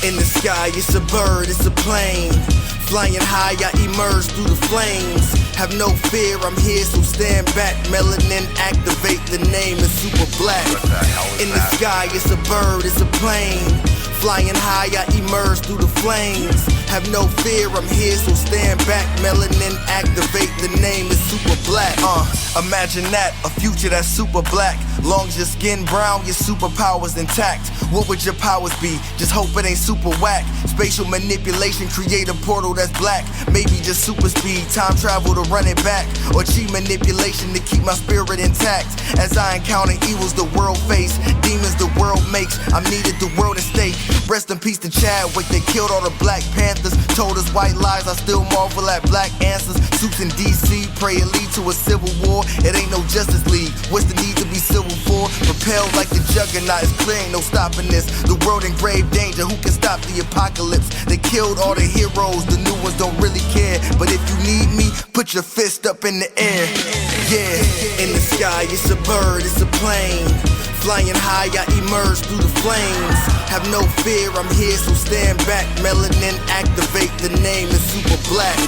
In the sky, it's a bird, it's a plane. Flying high, I emerge through the flames. Have no fear, I'm here, so stand back. Melanin activate, the name is super black. In the sky, it's a bird, it's a plane. Flying high, I emerge through the flames. Have no fear, I'm here, so stand back. Melanin activate, the name is super black. Imagine that, a future that's super black. Long as your skin brown, your superpowers intact. What would your powers be? Just hope it ain't super whack. Spatial manipulation, create a portal that's black. Maybe just super speed, time travel to run it back. Or cheat manipulation to keep my spirit intact. As I encounter evils the world face, demons the world makes, I'm needed the world at stake. Rest in peace to Chadwick, they killed all the Black Panthers. Told us white lies, I still marvel at black answers. Suits in DC, pray it lead to a civil war. It ain't no Justice League, what's the need to be civil for? Propelled like the juggernaut, it's clear ain't no stopping this. The world in grave danger, who can stop the apocalypse? They killed all the heroes, the new ones don't really care. But if you need me, put your fist up in the air. Yeah, in the sky, it's a bird, it's a plane. Flying high, I emerge through the flames. Have no fear, I'm here, so stand back. Melanin activate, the name is super black.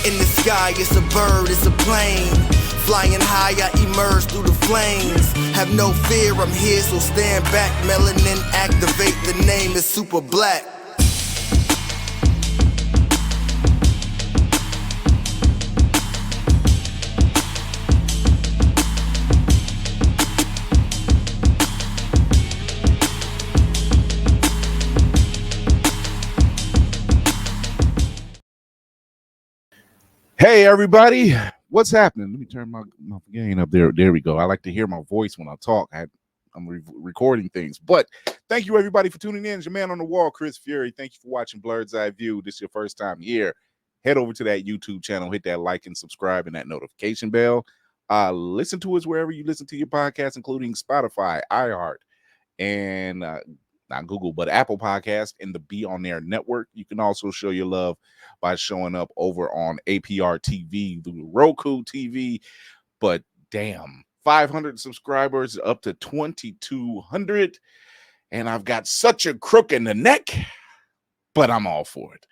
In the sky, it's a bird, it's a plane. Flying high, I emerge through the flames. Have no fear, I'm here, so stand back. Melanin activate, the name is super black. Hey everybody, what's happening? Let me turn my gain up there. There we go. I like to hear my voice when I talk. I'm recording things, but thank you everybody for tuning in. It's your man on the wall, Chris Fury. Thank you for watching Blurred's Eye View. This is your first time here. Head over to that YouTube channel, hit that like and subscribe and that notification bell. Listen to us wherever you listen to your podcast, including Spotify, iHeart, and not Google, but Apple Podcast and the Be On Air network. You can also show your love by showing up over on APR TV, the Roku TV. But damn, 500 subscribers up to 2,200. And I've got such a crook in the neck, but I'm all for it.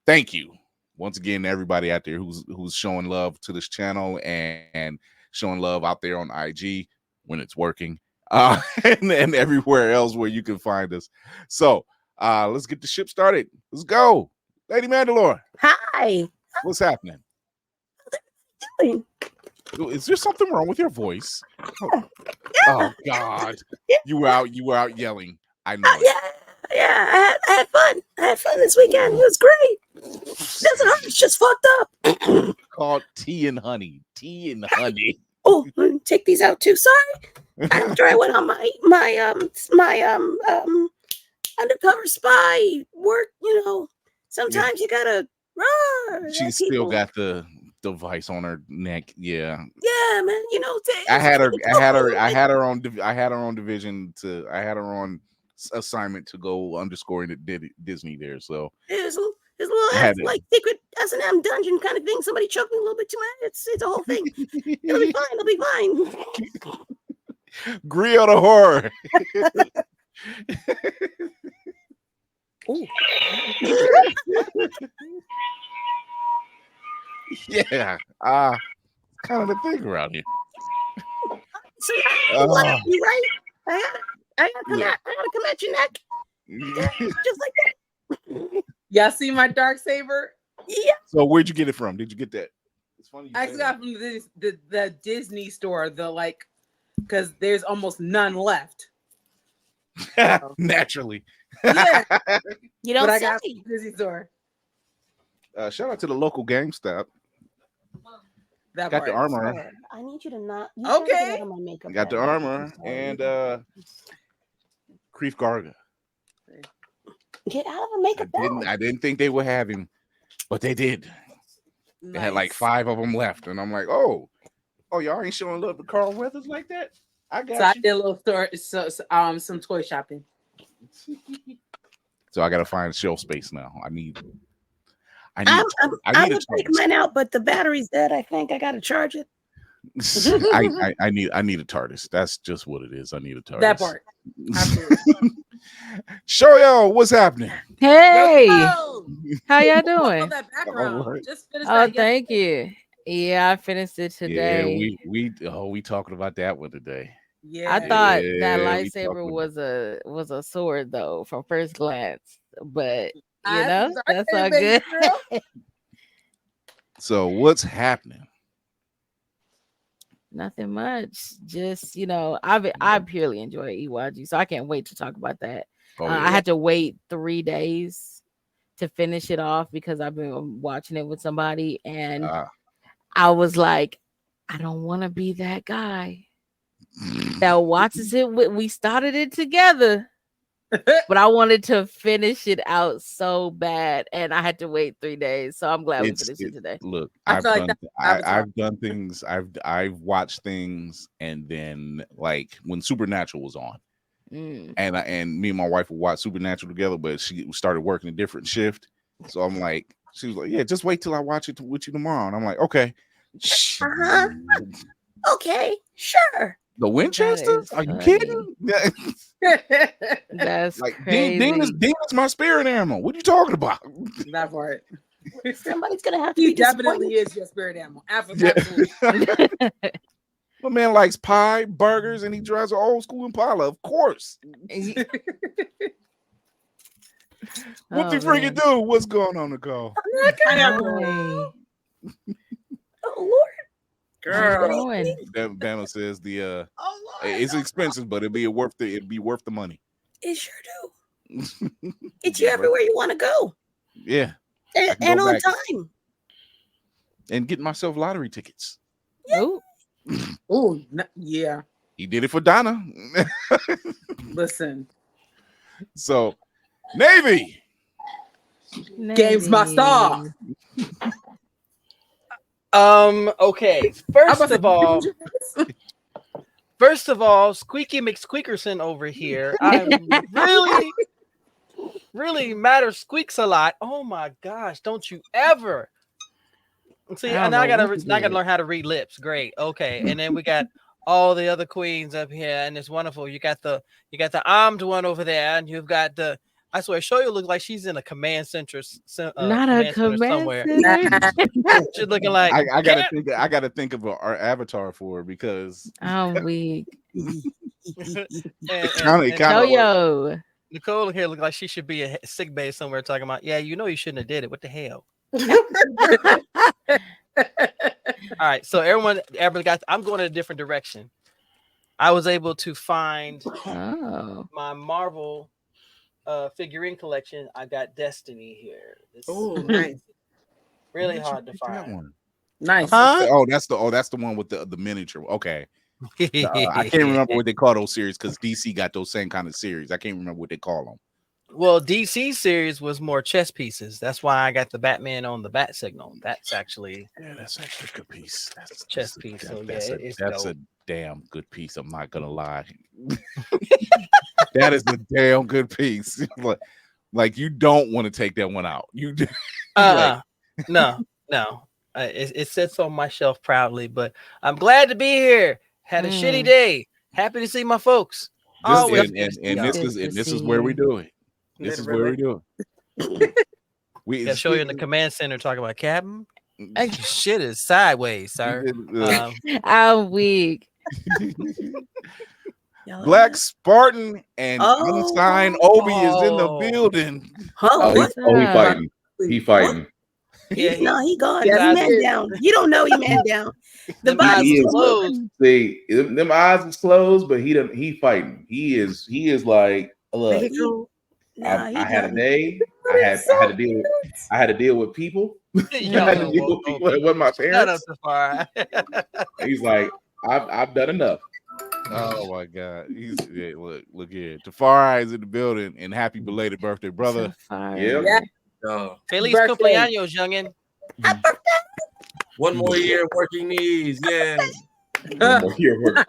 Thank you. Once again, everybody out there who's showing love to this channel and showing love out there on IG when it's working. And everywhere else where you can find us. So let's get the ship started. Let's go. Lady Mandalore. Hi. What's happening? Is there something wrong with your voice? Oh God. You were out yelling. I know. Yeah. I had fun. I had fun this weekend. It was great. Doesn't hurt. It's just fucked up. Called tea and honey. Tea and honey. Oh, take these out too. Sorry. After I went on my undercover spy work, sometimes you gotta run. She still got the device on her neck. Yeah, man. I had her on division to. I had her on assignment to go underscoring at Disney there. So his little like secret S&M dungeon kind of thing. Somebody choked me a little bit too much. It's a whole thing. It'll be fine. It'll be fine. Grill the horror. Ooh. Yeah, kind of the thing around here. So you right? I gotta come at your neck. Yeah, just like that. Y'all see my dark saber? Yeah. So where'd you get it from? Did you get that? It's funny. I got from the Disney store. Because there's almost none left. Naturally. Yeah. You don't but I say. got from the Disney store. Shout out to the local GameStop. That got part. the armor. I need you to not. Okay. My makeup Got the armor and Creef Garga. Get out of the makeup. I didn't think they would have him, but they did. Nice. They had like 5 of them left, and I'm like, oh, y'all ain't showing love to Carl Weathers like that. I got. So I did a little store, some toy shopping. So I gotta find shelf space now. I need I would take mine out, but the battery's dead. I think I gotta charge it. I need a TARDIS. That's just what it is. I need a TARDIS. That part. Show y'all what's happening. Hey, how y'all doing? That background. Right. Just finished Oh, that thank you. Yeah, I finished it today. Yeah, we talking about that one today. Yeah. I thought Yeah, that we lightsaber talking was a sword though from first glance, but I that's all started, good. baby So what's happening? Nothing much. Just I purely enjoy EYG, so I can't wait to talk about that. Oh, yeah. I had to wait 3 days to finish it off because I've been watching it with somebody, and I was like, I don't want to be that guy that watches it. We started it together, but I wanted to finish it out so bad, and I had to wait 3 days. So I'm glad we finished it today. Look, I I've feel like done I've done things. I've watched things, and then like when Supernatural was on, and me and my wife would watch Supernatural together, but she started working a different shift. So I'm like, she was like, yeah, just wait till I watch it with you tomorrow. And I'm like, okay. Okay, sure. The Winchester? Are you kidding? That's like crazy. Dean is my spirit animal. What are you talking about? That part. Somebody's gonna have to He be definitely disappointed. is your spirit animal. Yeah. Absolutely. My man likes pie, burgers, and he drives an old school Impala, of course. What the freaking do? What's going on, Nicole? Oh Lord, Girl. Bama says the oh Lord, it's expensive, but it'd be worth the money. it sure do. It's you everywhere you want to go. Yeah, And on time. And get myself lottery tickets. Oh, Oh, yeah. He did it for Donna. Listen. So, Navy. Game's my star. Okay. First of all, Squeaky McSqueakerson over here. I'm really matter squeaks a lot. Oh my gosh! Don't you ever see? And I gotta learn how to read lips. Great. Okay. And then we got all the other queens up here, and it's wonderful. You got the armed one over there, and you've got the. I swear, Shoyo looks like she's in a command center. Not a command somewhere. center. She's looking like I gotta think of our avatar for her because I'm weak. Shoyo. Nicole here look like she should be a sick bay somewhere talking about, yeah, you know you shouldn't have did it. What the hell? All right, so everyone got. I'm going in a different direction. I was able to find my Marvel figurine collection. I got Destiny here. Oh, nice. Really hard to find. That one? Nice. Huh? That's the one with the miniature. Okay. I can't remember what they call those series because DC got those same kind of series. I can't remember what they call them. Well, DC series was more chess pieces. That's why I got the Batman on the bat signal. That's actually a good piece. That's chess piece. So that's a damn good piece. I'm not gonna lie. That is a damn good piece. Like you don't want to take that one out. You do. No. It sits on my shelf proudly, but I'm glad to be here. Had a shitty day. Happy to see my folks. This is where we do it. This is where we do it. We gotta show you in the command center talking about Captain. Shit is sideways, sir. I'm weak. Black Spartan and unsigned Obi is in the building. He fighting. He fighting. No, he gone. He man down. You don't know he man down. The eyes is closed. See, them eyes is closed, but he fighting. He is like, look. I had a day. I had to deal with people. I had to deal with people that wasn't my parents. He's like, I've done enough. Oh my God! Look here. Tafari is in the building, and happy belated birthday, brother. Yeah. Feliz cumpleaños, youngin. One more year working knees. Yeah. One more year working.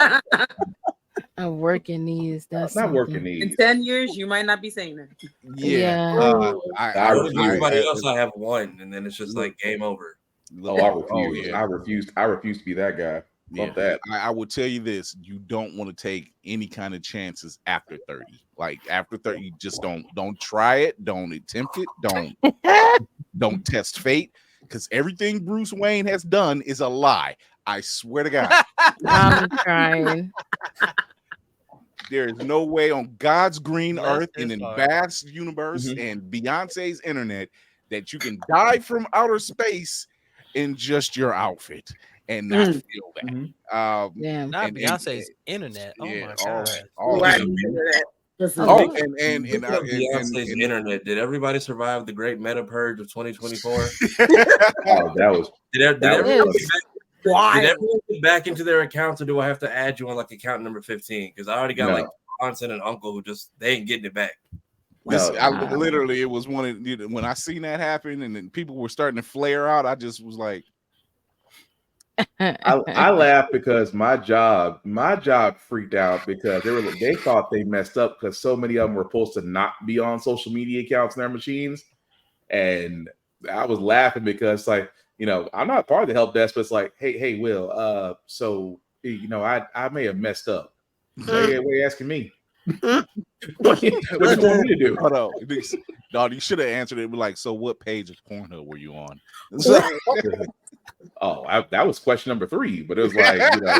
I'm working these. That's not working these. In 10 years, you might not be saying that. Yeah. Everybody else, I have one, and then it's just like game over. I refuse. I refuse to be that guy. Love that. I will tell you this: you don't want to take any kind of chances after 30. Like after 30, you just don't try it. Don't attempt it. Don't test fate, because everything Bruce Wayne has done is a lie. I swear to God. I'm trying. There is no way on God's green earth and in vast universe and Beyonce's internet that you can die from outer space in just your outfit and not feel that. Not Beyonce's internet. Oh my God. Beyonce's internet. Did everybody survive the great meta purge of 2024? Did everybody get back into their accounts, or do I have to add you on like account number 15? Because I already got like aunts and an uncle who just they ain't getting it back. Literally, it was when I seen that happen, and then people were starting to flare out. I just was like, I laughed because my job freaked out because they thought they messed up because so many of them were supposed to not be on social media accounts in their machines, and I was laughing because like, you know, I'm not part of the help desk, but it's like, hey, Will, so you know, I may have messed up. Hey, what are you asking me? What you want me to do? Hold on. Dog, you should have answered it like, so what page of Pornhub were you on? That was question number 3, but it was like, I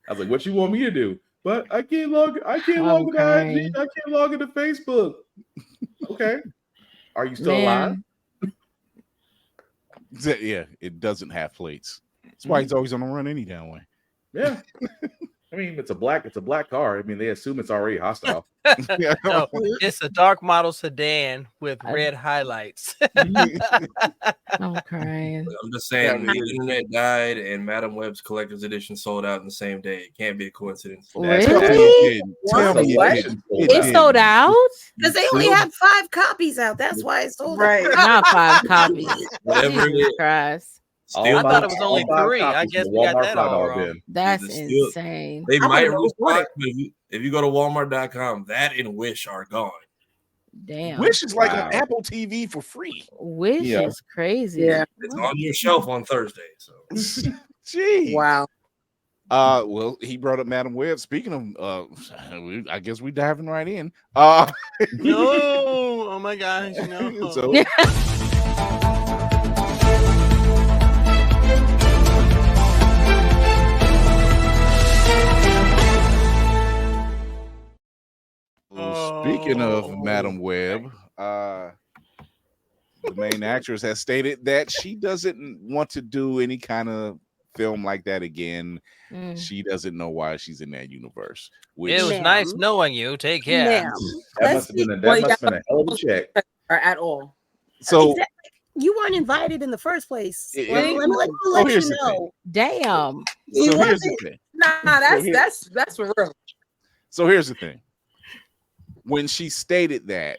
was like, what you want me to do? But I can't log into IG, I can't log into Facebook. Okay. Are you still alive? Yeah, it doesn't have plates. That's why he's always on the run any damn way. Yeah. I mean, it's a black car. I mean, they assume it's already hostile. No, it's a dark model sedan with red highlights. I'm crying. I'm just saying, the internet died and Madam Web's collector's edition sold out in the same day. It can't be a coincidence. Really? It sold out? Because they only had 5 copies out. That's why it sold out. Not 5 copies. Whatever it is. Christ. I thought it was only 3. I guess we got that all wrong. That's insane. They might restock, but if you go to Walmart.com, that and Wish are gone. Damn. Wish is like an Apple TV for free. Wish is crazy. Yeah. It's on your shelf on Thursday. So Gee. Wow. Well, he brought up Madam Web. Speaking of I guess we diving right in. No, oh my gosh, no. So speaking of Madam Web, the main actress has stated that she doesn't want to do any kind of film like that again. She doesn't know why she's in that universe. It was nice knowing you. Take care. That must have been a hell of a check. At all. So you weren't invited in the first place. Let me let you know. Damn. So here's the thing. Nah, that's for real. So here's the thing. When she stated that,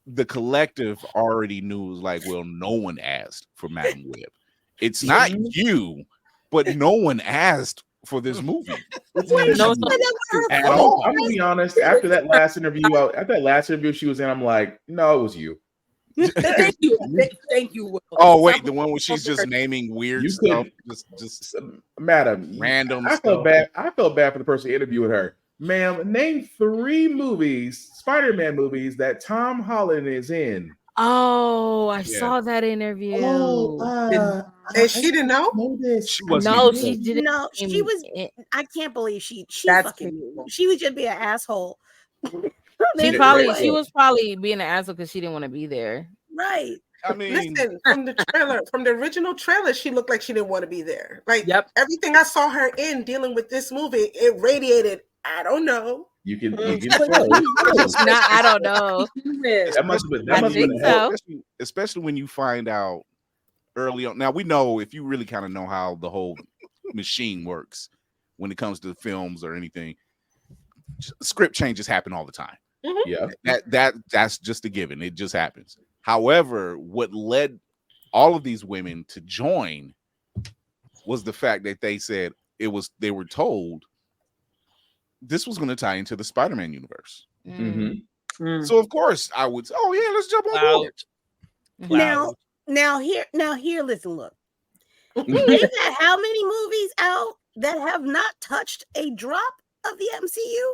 the collective already knew, like, well, no one asked for Madam Web. It's not you, but no one asked for this movie. I'm gonna be honest. After that last interview, she was in. I'm like, no, it was you. Thank you. Thank you, Will. Oh wait, the one where she's just naming weird stuff, just Madam, random. I felt bad for the person interviewing her. Ma'am, name 3 Spider-Man movies that Tom Holland is in. Oh, I saw that interview. And she didn't know? She didn't. No, she was. I can't believe she fucking knew. She was just being an asshole. She was probably being an asshole because she didn't want to be there. Right. I mean, listen, from the original trailer, she looked like she didn't want to be there. Like, everything I saw her in dealing with this movie, it radiated, I don't know. You can I don't know. That must have been especially when you find out early on. Now we know, if you really kind of know how the whole machine works when it comes to films or anything, script changes happen all the time. Yeah, that's just a given. It just happens. However, what led all of these women to join was the fact that they said they were told this was going to tie into the Spider-Man universe. So of course I would say, oh yeah, let's jump on board. Now here, listen, look. They got how many movies out that have not touched a drop of the MCU?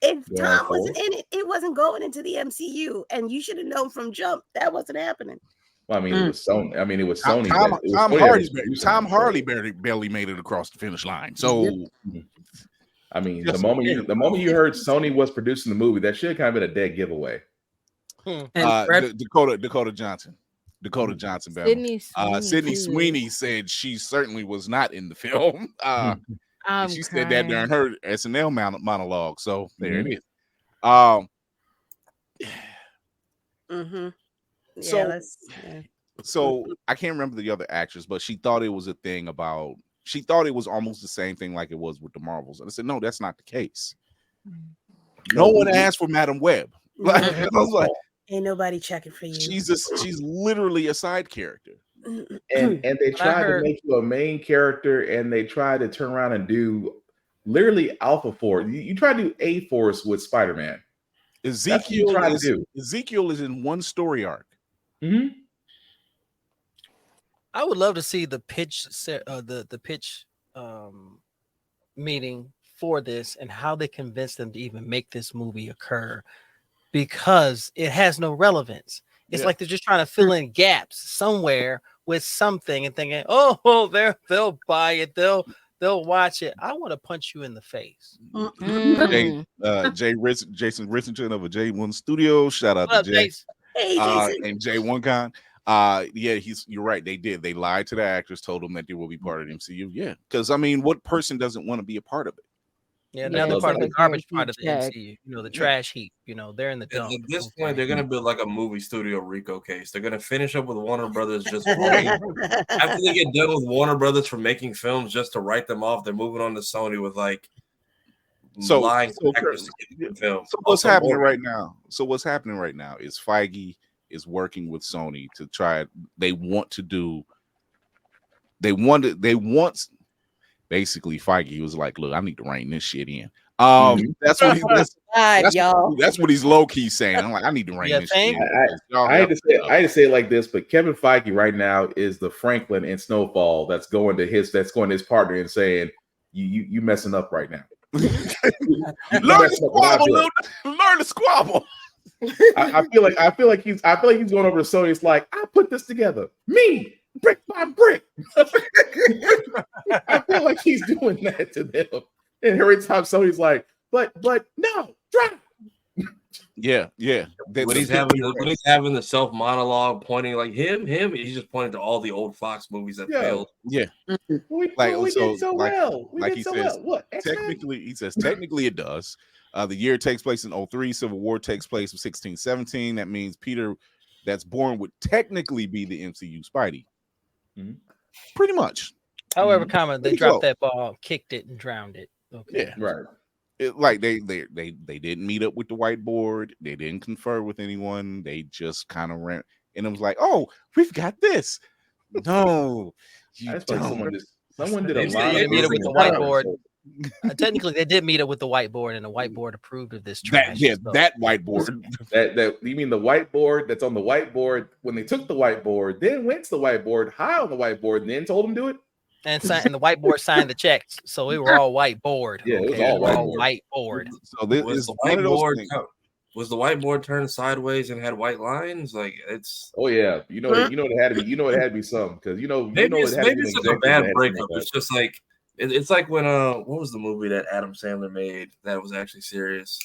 If Tom wasn't in it, it wasn't going into the MCU, and you should have known from jump that wasn't happening. Well, I mean, it was Sony. I mean, it was Sony. Tom Hardy barely made it across the finish line. So, I mean, the moment you heard Sony was producing the movie, that should have kind of been a dead giveaway. Dakota Johnson. Sydney Sweeney said she certainly was not in the film. She said that during her SNL monologue. So there it is. So I can't remember the other actress, but she thought it was a thing about. She thought it was almost the same thing like it was with the Marvels. And I said, no, that's not the case. No one asked for Madam Web. I was like, ain't nobody checking for you. She's literally a side character. And they tried to make you a main character, and they tried to turn around and do literally Alpha Force. You try to do A Force with Spider-Man. Ezekiel is in one story arc. I would love to see the pitch, the pitch meeting for this, and how they convinced them to even make this movie occur. because it has no relevance. It's like they're just trying to fill in gaps somewhere with something and thinking, oh, they'll buy it, they'll watch it. I want to punch you in the face. Jason Richardson of a J1 Studio. Shout out to Jay. Hey, Jason. And J1Con. You're right. They did. They lied to the actors, told them that they will be part of the MCU. Yeah, because I mean, what person doesn't want to be a part of it? Yeah, now they're part of the garbage part of the MCU. The trash heap. They're in the dump. At this point, they're gonna build like a movie studio Rico case. They're gonna finish up with Warner Brothers just after they get done with Warner Brothers for making films just to write them off. They're moving on to Sony with like lying actors to get the film. So what's happening right now? Is Feige is working with Sony to try. Basically, Feige was like, "Look, I need to rein this shit in." That's what he's low key saying. I'm like, I need to rein this shit in. I hate to say it like this, but Kevin Feige right now is the Franklin in Snowfall that's going to his partner and saying, "You messing up right now." Learn to squabble. I feel like he's going over to Sony. It's like, I put this together, me, brick by brick. I feel like he's doing that to them, and every time Sony's like, but no, drop. Yeah. When he's having the self monologue, pointing like him, he's just pointing to all the old Fox movies that failed. Yeah, we did so well. What? Technically it does. The year takes place in 2003. Civil War takes place in 1617. That means Peter, that's born, would technically be the MCU Spidey. Pretty much. However, they dropped that ball, kicked it, and drowned it. Okay. Yeah, right. Like they didn't meet up with the whiteboard. They didn't confer with anyone. They just kind of ran, and it was like, "Oh, we've got this." No, you don't. Someone did a lot of meet up with the whiteboard. Technically, they did meet up with the whiteboard, and the whiteboard approved of this trash. That whiteboard. That you mean the whiteboard that's on the whiteboard when they took the whiteboard, then went to the whiteboard, high on the whiteboard, and then told them to do it. And the whiteboard signed the checks, so we were all whiteboard. Yeah, it was all whiteboard. So this is one of those things. Was the whiteboard turned sideways and had white lines? Like it's. Oh yeah, it had to be. It had to be some because maybe it's like a bad breakup. It's just like it's like when what was the movie that Adam Sandler made that was actually serious?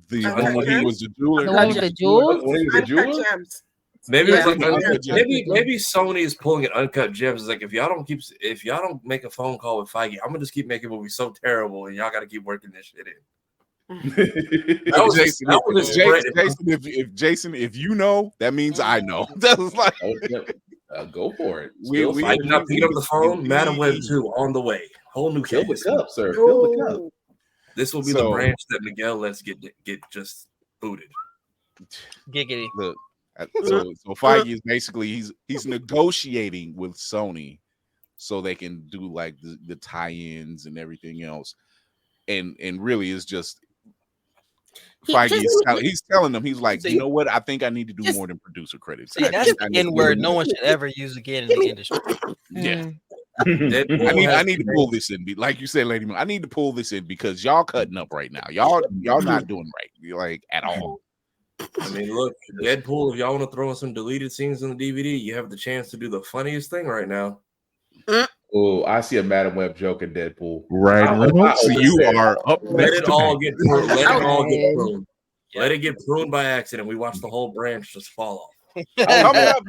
The one when he was the jeweler. The one with the jewels. When he was the jeweler. Maybe it's like maybe Sony is pulling an Uncut Gems. It's like if y'all don't make a phone call with Feige, I'm gonna just keep making movies so terrible, and y'all got to keep working this shit in. Jason, if you know, that means I know. That was like, go for it. We not picking up the phone. Madam Web 2 on the way. Whole new fill the cup, sir. Fill the cup. This will be the branch that Miguel lets get just booted. Giggity. Look, so Feige is basically he's negotiating with Sony so they can do like the tie-ins and everything else, and really it's just. Feige he's telling them, he's like, you know what? I think I need to do more than producer credits. That's the N-word no one should ever use again in the industry. Yeah. I need to pull this in. Like you said, Lady Moon, I need to pull this in because y'all cutting up right now. Y'all not doing right, like at all. I mean, look, Deadpool, if y'all want to throw in some deleted scenes in the DVD, you have the chance to do the funniest thing right now. Oh, I see a Madam Web joke in Deadpool. Right. You are up. Let it all get pruned. Let it get pruned by accident. We watch the whole branch just fall off. Coming up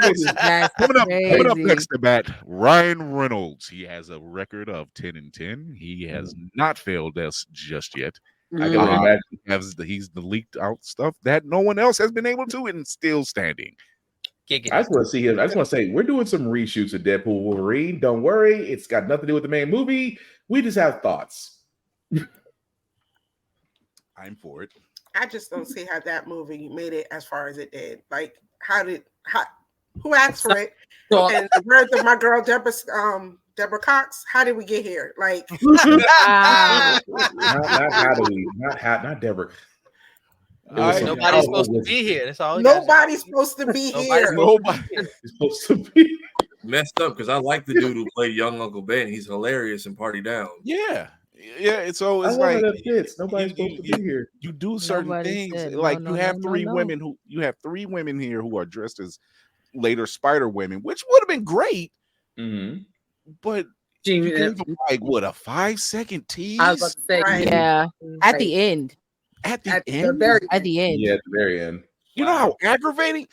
next to bat, Ryan Reynolds. He has a record of 10-10. He has not failed us just yet. I can imagine he's the leaked out stuff that no one else has been able to, and still standing. I just want to see him. I just want to say we're doing some reshoots of Deadpool Wolverine. Don't worry, it's got nothing to do with the main movie. We just have thoughts. I'm for it. I just don't see how that movie made it as far as it did. Like, who asked for it? And the birth of my girl Deborah Cox. How did we get here? Like, not Deborah. Nobody's supposed to be here. That's all. Nobody's supposed to be here. Nobody's supposed to be messed up because I like the dude who played young Uncle Ben. He's hilarious in Party Down. Yeah. Yeah, so it's like like that fits. Nobody's supposed to be here. You do certain things said, like no, you have no, three no. women you have three women here who are dressed as later Spider Women, which would have been great. But you gave them like what, a 5-second tease? I was about to say, yeah, at the end. At the end? At the end. Yeah, at the very end. You know how aggravating?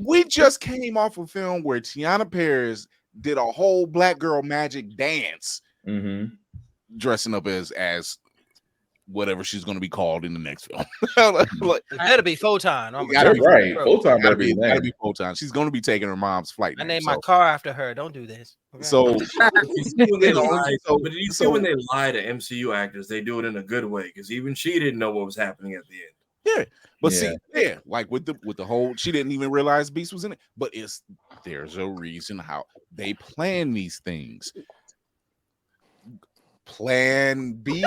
We just came off a film where Tiana Paris did a whole black girl magic dance, dressing up as whatever she's going to be called in the next film. It better be Photon. Right. Photon gotta be Photon. She's going to be taking her mom's flight I name. named my car after her. Don't do this. Okay. So, but you see when they lie to MCU actors, they do it in a good way because even she didn't know what was happening at the end. Yeah, but see, like with the whole, she didn't even realize Beast was in it. But there's a reason how they plan these things. Plan B,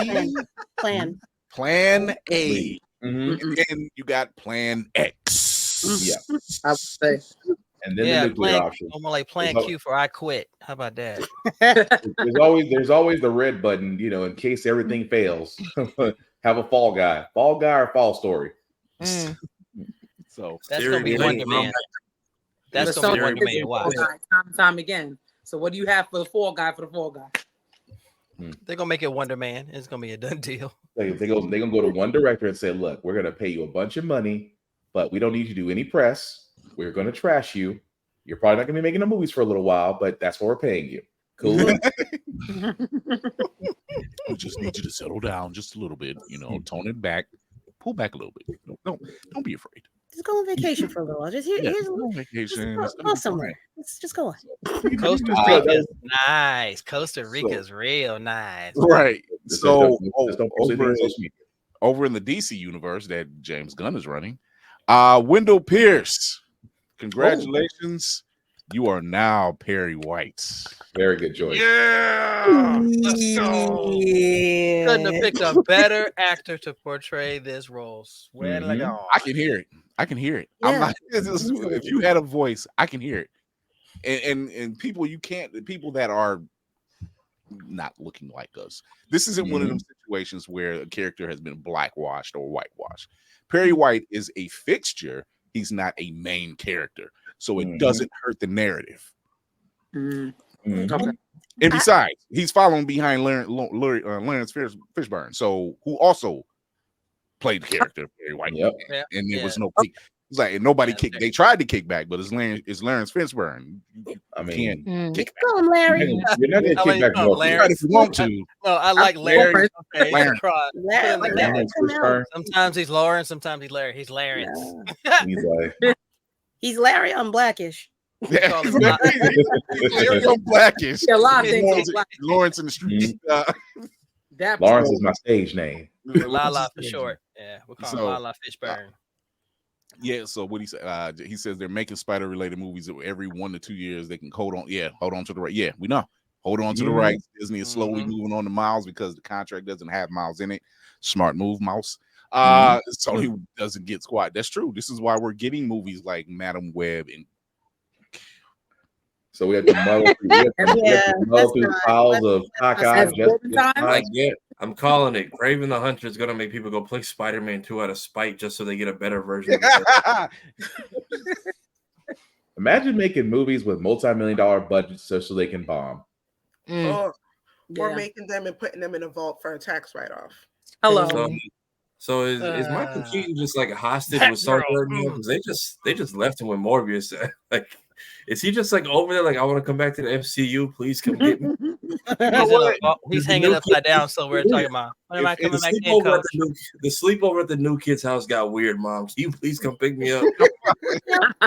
plan A, and then you got Plan X. Yeah, I would say. And then the nuclear option. I'm like Plan Q for I quit. How about that? there's always the red button, in case everything fails. Have a fall guy or fall story. So that's gonna be Wonder Man. That's gonna be Wonder Man. Watch. Time again. So what do you have for the fall guy? They're gonna make it Wonder Man. It's gonna be a done deal. They're gonna go to one director and say, "Look, we're gonna pay you a bunch of money, but we don't need you to do any press. We're gonna trash you. You're probably not gonna be making the movies for a little while, but that's what we're paying you. Cool." We just need you to settle down just a little bit. Tone it back, pull back a little bit. Don't be afraid. Just go on vacation for a little while. Just here's a little vacation. Go somewhere. Let's just go on. Costa Rica's nice. Costa Rica's real nice. Right. So over in the DC universe that James Gunn is running, Wendell Pierce, congratulations. You are now Perry White. Very good choice. Yeah. Let's go. Yeah. Couldn't have picked a better actor to portray this role. Swear to God. I can hear it. Yeah. I'm not, if you had a voice, I can hear it. And people people that are not looking like us. This isn't one of them situations where a character has been blackwashed or whitewashed. Perry White is a fixture. He's not a main character. So it doesn't hurt the narrative. Okay. And besides, he's following behind Lawrence Fishburne, so who also played the character Perry White. And there was no kick. It's like nobody kicked. They tried to kick back, but it's Lawrence Fishburne. I mean, kick on, Larry. You're not going to kick back more if you want to. No, I like Larry. Okay, Larry. Sometimes he's Lawrence, sometimes he's Larry. He's Lawrence. He's Larry on Blackish. Larry on Blackish. A lot of things. Lawrence in the streets. Lawrence is my stage name. Lala for short. Yeah, we'll call him Lala Fishburne. Yeah, so what he said, he says they're making spider-related movies every 1 to 2 years. They can hold on to the right. Yeah, we know. Hold on to the rights. Disney is slowly moving on to Miles because the contract doesn't have Miles in it. Smart move, Mouse. So he doesn't get squat. That's true. This is why we're getting movies like Madam Web and so we have to muddle through piles of cockeyed. I'm calling it. Craven the Hunter is going to make people go play Spider-Man 2 out of spite just so they get a better version of it. Imagine making movies with multi-million-dollar budgets so they can bomb. Or making them and putting them in a vault for a tax write-off. Hello. So is Michael Keaton just like a hostage with Sartre now? Because they just left him with Morbius. Like, is he just like over there? Like, I want to come back to the MCU. Please come get me. He's hanging upside down somewhere talking about. When am I coming back in, Coach? The sleepover at the new kid's house got weird, Mom. Can you please come pick me up?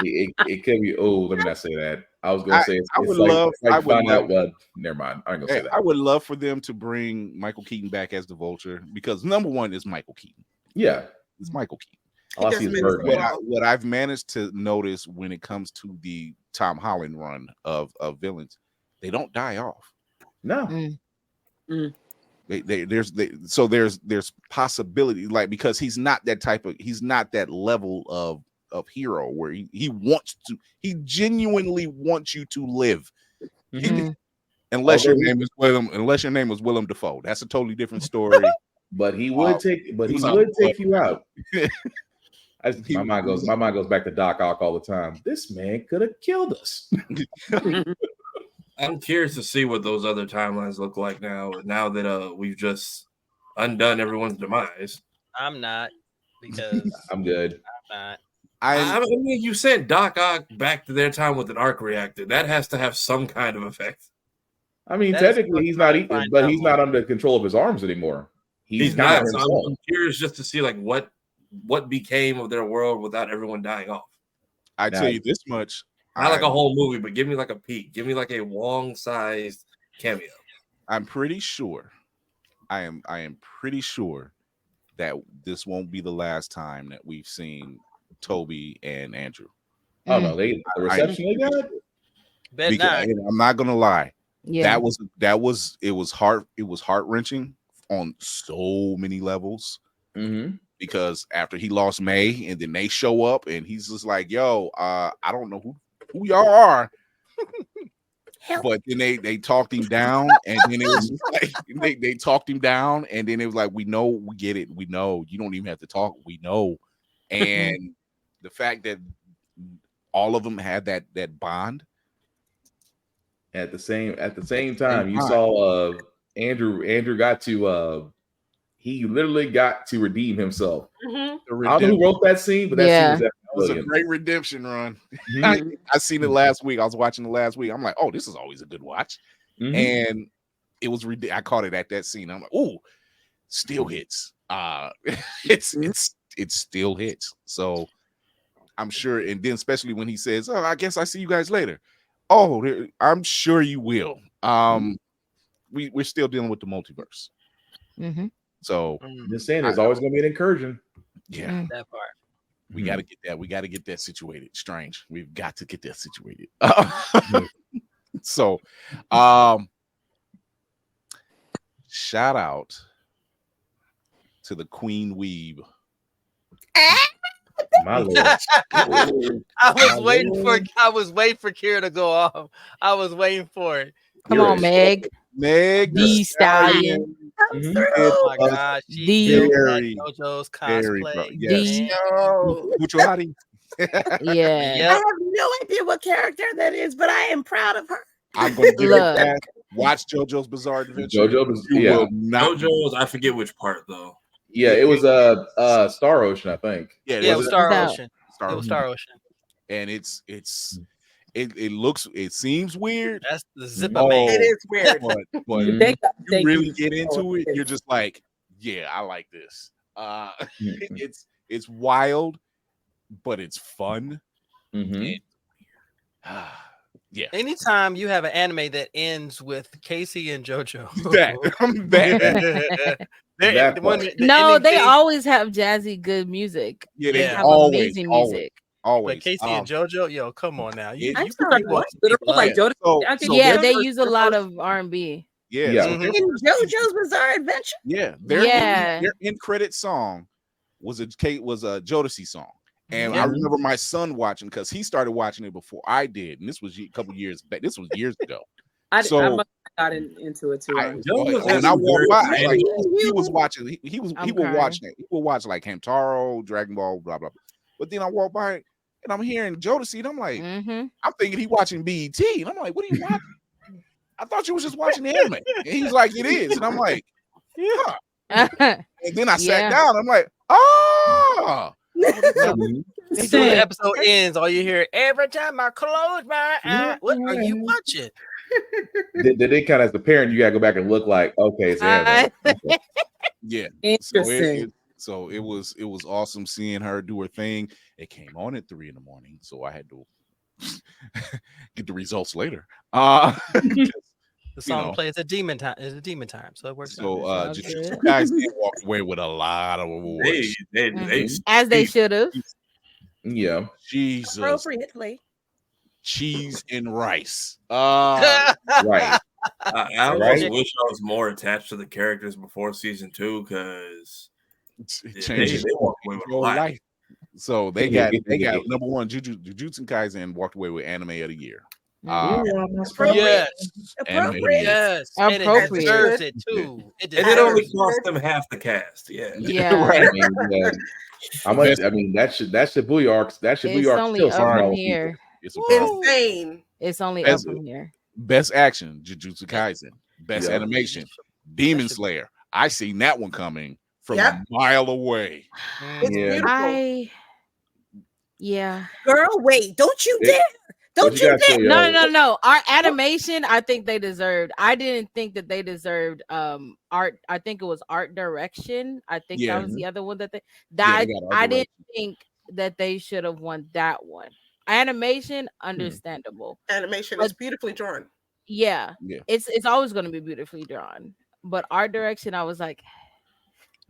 it could be. Oh, let me not say that. I was going to say I would love. Never mind. I ain't gonna say that. I would love for them to bring Michael Keaton back as the Vulture because number one is Michael Keaton. Yeah, it's Michael Keaton. What I've managed to notice when it comes to the Tom Holland run of villains, they don't die off. No. There's possibility, like, because he's not that level of hero where he genuinely wants you to live. Unless your name is Willem Dafoe. That's a totally different story. But he would take you out. My mind goes back to Doc Ock all the time. This man could have killed us. I'm curious to see what those other timelines look like now that we've just undone everyone's demise. I'm not, because I'm good. I'm not. I mean, you sent Doc Ock back to their time with an arc reactor. That has to have some kind of effect. I mean, technically, he's not eating, but he's not under control of his arms anymore. He's not. So I'm curious just to see like what became of their world without everyone dying off. I tell you this much. Not like a whole movie, but give me like a peek. Give me like a Wong-sized cameo. I'm pretty sure. I am pretty sure that this won't be the last time that we've seen Toby and Andrew. Oh no, the reception they got. I'm not gonna lie. Yeah, it was heart-wrenching on so many levels. Mm-hmm. Because after he lost May, and then they show up, and he's just like, "Yo, I don't know who y'all are," but then they talked him down, and then it was like they talked him down, and then it was like, "We know, we get it, we know. You don't even have to talk. We know." And the fact that all of them had that bond at the same time, you saw Andrew got to he literally got to redeem himself. Mm-hmm. I don't know who wrote that scene, but that scene was a great redemption run. I seen it last week. I was watching it last week. I'm like, oh, this is always a good watch. And it was I caught it at that scene. I'm like, oh, still hits. It still hits. So I'm sure, and then especially when he says, "Oh, I guess I see you guys later." Oh, I'm sure you will. We're still dealing with the multiverse. So just saying, there's always going to be an incursion. Yeah, that part. We got to get that. We got to get that situated. Strange. We've got to get that situated. So, shout out to the Queen Weeb. My Lord. I was waiting for Kira to go off. I was waiting for it. Come on, Meg. Meg the Stallion. Oh my gosh, she very JoJo's cosplay. Yeah. I have no idea what character that is, but I am proud of her. I'm going to give it that. Watch JoJo's Bizarre Adventure. JoJo's, I forget which part though. Yeah, it was Star Ocean, I think. Yeah, it was Star Ocean. It was Star Ocean. And it seems weird. That's the zipper man. It is weird. But you really get into it, you're just like, yeah, I like this. It's wild, but it's fun. Yeah. Anytime you have an anime that ends with Casey and JoJo, they always have jazzy, good music. Yeah, they have amazing music. Always. But Casey and JoJo, yo, come on now. They use a lot of R&B. Yeah. In JoJo's Bizarre Adventure. Yeah, their end credit song was a Jodeci song. And I remember my son watching because he started watching it before I did, and this was a couple years back. This was years ago. I got into it too. When I walked by, he was watching. He was watching it. He would watch like Hamtaro, Dragon Ball, blah blah. But then I walked by and I'm hearing Jodeci, and I'm like, I'm thinking he watching BET, and I'm like, what are you watching? I thought you was just watching the anime. And he's like, it is, and I'm like, yeah. And then I sat down. I'm like, oh. Until the episode ends, all you hear every time I close my eyes. What are you watching? They kind of, as the parent, you gotta go back and look like, okay, it's anime. Yeah, interesting. So it was awesome seeing her do her thing. It came on at 3 a.m, so I had to get the results later. The song plays at demon time. It's a demon time, so it works. So Jujutsu Kaisen walked away with a lot of awards. As they should have. Yeah, Jesus, appropriately. Cheese and rice. Right. I wish I was more attached to the characters before season 2 because it changes. They walked away with a lot. So they got number one. Jujutsu Kaisen walked away with anime of the year. Yes. Appropriate. Yes. And it deserves it too. And it only cost them half the cast. Yeah. Right. How much? I mean, that Shibuya arc. That Shibuya arc only still up from small here. It's insane. It's only up from here. Best action, Jujutsu Kaisen. Best animation, Demon Slayer. I seen that one coming from a mile away. It's beautiful. Girl, wait, don't you dare. Don't you dare. No. Our animation, I think they deserved. I didn't think that they deserved art. I think it was art direction. I think that was the other one that I didn't think that they should have won that one. Animation, understandable. Animation is beautifully drawn. Yeah. It's always going to be beautifully drawn. But art direction, I was like,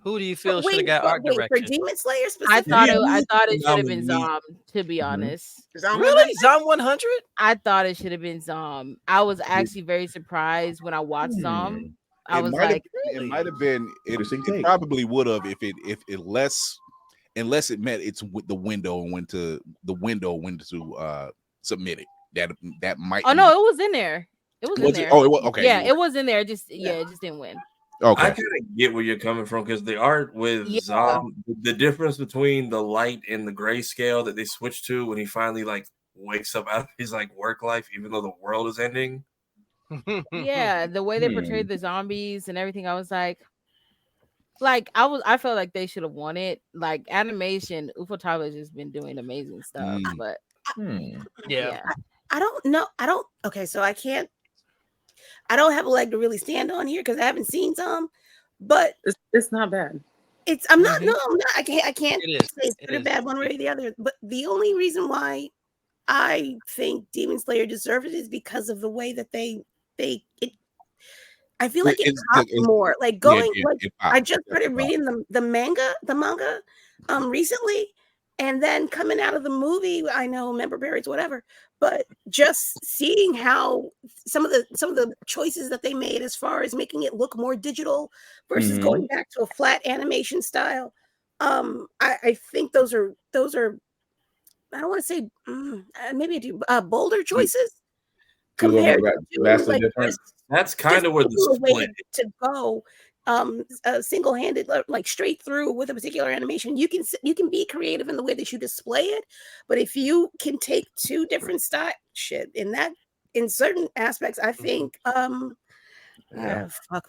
who do you feel should have got art direction? For Demon Slayer specifically? I thought it should have been Zom, to be honest. Really? Zom 100? I thought it should have been Zom. I was actually very surprised when I watched Zom. I was like, it might have been. It probably would have if it unless it met its the window and went to submit it. That might. Oh no, it was in there. It was in there. Oh, it was okay. Yeah, it was in there. It just didn't win. Okay. I kind of get where you're coming from because the art with Zom, the difference between the light and the grayscale that they switched to when he finally wakes up out of his work life, even though the world is ending. Yeah, the way they portrayed the zombies and everything, I was like I felt like they should have won it. Like animation, Ufotable has just been doing amazing stuff, but I don't know. Okay, so I don't have a leg to really stand on here because I haven't seen some, but it's not bad. I'm not. I can't say it's good or bad one way or the other. But the only reason why I think Demon Slayer deserved it is because of the way that I feel like it popped more. Like going, I just started reading the manga recently. And then coming out of the movie, I know member berries, whatever, but just seeing how some of the choices that they made as far as making it look more digital versus going back to a flat animation style, I think those are I don't want to say maybe I do bolder choices compared to difference. That's kind of where the split to go. Single-handed, like straight through with a particular animation, you can be creative in the way that you display it, but if you can take two different in certain aspects, I think fuck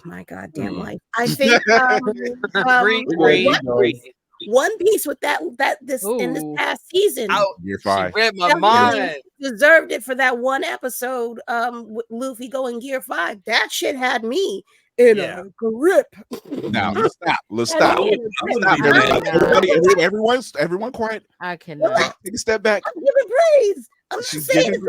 my goddamn life. I think One Piece with in this past season, year 5, read my mind. Deserved it for that one episode with Luffy going Gear 5. That shit had me in a grip. Now let's stop. Everyone quiet. I cannot take a step back. I'm giving praise. I'm she's giving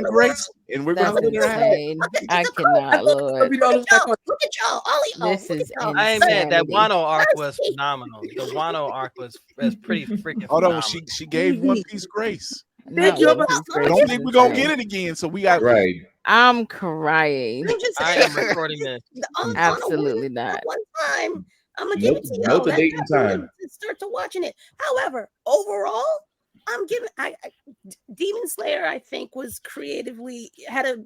grace, and we're going to let her have. I cannot, Lord. Look at y'all, all y'all. This is I ain't mad. That Wano arc was phenomenal. The Wano arc was pretty freaking. Hold on, she gave One Piece grace. Thank you. I don't think we're gonna get it again, so we got I'm crying. I am recording this. Absolutely not. One time, I'm gonna give it to y'all. Time. Start to watching it. However, overall, I'm giving. Demon Slayer, I think, was creatively had a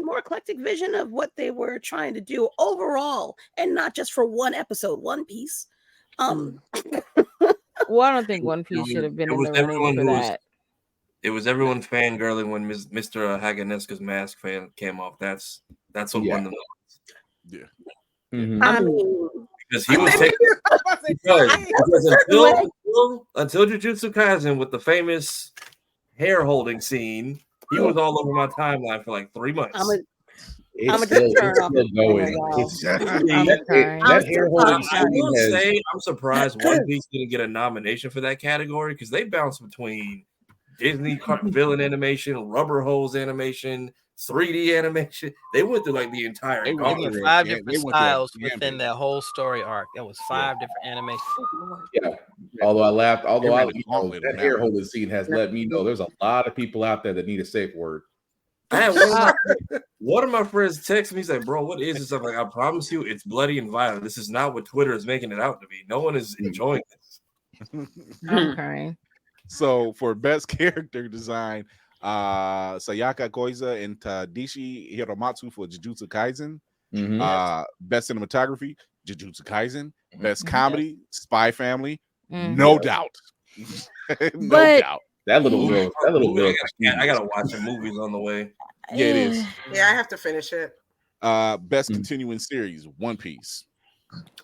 more eclectic vision of what they were trying to do overall, and not just for one episode, One Piece. Well, I don't think One Piece should have been in the running for that. It was everyone fangirling when Mr. Haganeska's mask came off. That's what won them. Yeah. I mean, because he was taking until Jujutsu Kaisen with the famous hair holding scene, he was all over my timeline for like 3 months. I'm surprised One Piece didn't get a nomination for that category because they bounced between Disney villain animation, rubber hose animation, 3D animation. They went through like the entire. They went 5 different styles within that whole story arc. That was 5 different animations. Yeah. Although I laughed, that hair holding scene has let me know there's a lot of people out there that need a safe word. I had one of my friends text me. He's like, "Bro, what is this?" I'm like, "I promise you, it's bloody and violent. This is not what Twitter is making it out to be. No one is enjoying this." I'm crying. So for best character design, Sayaka Koiza and Tadashi Hiromatsu for Jujutsu Kaisen. Best cinematography, Jujutsu Kaisen. Best comedy, Spy Family. No doubt. No doubt. That little girl. I gotta watch the movies on the way. Yeah, it is. Yeah, I have to finish it. Best continuing series, One Piece.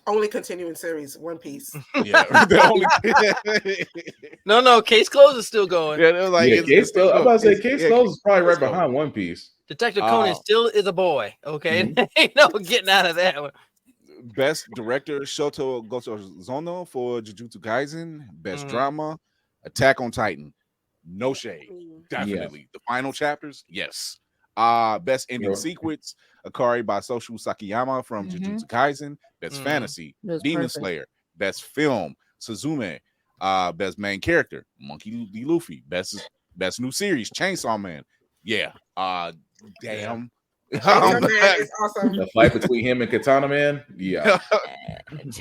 Only continuing series, One Piece. Yeah, No, Case Closed is still going. Yeah, they're like, Case Closed. I'm about to say Case Closed is probably right behind One Piece. Detective Conan still is a boy. Okay, ain't no getting out of that one. Best director, Shoto Gotozono for Jujutsu Kaisen. Best drama, Attack on Titan. No shade. Definitely. The final chapters, yes. Best ending sequence, Akari by Soshu Sakiyama from Jujutsu Kaisen. Best fantasy, Demon Slayer. Best film, Suzume. Best main character, Monkey D. Luffy. Best new series, Chainsaw Man. Yeah. Damn. Chainsaw Man is awesome. The fight between him and Katana Man. Yeah.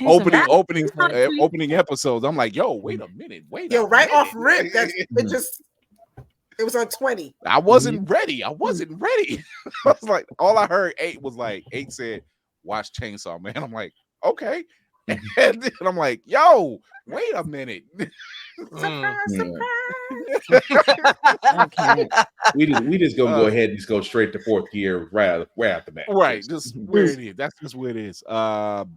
opening episodes. I'm like, yo, wait a minute. Right off rip. It was on 20. I wasn't ready. I was like, all I heard 8 was like, 8 said, watch Chainsaw Man. I'm like, okay. And then I'm like, yo, wait a minute. Surprise. Okay. We just gonna go ahead and just go straight to fourth gear right out the bat. Right, just where it is. That's just where it is.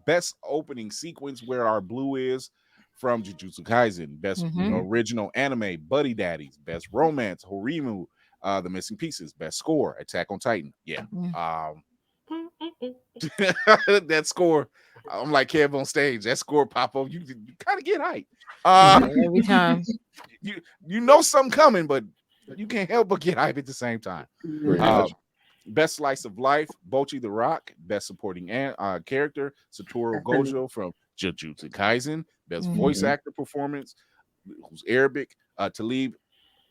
Best opening sequence, Where Our Blue Is from Jujutsu Kaisen. Best original anime, Buddy Daddies. Best romance, Horimu, The Missing Pieces. Best score, Attack on Titan. Yeah. That score, I'm like Kev on stage. That score pop up, you kind of get hype. Every time. You know something coming, but you can't help but get hype at the same time. Best slice of life, Bocchi the Rock. Best supporting character, Satoru Gojo from Jujutsu Kaisen. Best voice actor performance, who's Arabic, Talib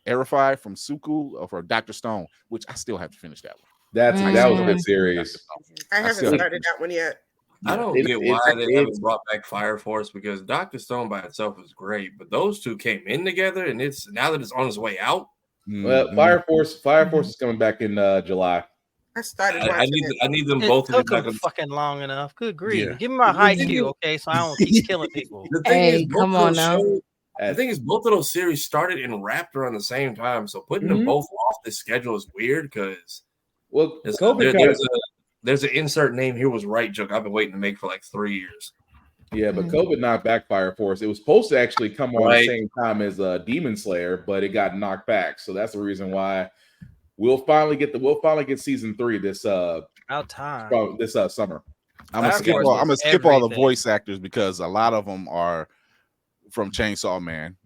Arifai from Suku for Dr. Stone, which I still have to finish that one. That was a good series. I haven't started that one yet. I don't get why they haven't brought back Fire Force, because Dr. Stone by itself is great, but those two came in together, and it's now that it's on its way out. Well, Fire Force is coming back in July. I started. I need them both to be back. Fucking long enough. Good grief. Yeah. Give me my high Q, okay? So I don't keep killing people. The thing is, come on now. The thing is, both of those series started and wrapped around the same time, so putting them both off the schedule is weird because there's an insert name here was right joke I've been waiting to make for like 3 years. Yeah, but COVID knocked back Fire Force. It was supposed to actually come on the same time as Demon Slayer, but it got knocked back. So that's the reason why we'll finally get season 3 this summer. I'm gonna skip all the voice actors because a lot of them are from Chainsaw Man,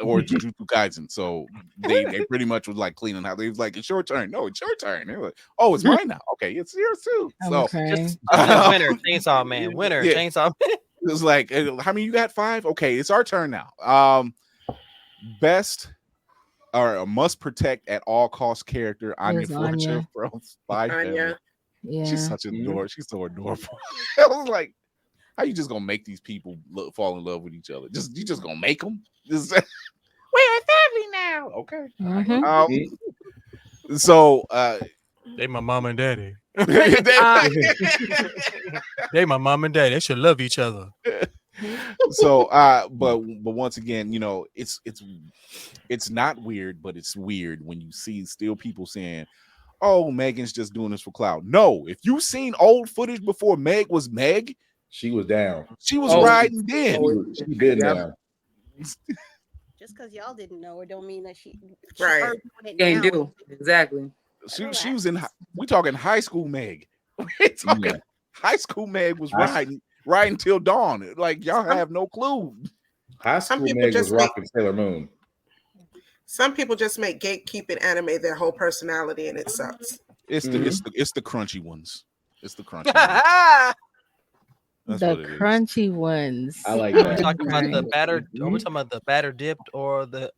or Jujutsu Kaisen. So they pretty much was like cleaning out. They was like, "It's your turn." No, it's your turn. They were like, "Oh, it's mine now." Okay, it's yours too. So just winner, Chainsaw Man. Winner, Chainsaw Man. It was like, how many you got? 5? Okay, it's our turn now. Best or a must protect at all cost character, Anya Fortune from Spy Family. Yeah, she's such an adorable. She's so adorable. I was like, how you just gonna make these people fall in love with each other? You just gonna make them? We're a family now. Okay. So they my mom and daddy. They my mom and daddy. They should love each other. So but once again, it's not weird, but it's weird when you see still people saying, "Oh, Megan's just doing this for clout." No, if you've seen old footage before Meg was Meg, she was down. She was riding then. She did down. Just because y'all didn't know it don't mean that she right. Can't do exactly. She was in. We talking high school Meg. We talking high school Meg was riding till dawn. Like y'all have no clue. High school Meg was rocking Sailor Moon. Some people just make gatekeeping anime their whole personality, and it sucks. It's the crunchy ones. It's the crunchy ones. The crunchy ones. I like that. Are we talking about the batter? Are we talking about the batter dipped or the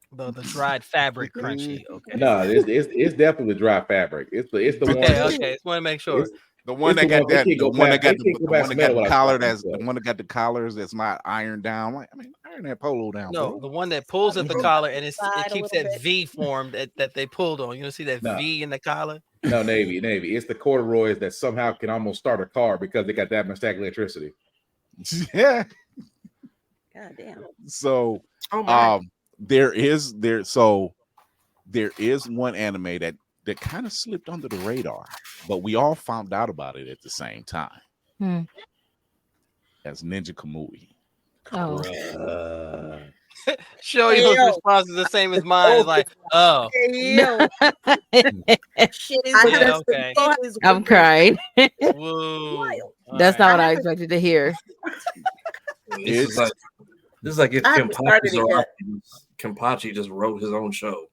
dried fabric crunchy? Okay. No, it's definitely the dry fabric. It's the one. Okay. Just want to make sure. The one that got the collar that's the one that got the collars that's not ironed down. Like, I mean, Turn that polo down. No, bro. the one that pulls at the collar and it Side a keeps little that bit. V form that they pulled on. You know, see that V in the collar? No, Navy. It's the corduroys that somehow can almost start a car because they got that much stack electricity. Yeah. God damn. So, Oh there is one anime that kind of slipped under the radar, but we all found out about it at the same time. That's Ninja Kamui. Oh. Shoyo's response is the same as mine. It's like, oh. Yo. Shit is okay. I'm crying. Whoa. That's not what I expected to hear. This is like if Kenpachi just wrote his own show.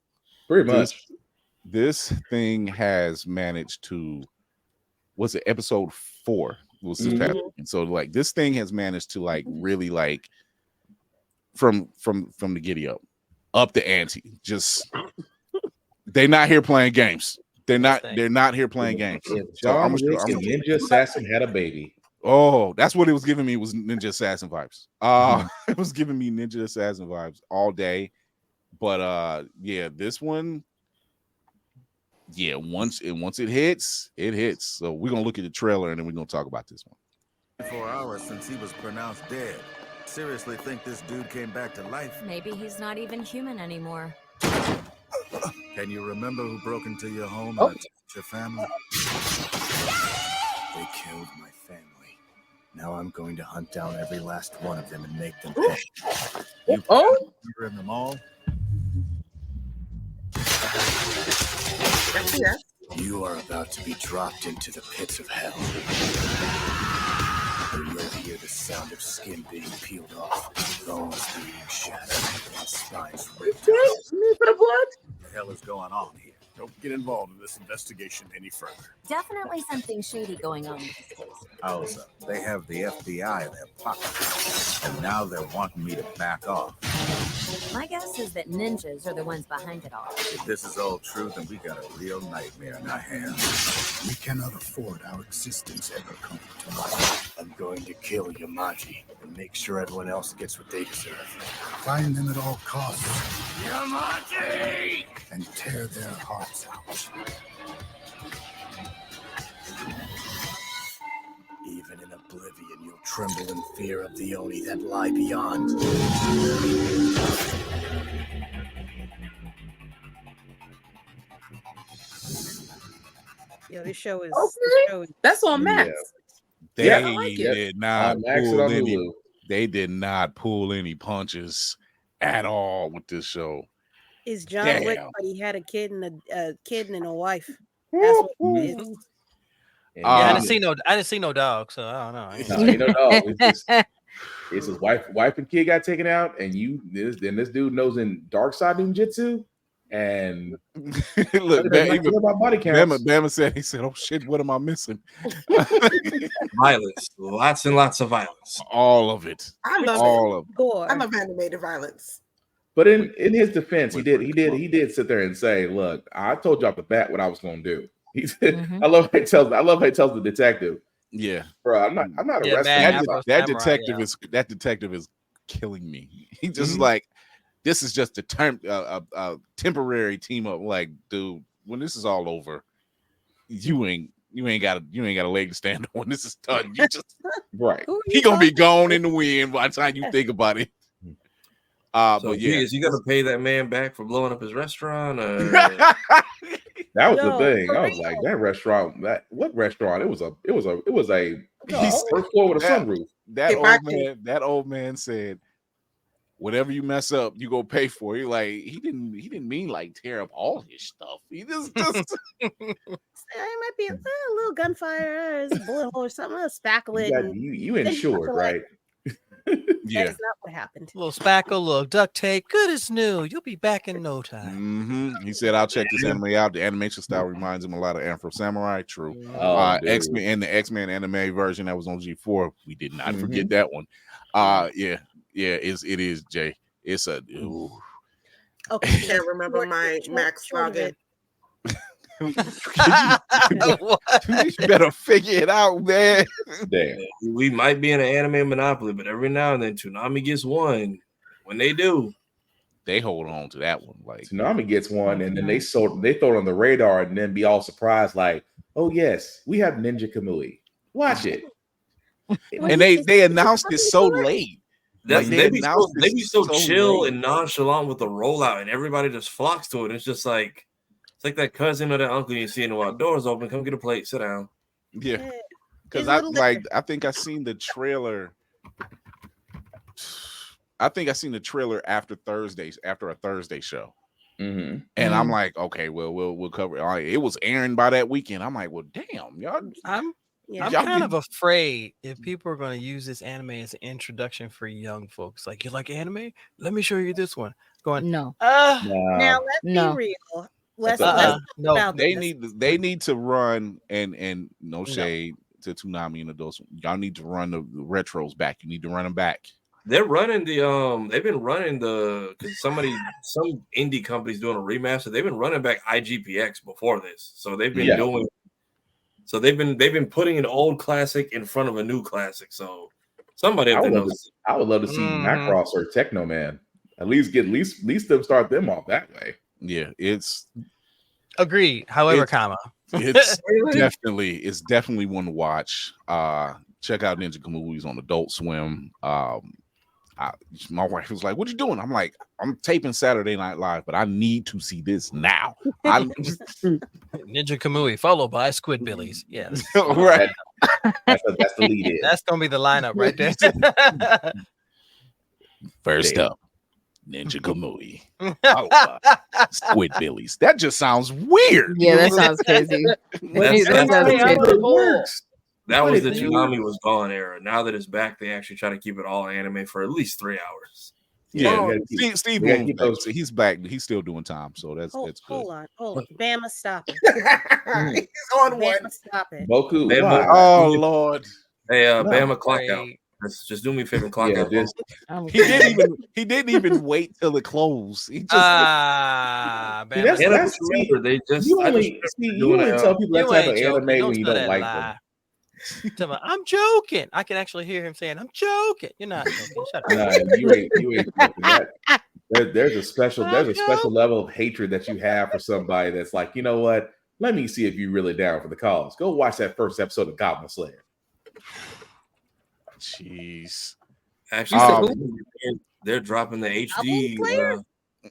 Pretty much. This thing has managed to, was it episode 4? Was this past weekend. So like this thing has managed to like really like from the giddy up the ante. Just they're not here playing games. They're not here playing games. John Wick and Ninja Assassin had a baby. Oh, that's what it was giving me, was Ninja Assassin vibes. It was giving me Ninja Assassin vibes all day. But yeah, this one, yeah, once it hits, it hits. So we're gonna look at the trailer and then we're gonna talk about this one. 4 hours since he was pronounced dead. Seriously think this dude came back to life? Maybe he's not even human anymore. Can you remember who broke into your home and attacked your family? They killed my family. Now I'm going to hunt down every last one of them and make them pay. You remember them all? Yeah. You are about to be dropped into the pits of hell. Where you'll hear the sound of skin being peeled off, bones being shattered, and spines ripped out. What the hell is going on here? Don't get involved in this investigation any further. Definitely something shady going on with this case. Also, they have the FBI in their pocket, and now they're wanting me to back off. My guess is that ninjas are the ones behind it all. If this is all true, then we got a real nightmare in our hands. We cannot afford our existence ever coming to life. I'm going to kill Yamaji and make sure everyone else gets what they deserve. Find them at all costs. Yamaji! And tear their hearts out. Even in oblivion, you'll tremble in fear of the Oni that lie beyond. Yo, this show is. That's on Max. They like did not pull any. They did not pull any punches at all with this show. Is John Wick, but he had a kid and a wife. That's what it is. Yeah, I didn't see no dog, so I don't know. Ain't no dog. It's his wife and kid got taken out, and this dude knows in dark side ninjutsu. And look, Bama said, he said, "Oh shit, what am I missing?" Violence, lots and lots of violence, all of it. I love all of it. I love animated violence. But in his defense, he did sit there and say, "Look, I told you off the bat what I was going to do." He said, "I love how he tells the detective, yeah, bro, I'm not arresting that detective is killing me." He just like, this is just a temporary team up. Like, dude, when this is all over, you ain't got a leg to stand on. This is done. You just right. He gonna be gone in the wind by the time you think about it. But yeah, is you gonna pay that man back for blowing up his restaurant? That was the thing. I was like, that restaurant. What restaurant? It was a first floor with a sunroof. That old man said, whatever you mess up, you go pay for it. Like he didn't mean like tear up all his stuff. He just it might be a little gunfire, a bullet hole or something, a spackle. You insured, right? Yeah, that's not what happened. A little spackle, little duct tape, good as new. You'll be back in no time. He said, "I'll check this anime out. The animation style reminds him a lot of Afro Samurai." True. X-Men and the X-Men anime version that was on G4. We did not forget that one. Yeah, it is Jay. It's a. Ooh. Okay, I can't remember my Max login. You better figure it out, man. Damn. We might be in an anime monopoly, but every now and then Toonami gets one. When they do, they hold on to that one. Like Tsunami gets one, and then they throw it on the radar, and then be all surprised, like, "Oh yes, we have Ninja Kamui. Watch it." And they announced it so late. They be so chill late. and nonchalant with the rollout, and everybody just flocks to it. It's just like that cousin or that uncle you see in the wild. Doors open, come get a plate, sit down. Yeah, because I think I seen the trailer. I think I seen the trailer after a Thursday show, and I'm like, okay, well, we'll cover it. It was airing by that weekend. I'm like, well, damn, y'all. I'm kind of afraid if people are going to use this anime as an introduction for young folks. Like, you like anime? Let me show you this one. Going no. Now let's be real. Let's talk about they this. need to run and no shade to Toonami and adults. Y'all need to run the retros back. You need to run them back. They're running they've been running because some indie company's doing a remaster. They've been running back IGPX before this, so they've been doing. So they've been putting an old classic in front of a new classic. So somebody I would love to see Macross or Techno Man. At least them start them off that way. Yeah, it's agreed. However, it's definitely one to watch. Check out Ninja Kamui's on Adult Swim. My wife was like, "What you doing?" I'm like, "I'm taping Saturday Night Live, but I need to see this now." Ninja Kamui followed by Squidbillies. Yes, right. That's the lead in. That's gonna be the lineup right there. First up, Ninja Kamui, Squidbillies. That just sounds weird. Yeah, that sounds crazy. That was the Toonami was gone era. Now that it's back, they actually try to keep it all anime for at least 3 hours. Yeah, Steve he's back. He's still doing time, so that's good. Hold on. Bama, stop it. He's on one. Bama, stop it. Boku. Bama, oh Lord. Hey, Bama, clock out. Just do me a favor and clock out. He didn't even wait till it closed. He just you only tell people that type of anime when you don't like them. I'm joking. I can actually hear him saying, "I'm joking." You're not joking. Shut up. Nah, you ain't joking. There's a special level of hatred that you have for somebody that's like, you know what? Let me see if you're really down for the cause. Go watch that first episode of Goblin Slayer. Jeez. Actually, they're dropping the HD.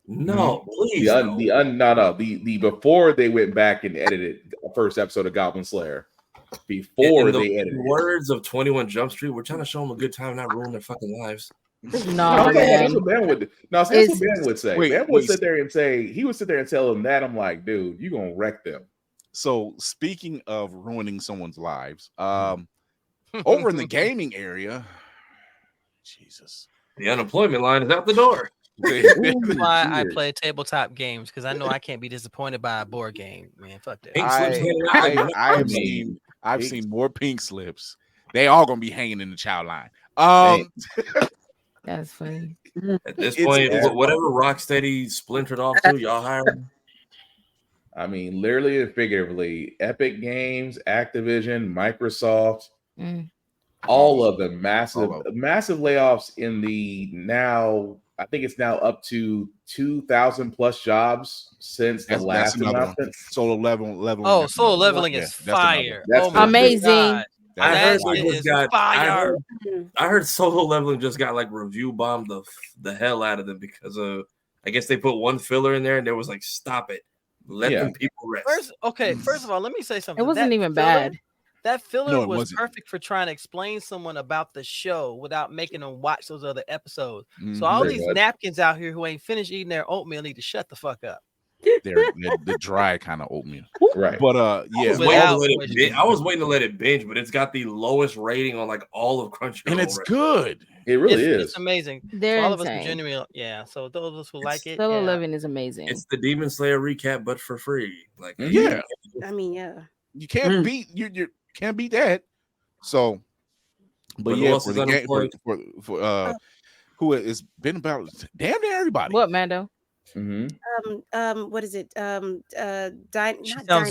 No, please. The before they went back and edited the first episode of Goblin Slayer. Before they edited words of 21 Jump Street, we're trying to show them a good time, not ruin their fucking lives. No, that's what Ben would. No, that's what Ben would say. Ben would sit there and say he would sit there and tell them that. I'm like, dude, you're gonna wreck them. So speaking of ruining someone's lives, over in the gaming area, Jesus, the unemployment line is out the door. That's why I play tabletop games, because I know I can't be disappointed by a board game. Man, fuck that. I've seen more pink slips. They all gonna be hanging in the child line. That's funny. At this point, whatever Rocksteady splintered off to, y'all hire them. I mean, literally and figuratively, Epic Games, Activision, Microsoft, all of them massive layoffs in the now. I think it's now up to 2,000 plus jobs since the last announcement. Solo leveling. Oh, solo leveling is fire. Amazing. I heard solo leveling just got like review bombed the hell out of them because of, I guess they put one filler in there and there was like, stop it. Let them people rest. First of all, let me say something. It wasn't even bad. That filler was perfect for trying to explain someone about the show without making them watch those other episodes. So all these napkins out here who ain't finished eating their oatmeal need to shut the fuck up. They're the dry kind of oatmeal, right? But I was waiting to let it binge, but it's got the lowest rating on like all of Crunchyroll, and it's good. It really is. It's amazing. They're all of us are genuinely, So those of us who like it, Solo Living is amazing. It's the Demon Slayer recap, but for free. Like, I mean, you can't beat you can't beat that. So, but for the game, for who it's been about damn near everybody. What, Mando? What is it? Sounds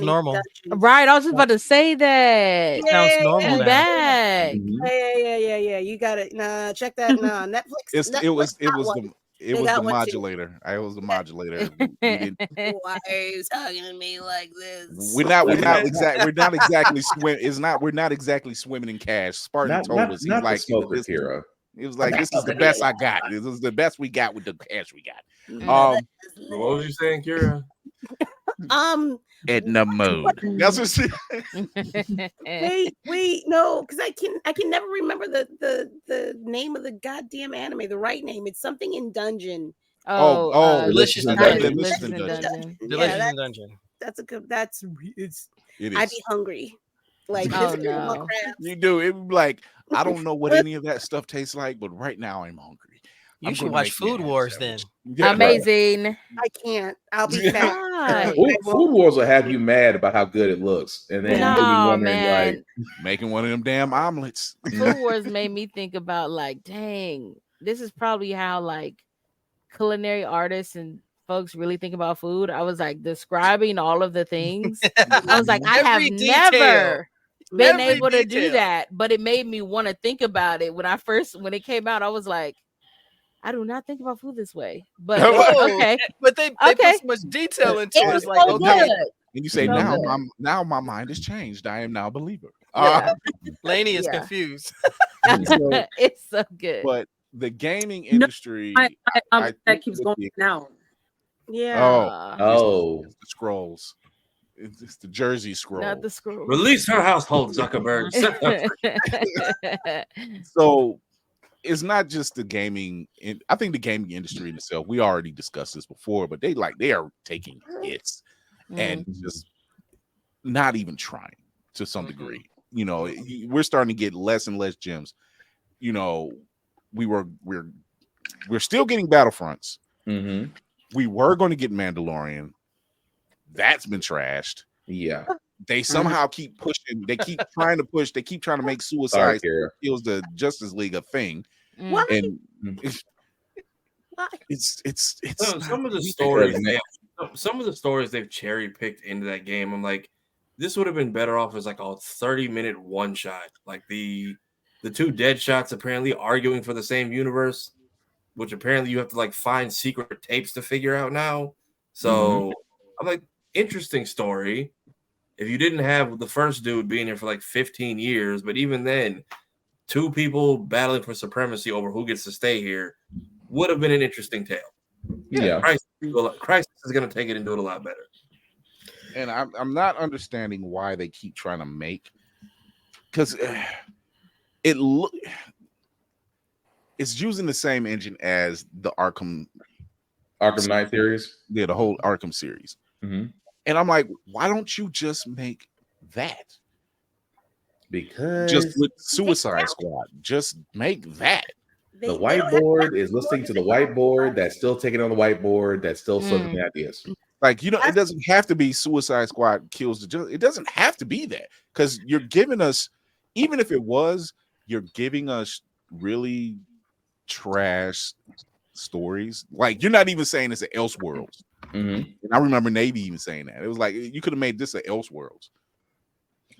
normal. Right, I was just about to say that. Sounds normal. Back. Yeah. You got it. Check that. Netflix. It was It was the modulator. I was the modulator. Why are you talking to me like this? We're not exactly swimming in cash. Spartan told us, he's like, smoker, Kira. It was like, this is the best I got. This is the best we got with the cash we got. What was you saying, Kira? In the mood. That's what she wait, no, because I can never remember the name of the goddamn anime, the right name. It's something in Dungeon. Delicious in Dungeon. Delicious in Dungeon. That's a good. It is. I'd be hungry. Like, no. You do. It would be like, I don't know what any of that stuff tastes like, but right now I'm hungry. You should watch Food Wars then. Yeah, amazing. I can't. I'll be fat. Food Wars will have you mad about how good it looks, and then you'll be wondering, like, making one of them damn omelets. Food Wars made me think about, like, dang, this is probably how like culinary artists and folks really think about food. I was like describing all of the things. I was like, I have never been able to do that, but it made me want to think about it. When it came out, I was like, I do not think about food this way. But okay. But they put so much detail into it. It's like, so okay. good. And you say, now my mind has changed. I am now a believer. Lainey is confused. It's so good. But the gaming industry, that keeps going now. Yeah. It's the scrolls. It's the Jersey scroll. Not the scroll. Release her household, Zuckerberg. So it's not just the gaming. I think the gaming industry in itself, we already discussed this before, but they are taking hits and just not even trying to some degree. You know, we're starting to get less and less gems. You know, we're still getting Battlefronts. We were going to get Mandalorian. That's been trashed. Yeah. They somehow keep pushing. They keep trying to push. They keep trying to make Suicide Kills the Justice League a thing. What? And it's some of the stories. Some of the stories they've cherry picked into that game. I'm like, this would have been better off as like a 30-minute one shot. Like the two dead shots apparently arguing for the same universe, which apparently you have to like find secret tapes to figure out now. So I'm like, interesting story. If you didn't have the first dude being here for like 15 years, but even then, two people battling for supremacy over who gets to stay here would have been an interesting tale. Yeah. Crisis is going to take it and do it a lot better. And I'm not understanding why they keep trying to make, because it's using the same engine as the Arkham Knight series. Yeah, the whole Arkham series. And I'm like, why don't you just make that? Because just with Suicide Squad, just make that. The whiteboard is listening to the whiteboard that's still taking on the whiteboard that's still serving ideas. Like, you know, it doesn't have to be Suicide Squad kills the justice. It doesn't have to be that, because you're giving us, even if it was, you're giving us really trash stories. Like, you're not even saying it's an Elseworlds. And I remember Navy even saying that. It was like, you could have made this an Elseworlds.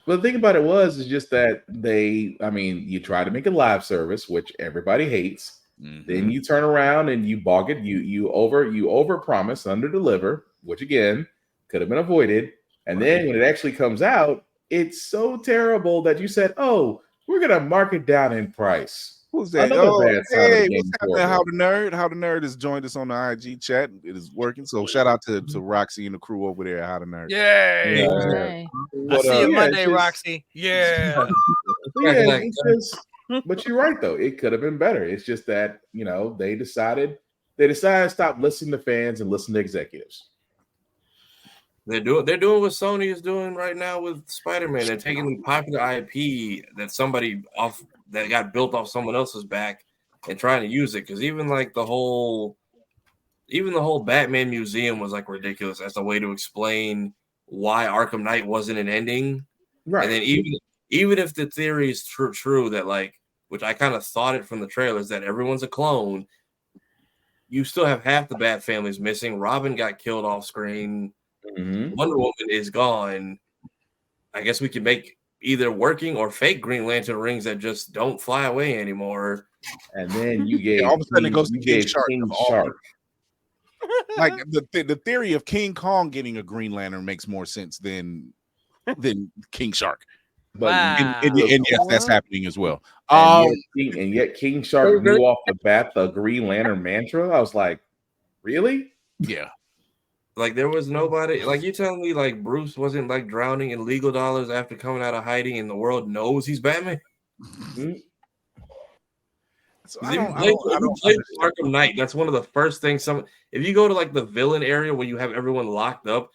Well, the thing about it is just that you try to make a live service, which everybody hates. Then you turn around and you bog it. You over promise, under deliver, which again could have been avoided. And then when it actually comes out, it's so terrible that you said, "Oh, we're gonna mark it down in price." Who's that? Oh, hey, what's happening? How the nerd has joined us on the IG chat. It is working. So shout out to Roxy and the crew over there at How the Nerd. Yay! I see you Monday, Roxy. Yeah. But you're right though. It could have been better. It's just that, you know, they decided to stop listening to fans and listen to executives. They're doing what Sony is doing right now with Spider-Man. They're taking the popular IP that got built off someone else's back and trying to use it. Because even the whole Batman museum was like ridiculous as a way to explain why Arkham Knight wasn't an ending. Right. And then even if the theory is true that, like, which I kind of thought it from the trailers, that everyone's a clone, you still have half the Bat families missing. Robin got killed off screen. Wonder Woman is gone. I guess we can make either working or fake Green Lantern rings that just don't fly away anymore. And then you gave all of a sudden it goes to King Shark. King Shark. Like the theory of King Kong getting a Green Lantern makes more sense than King Shark. But and yes, that's happening as well. And yet King Shark knew off the bat the Green Lantern mantra. I was like, really? Yeah. Like there was nobody. Like you telling me like Bruce wasn't like drowning in legal dollars after coming out of hiding, and the world knows he's Batman. Mm-hmm. So if you play Arkham Knight, that's one of the first things. If you go to like the villain area where you have everyone locked up,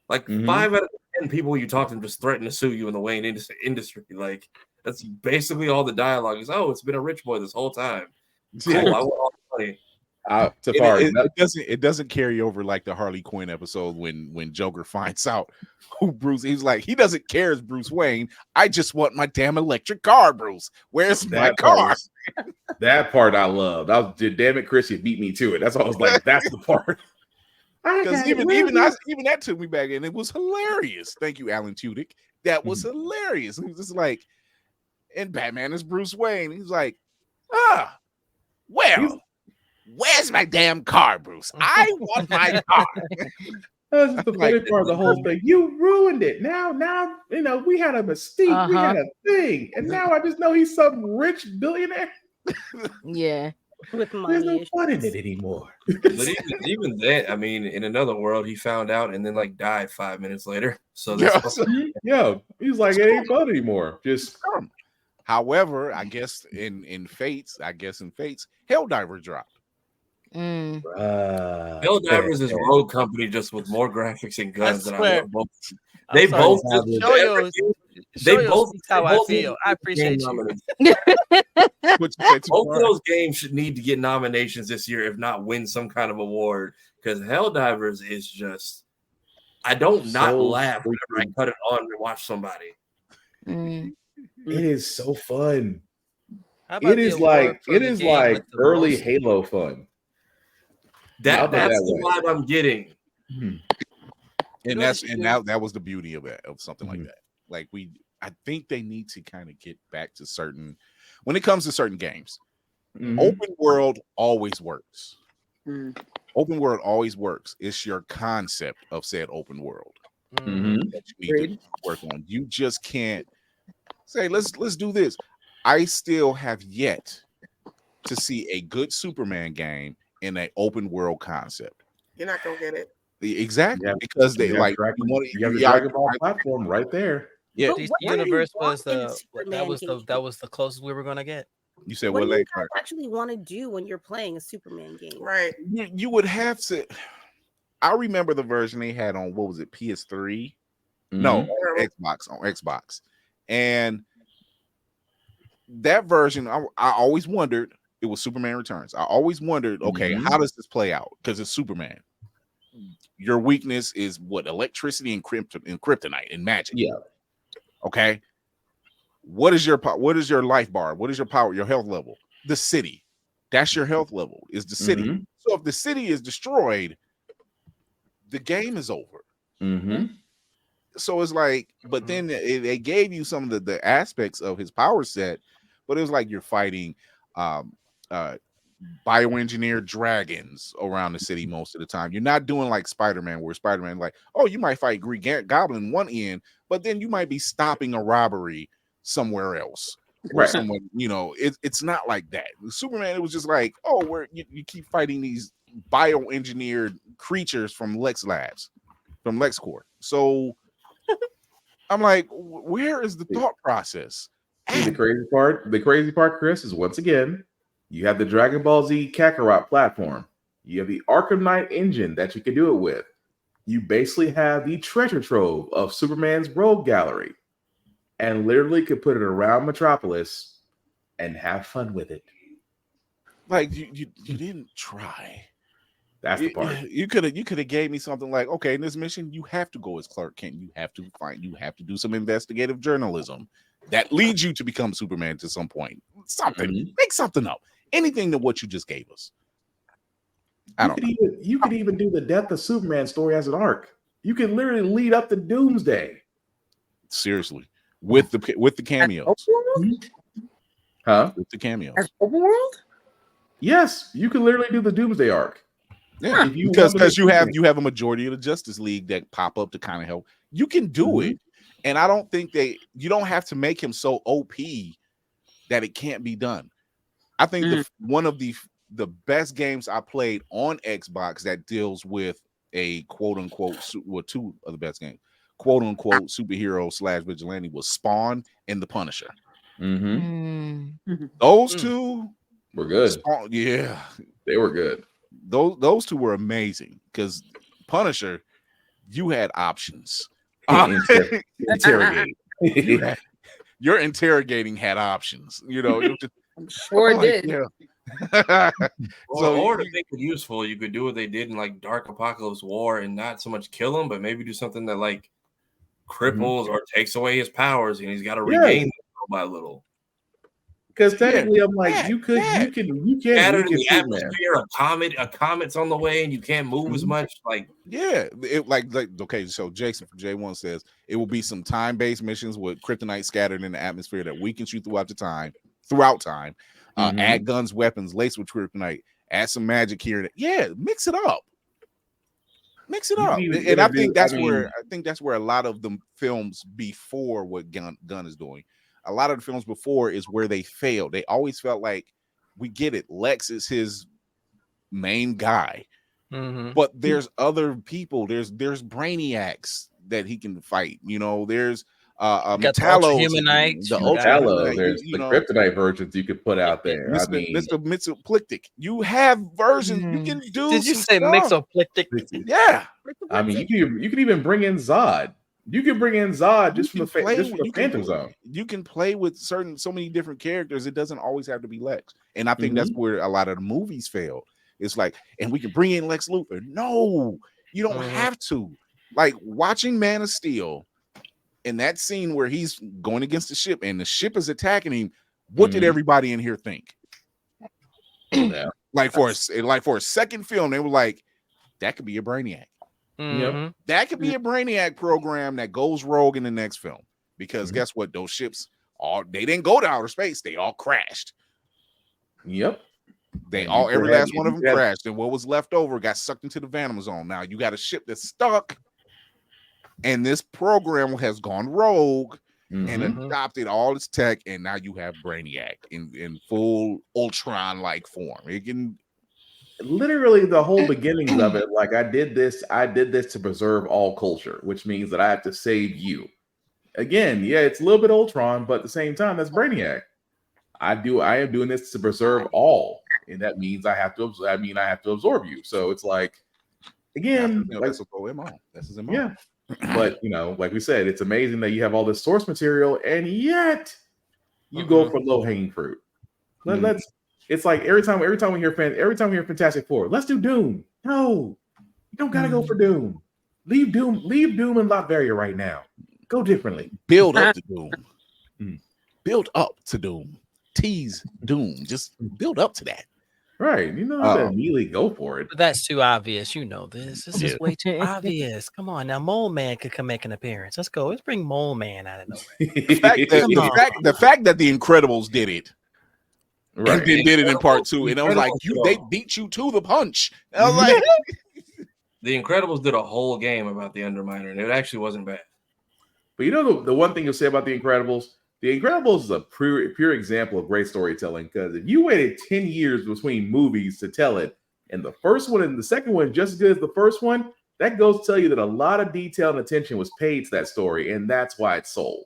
like 5 out of 10 people you talk to just threaten to sue you in the Wayne industry. Like that's basically all the dialogue is. Oh, it's been a rich boy this whole time. Cool, I want all the money. It doesn't carry over like the Harley Quinn episode when Joker finds out who Bruce. He's like, he doesn't care as Bruce Wayne. I just want my damn electric car, Bruce. Where's my car? That part I loved. Damn it, Chris, you beat me to it. That's all I was like. That's the part. Because even that took me back, and it was hilarious. Thank you, Alan Tudyk. That was hilarious. He was just like, and Batman is Bruce Wayne. He's like, well. Where's my damn car, Bruce? I want my car. That's the funny part of the whole thing. You ruined it. Now, we had a mystique. We had a thing. And now I just know he's some rich billionaire. Yeah. With money. There's no fun in it anymore. But even that, I mean, in another world, he found out and then like died 5 minutes later. So he's like, it ain't fun anymore. Just however, I guess in Fates, Helldiver dropped. Helldivers is Rogue Company just with more graphics and guns than I love. They both how I feel. I appreciate you. Both of those games should need to get nominations this year, if not win some kind of award. Because Helldivers is just, I don't laugh whenever I cut it on and watch somebody. It is so fun. It is like early Halo fun. That's the vibe I'm getting. And that was the beauty of it, of something like that. Like I think they need to kind of get back to certain, when it comes to certain games, open world always works. Open world always works. It's your concept of said open world that you need to work on. You just can't say, let's do this. I still have yet to see a good Superman game in an open world concept. You're not gonna get it. Exactly, because they like you have the Dragon Ball platform right there. Yeah, DC Universe was that was the closest we were gonna get. You said what do you guys actually want to do when you're playing a Superman game? Right. You would have to. I remember the version they had on, what was it, PS3? No, on Xbox, and that version I always wondered. It was Superman Returns. I always wondered, okay, how does this play out? Because it's Superman. Your weakness is what? Electricity and kryptonite and magic. Yeah. Okay. What is your life bar? What is your power? Your health level? The city. That's your health level. Is the city. So if the city is destroyed, the game is over. So it's like, but then they gave you some of the aspects of his power set, but it was like you're fighting bioengineered dragons around the city most of the time. You're not doing like Spider-Man, where Spider-Man, like, oh, you might fight Green Goblin one end, but then you might be stopping a robbery somewhere else. Right. Someone, it's not like that. With Superman, it was just like, oh, where you keep fighting these bioengineered creatures from LexCorp. So I'm like, where is the thought process? See, the crazy part, Chris, is once again, you have the Dragon Ball Z Kakarot platform. You have the Arkham Knight engine that you can do it with. You basically have the treasure trove of Superman's Rogue Gallery, and literally could put it around Metropolis and have fun with it. Like you didn't try. That's the part. You could have gave me something like, okay, in this mission, you have to go as Clark Kent. You have to do some investigative journalism that leads you to become Superman to some point. Something, make something up. Anything than what you just gave us. You could even do the Death of Superman story as an arc. You can literally lead up to Doomsday. Seriously, with the cameos. Huh? With the cameos. As overworld? Yes, you can literally do the Doomsday arc. Yeah, because you have a majority of the Justice League that pop up to kind of help. You can do it, and I don't think you don't have to make him so OP that it can't be done. I think one of the best games I played on Xbox that deals with a quote unquote two of the best games, quote unquote superhero / vigilante was Spawn and the Punisher. Those two were good. Spawn, yeah, they were good. Those two were amazing because Punisher, you had options. Interrogate. Your interrogating had options. You know, it just, I'm sure it did. Yeah. Or to make it useful, you could do what they did in like Dark Apocalypse War and not so much kill him, but maybe do something that like cripples or takes away his powers, and he's got to regain them little by little. Because technically, I'm like, you can Scattered in the atmosphere. A comet's on the way, and you can't move as much. Like, yeah, okay. So Jason from J1 says it will be some time-based missions with kryptonite scattered in the atmosphere that weakens you throughout time. Add guns, weapons laced with kryptonite. Add some magic here. Yeah, mix it up. And I think that's where a lot of the films before what Gunn is doing. A lot of the films before is where they failed. They always felt like, we get it, Lex is his main guy, but there's other people. There's Brainiacs that he can fight. You know, there's Metallo, the Metallo. There's the kryptonite versions you could put out there. Mr. Mixoplictic. You have versions you can do. Did you say Mixoplictic? Yeah. I mean, you can even bring in Zod. You can bring in Zod just from the Phantom Zone. You can play with so many different characters. It doesn't always have to be Lex. And I think that's where a lot of the movies fail. It's like, and we can bring in Lex Luthor. No, you don't have to. Like watching Man of Steel, in that scene where he's going against the ship and the ship is attacking him, what did everybody in here think? Like for a second film, they were like, that could be a Brainiac. That could be a Brainiac program that goes rogue in the next film, because guess what? Those ships they didn't go to outer space. They all crashed. Every last one of them crashed, and what was left over got sucked into the Venom Zone. Now you got a ship that's stuck, and this program has gone rogue and adopted all its tech, and now you have Brainiac in full Ultron-like form. It can literally the whole beginnings of it, like I did this to preserve all culture, which means that I have to save you. Again, yeah, it's a little bit Ultron, but at the same time, that's Brainiac. I am doing this to preserve all, and that means I have to absorb you. So it's like, again, that's a MO. That's his MO. Yeah. But like we said, it's amazing that you have all this source material, and yet you go for low-hanging fruit. Let's. It's like every time we hear Fantastic Four, let's do Doom. No, you don't gotta go for Doom. Leave Doom in Latveria right now. Go differently. Build up to Doom. Build up to Doom. Tease Doom. Just build up to that. Right. You know, not to immediately go for it. But that's too obvious. You know this. This is way too obvious. Come on now. Mole Man could come make an appearance. Let's go. Let's bring Mole Man out of nowhere. The fact that the Incredibles did it. Right. And then did it in part 2. And I was like, they beat you to the punch. And I was like, The Incredibles did a whole game about the Underminer, and it actually wasn't bad. But you know the one thing you'll say about the Incredibles is a pure example of great storytelling, because if you waited 10 years between movies to tell it, and the first one and the second one just as good as the first one, that goes to tell you that a lot of detail and attention was paid to that story, and that's why it's sold.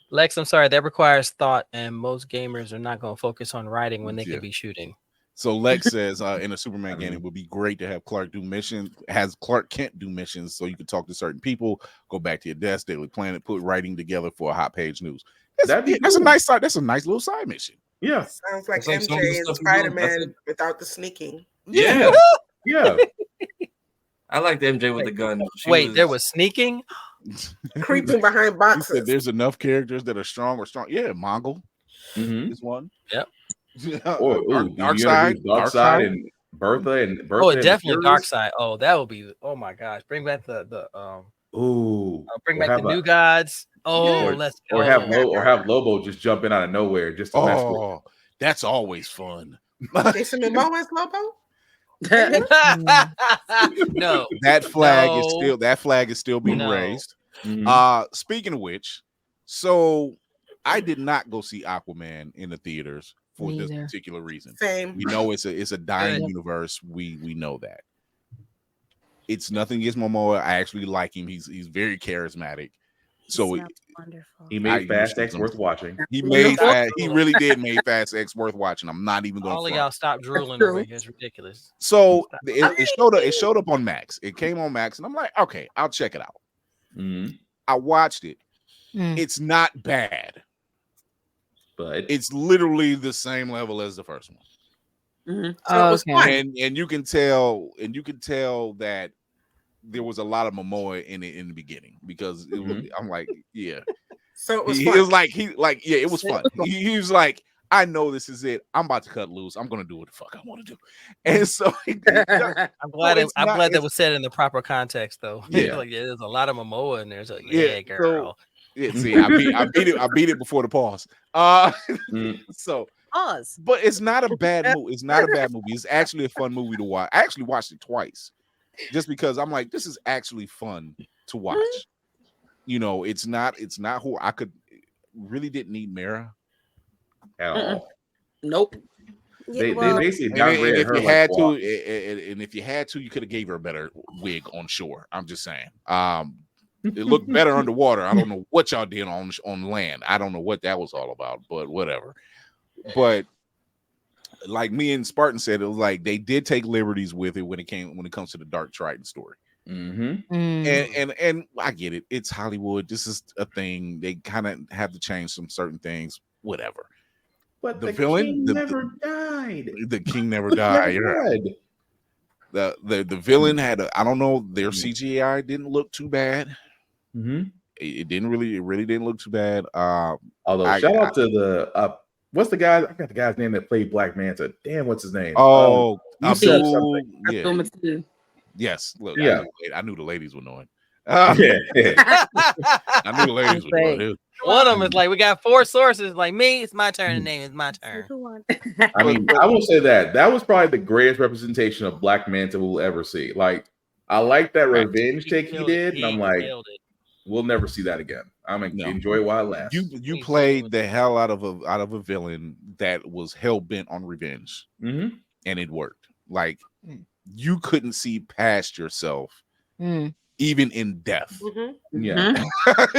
Lex, I'm sorry, that requires thought, and most gamers are not going to focus on writing when they could be shooting. So Lex says in a Superman game, it would be great to have Clark do missions, has Clark Kent do missions, so you can talk to certain people, go back to your desk, Daily Planet, put writing together for a hot page news. That's a nice side. That's a nice little side mission. Yeah, sounds like MJ and Spider-Man without the sneaking. Yeah. I like the MJ with the gun. There was sneaking. Creeping behind boxes. He said there's enough characters that are strong. Yeah, Mongol is one. Yep. Darkseid and Bertha. Oh, definitely Darkseid. Oh, that would be. Oh my gosh, bring back the. Ooh. Bring back the New Gods. Oh, let's go. Or have Lobo just jump in out of nowhere just to mess with. Oh, that's always fun. Jason Momoa as Lobo? No, that flag is still being raised. Speaking of which, so I did not go see Aquaman in the theaters for this particular reason. Same. We know it's a dying universe. We know that. It's nothing against Momoa. I actually like him. He's very charismatic. So wonderful. He made Fast X worth watching. He really did make Fast X worth watching. I'm not even going to. All of y'all stop drooling over here. It's ridiculous. So it showed up on Max. It came on Max, and I'm like, okay, I'll check it out. I watched it. It's not bad, but it's literally the same level as the first one. And you can tell that there was a lot of Momoa in it in the beginning because it was, I'm like, yeah. So it was he fun. was like it was fun. He was like, I know this is it. I'm about to cut loose. I'm gonna do what the fuck I want to do. And so I'm glad that was said in the proper context though. Yeah. Like, there's a lot of Momoa in there. So girl. See, I beat it before the pause. So pause. But it's not a bad movie. It's not a bad movie. It's actually a fun movie to watch. I actually watched it twice. Just because I'm like, this is actually fun to watch. You know, it's not who I really didn't need Mara at all. Nope. They basically downgraded her. If you had to, you could have gave her a better wig on shore. I'm just saying. It looked better underwater. I don't know what y'all did on land. I don't know what that was all about, but whatever. But like me and Spartan said, it was like they did take liberties with it when it comes to the Dark Triton story. And I get it. It's Hollywood. This is a thing. They kind of have to change some certain things. Whatever. But the villain never died. The king never died. The villain had I don't know. Their CGI didn't look too bad. It really didn't look too bad. Although shout out to the what's the guy? I got the guy's name that played Black Manta. Damn, what's his name? Oh, Abdul. Yes. Look, yeah. I knew the ladies were knowing. I knew the ladies were knowing. One of them is like, we got 4 sources. Like me, it's my turn. The name is my turn. I mean, I will say that was probably the greatest representation of Black Manta we'll ever see. Like, I like that revenge take he did, and I'm like, we'll never see that again. I'm gonna enjoy it while it lasts. You played the hell out of a villain that was hell bent on revenge, and it worked. Like you couldn't see past yourself, even in death. Yeah,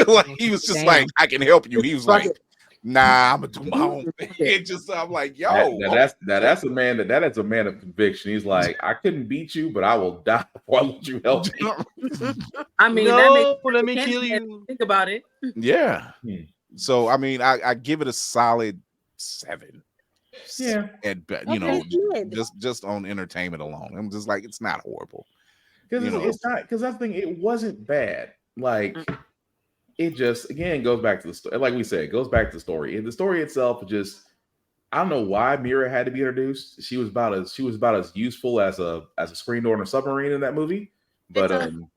like he was just like, I can help you. He was like, nah, I'm gonna do my own thing. It just, I'm like, yo, that's a man that is a man of conviction. He's like, I couldn't beat you, but I will die before I let you help me. I mean, let me kill you. Think about it. Yeah. So I mean, I give it a solid 7. Yeah, and just on entertainment alone, I'm just like, it's not horrible. Because it's not. Because I think it wasn't bad. Like. It just again goes back to the story. Like we said, it goes back to the story. And the story itself just, I don't know why Mira had to be introduced. She was about as useful as a screen door in a submarine in that movie. But oh,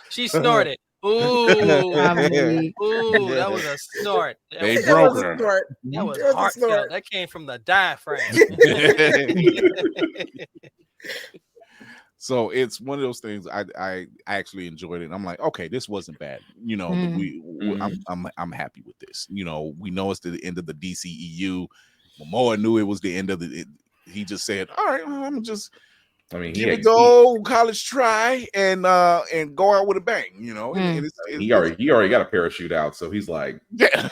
she snorted. Ooh, that was a snort. They broke her. That was heartfelt. That came from the diaphragm. So it's one of those things I actually enjoyed it. And I'm like, okay, this wasn't bad. You know, I'm happy with this. You know, we know it's the end of the DCEU. Momoa knew it was the end of he just said, all right, I'm just give it go, college try, and go out with a bang, you know. He already got a parachute out, so he's like, yeah.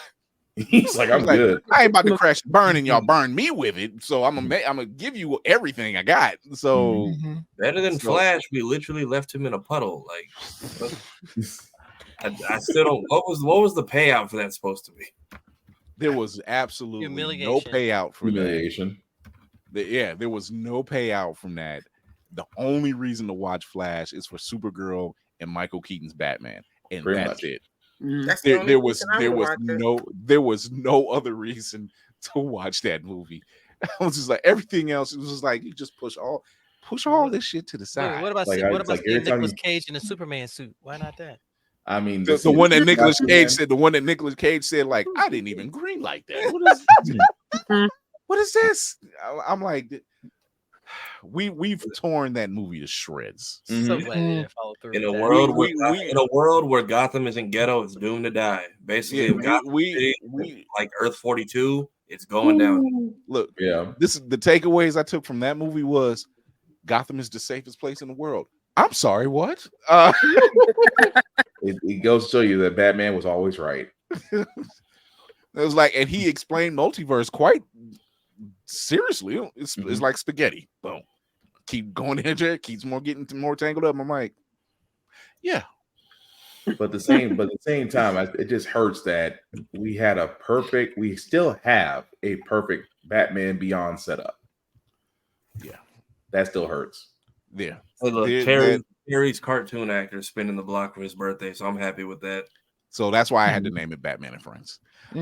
He's like, I'm good. I ain't about to crash and burn, and y'all burn me with it. So I'm gonna give you everything I got. So better than Flash, we literally left him in a puddle. Like, I still don't. What was the payout for that supposed to be? There was absolutely no payout for humiliation. There was no payout from that. The only reason to watch Flash is for Supergirl and Michael Keaton's Batman, and that's it. There was no other reason to watch that movie. I was just like, everything else, it was just like you just push all Push all this shit to the side. Wait, what about seeing Nicolas Cage in a Superman suit? Why not that? I mean, the one that Nicolas Cage said. The one that Nicolas Cage said, like, I didn't even green like that. What is this? I'm like, we've torn that movie to shreds. So glad they didn't follow through. In a world where Gotham isn't ghetto, it's doomed to die. Basically, like Earth 42, it's going down. Look, this is the takeaways I took from that movie was Gotham is the safest place in the world. I'm sorry, what? It goes to show you that Batman was always right. It was like, and he explained multiverse quite seriously. It's like spaghetti. Boom. Keep going in there, keeps getting more tangled up. I'm like, yeah. But the same time, it just hurts that we still have a perfect Batman Beyond setup. Yeah. That still hurts. Yeah. Hey, look, Terry's cartoon actor spinning the block for his birthday, so I'm happy with that. So that's why I had to name it Batman and Friends. It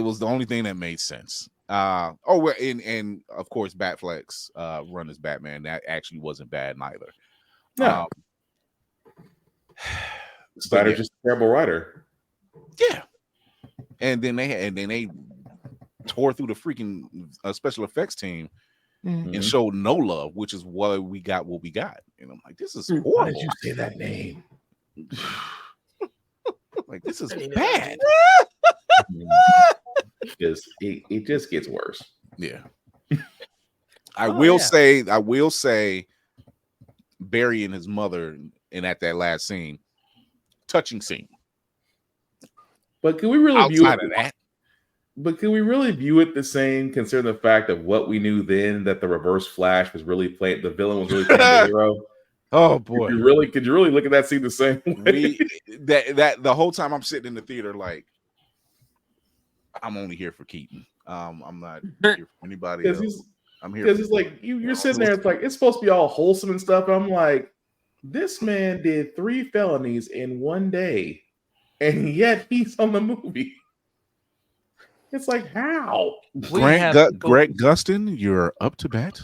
was the only thing that made sense. And of course, Batfleck's run as Batman, that actually wasn't bad neither. No. Snyder's just a terrible writer. Yeah. And then they tore through the freaking special effects team and showed no love, which is why we got what we got. And I'm like, this is horrible. Why did you say that name? Like, this is bad. It just gets worse. Yeah. I will say Barry and his mother and at that last scene, touching scene. But can we really view it of that? But can we really view it the same, considering the fact of what we knew then, that the Reverse Flash was really playing, the villain was really playing the hero? Oh boy! Could you really look at that scene the same way? That the whole time I'm sitting in the theater, like, I'm only here for Keaton. I'm not here for anybody else. I'm here because it's like you're sitting there. It's like it's supposed to be all wholesome and stuff. I'm like, this man did 3 felonies in one day, and yet he's on the movie. It's like, how? Greg Gustin, you're up to bat.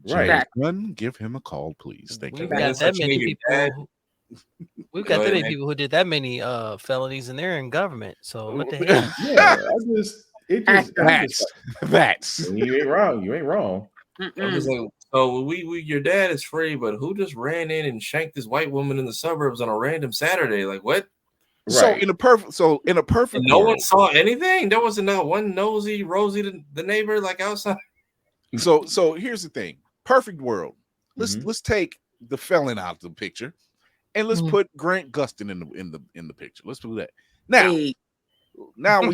Right. Give him a call, please. Thank you. We've got that many people. We've got that many people who did that many felonies, and they're in government. So what the hell? Yeah, that's you ain't wrong. You ain't wrong. I'm just like, so your dad is free, but who just ran in and shanked this white woman in the suburbs on a random Saturday? Like what? Right. So in a perfect no one saw anything. There wasn't not one nosy Rosie, the neighbor, like outside. So here's the thing. Perfect world. Let's take the felon out of the picture, and let's put Grant Gustin in the picture. Let's do that. Now we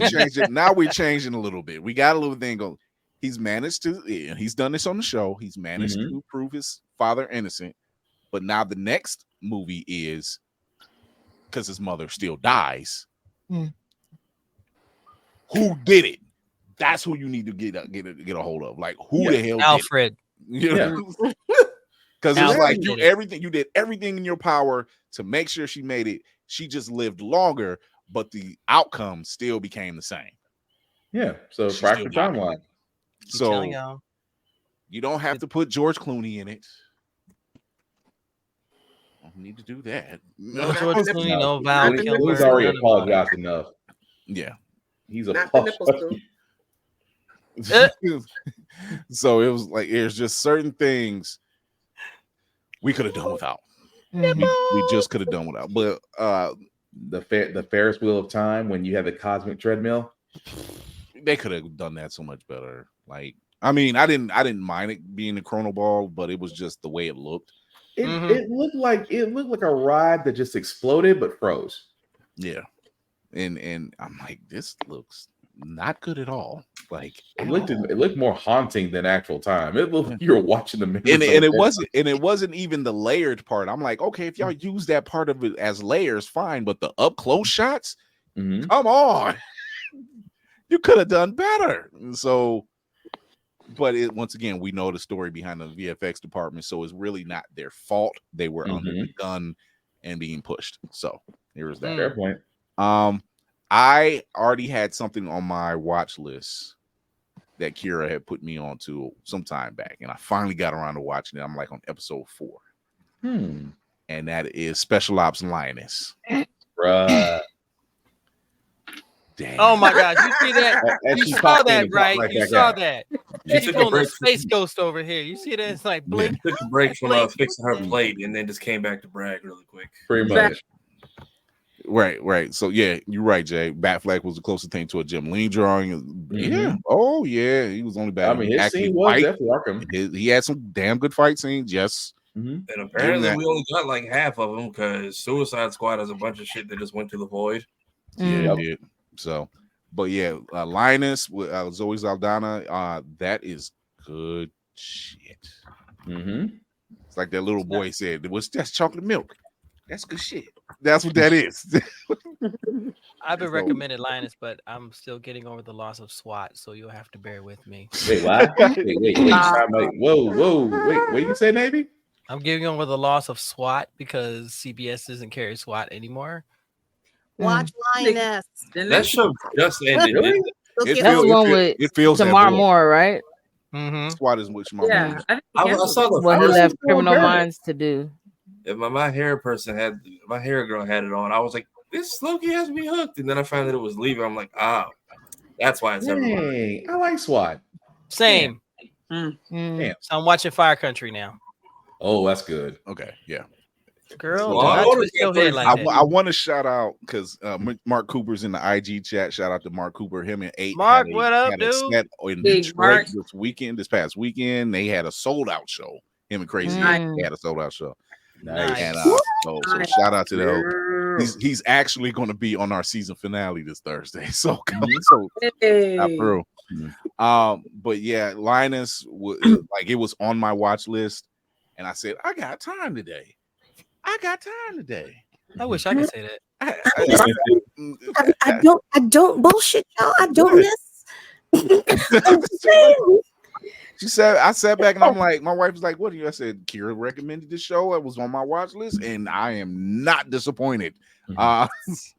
change it. Now we're changing a little bit. We got a little thing going. He's managed to. He's done this on the show. He's managed to prove his father innocent. But now the next movie is because his mother still dies. Who did it? That's who you need to get a hold of. Like who the hell? Alfred. Because it's like you did everything in your power to make sure she made it. She just lived longer, but the outcome still became the same. Yeah. So fractured timeline. So you don't have to put George Clooney in it. I don't need to do that. No George Clooney, no Val Kilmer. He's already apologized enough. Yeah. He's apologized. So it was like there's just certain things we could have done without. We just could have done without. But the Ferris wheel of time when you had the cosmic treadmill, they could have done that so much better. Like, I mean, I didn't mind it being a chrono ball, but it was just the way it looked. It looked like a ride that just exploded but froze. Yeah. And I'm like, this looks not good at all. Like it looked more haunting than actual time. It looked like you were watching the movie. And it wasn't even the layered part. I'm like, okay, if y'all use that part of it as layers, fine. But the up close shots, come on, you could have done better. So, but once again, we know the story behind the VFX department, so it's really not their fault. They were under the gun and being pushed. So here's that. Fair point. I already had something on my watch list that Kira had put me on to some time back, and I finally got around to watching it. I'm like on episode 4, and that is Special Ops Lioness. Bruh. Damn. Oh my gosh, you see that? You saw that, right? You saw that. She's pulling a space ghost over here. You see that? It's like blink. Took a break from fixing her plate and then just came back to brag really quick. Pretty much. Right. So yeah, you're right, Jay. Batfleck was the closest thing to a Jim Lee drawing. Yeah. Oh yeah, he was only bad. I mean, his scene was definitely Arkham. He had some damn good fight scenes. Yes. And apparently we only got like half of them because Suicide Squad has a bunch of shit that just went to the void. Yeah, it did. So, but yeah, Linus with Zoe Saldana, that is good shit. It's like that little boy said, it was just chocolate milk. That's good shit. That's what that is. I've been recommended Linus, but I'm still getting over the loss of SWAT, so you'll have to bear with me. Wait, what? Wait. Whoa. Wait, what you say, Navy? I'm giving over the loss of SWAT because CBS doesn't carry SWAT anymore. Watch Lioness. That show just ended. Really? That's one with Tamar Moore, right? SWAT is which Moore. I saw the what he left Criminal Minds to do. If my hair girl had it on, I was like, this Loki has me hooked. And then I found that it was leaving. I'm like, that's why it's everywhere. Hey, I like SWAT. Same. Damn. So I'm watching Fire Country now. Oh, that's good. Okay, yeah. Girl, I want to shout out because Mark Cooper's in the IG chat. Shout out to Mark Cooper. Him and 8. Mark, what up, dude? In Detroit this past weekend, they had a sold out show. Him and Crazy had a sold out show. Nice. And so shout out to them. He's actually going to be on our season finale this Thursday. So through. But yeah, Linus like it was on my watch list, and I said I got time today. I wish I could say that. I don't bullshit y'all. I don't miss. She said, I sat back and I'm like, my wife was like, what do you? I said, Kira recommended this show. It was on my watch list, and I am not disappointed. It's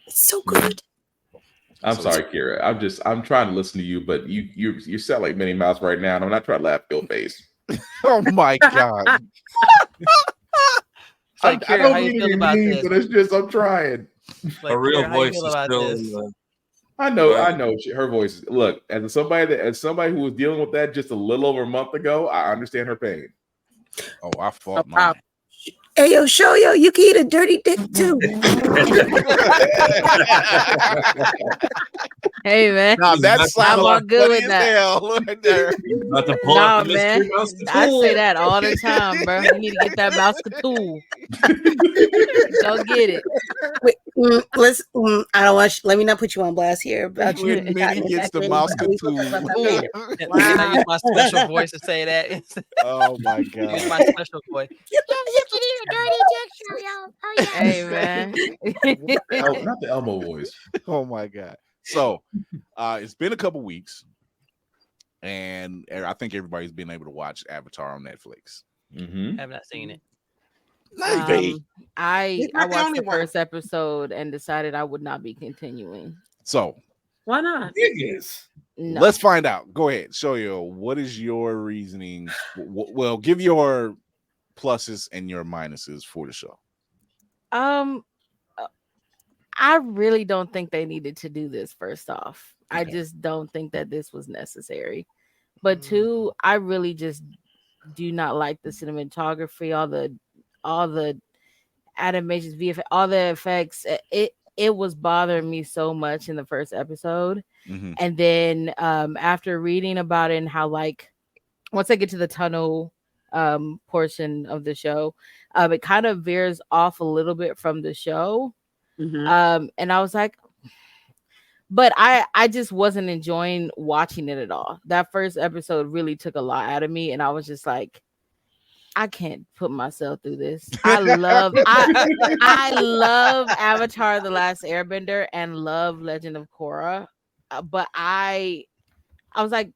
so good. I'm sorry, Kira. I'm trying to listen to you, but you sound like Minnie Mouse right now, and I'm not trying to laugh in your face. Oh my god. So, Kira, I don't how you feel about this? But it's just I'm trying. Like, a real voice is still. I know. Her voice. Look, as somebody who was dealing with that just a little over a month ago, I understand her pain. Oh, I fought mine. Hey, yo, show yo, you can eat a dirty dick too. Hey, man. No, that's I'm all good with that. No, man. I say that all the time, bro. You need to get that mouse tool. Go get it. Wait, I don't want. Let me not put you on blast here. About you. Minnie gets the mouse tool. I use my special voice to say that. Oh my god. Use my special voice. Hey, man. Not the Elmo voice. Oh my god. So it's been a couple weeks, and I think everybody's been able to watch Avatar on Netflix. Have not seen it. I watched the first episode and decided I would not be continuing. So why not? No. Let's find out. Go ahead, Shoyo. What is your reasoning? Well, give your pluses and your minuses for the show. I really don't think they needed to do this. First off, I just don't think that this was necessary. But two, I really just do not like the cinematography, all the animations, VFX, all the effects. It was bothering me so much in the first episode. And then after reading about it and how, like, once I get to the tunnel portion of the show, it kind of veers off a little bit from the show. And I was like, but I just wasn't enjoying watching it at all. That first episode really took a lot out of me, and I was just like, I can't put myself through this. I love Avatar: The Last Airbender and love Legend of Korra, but I was like,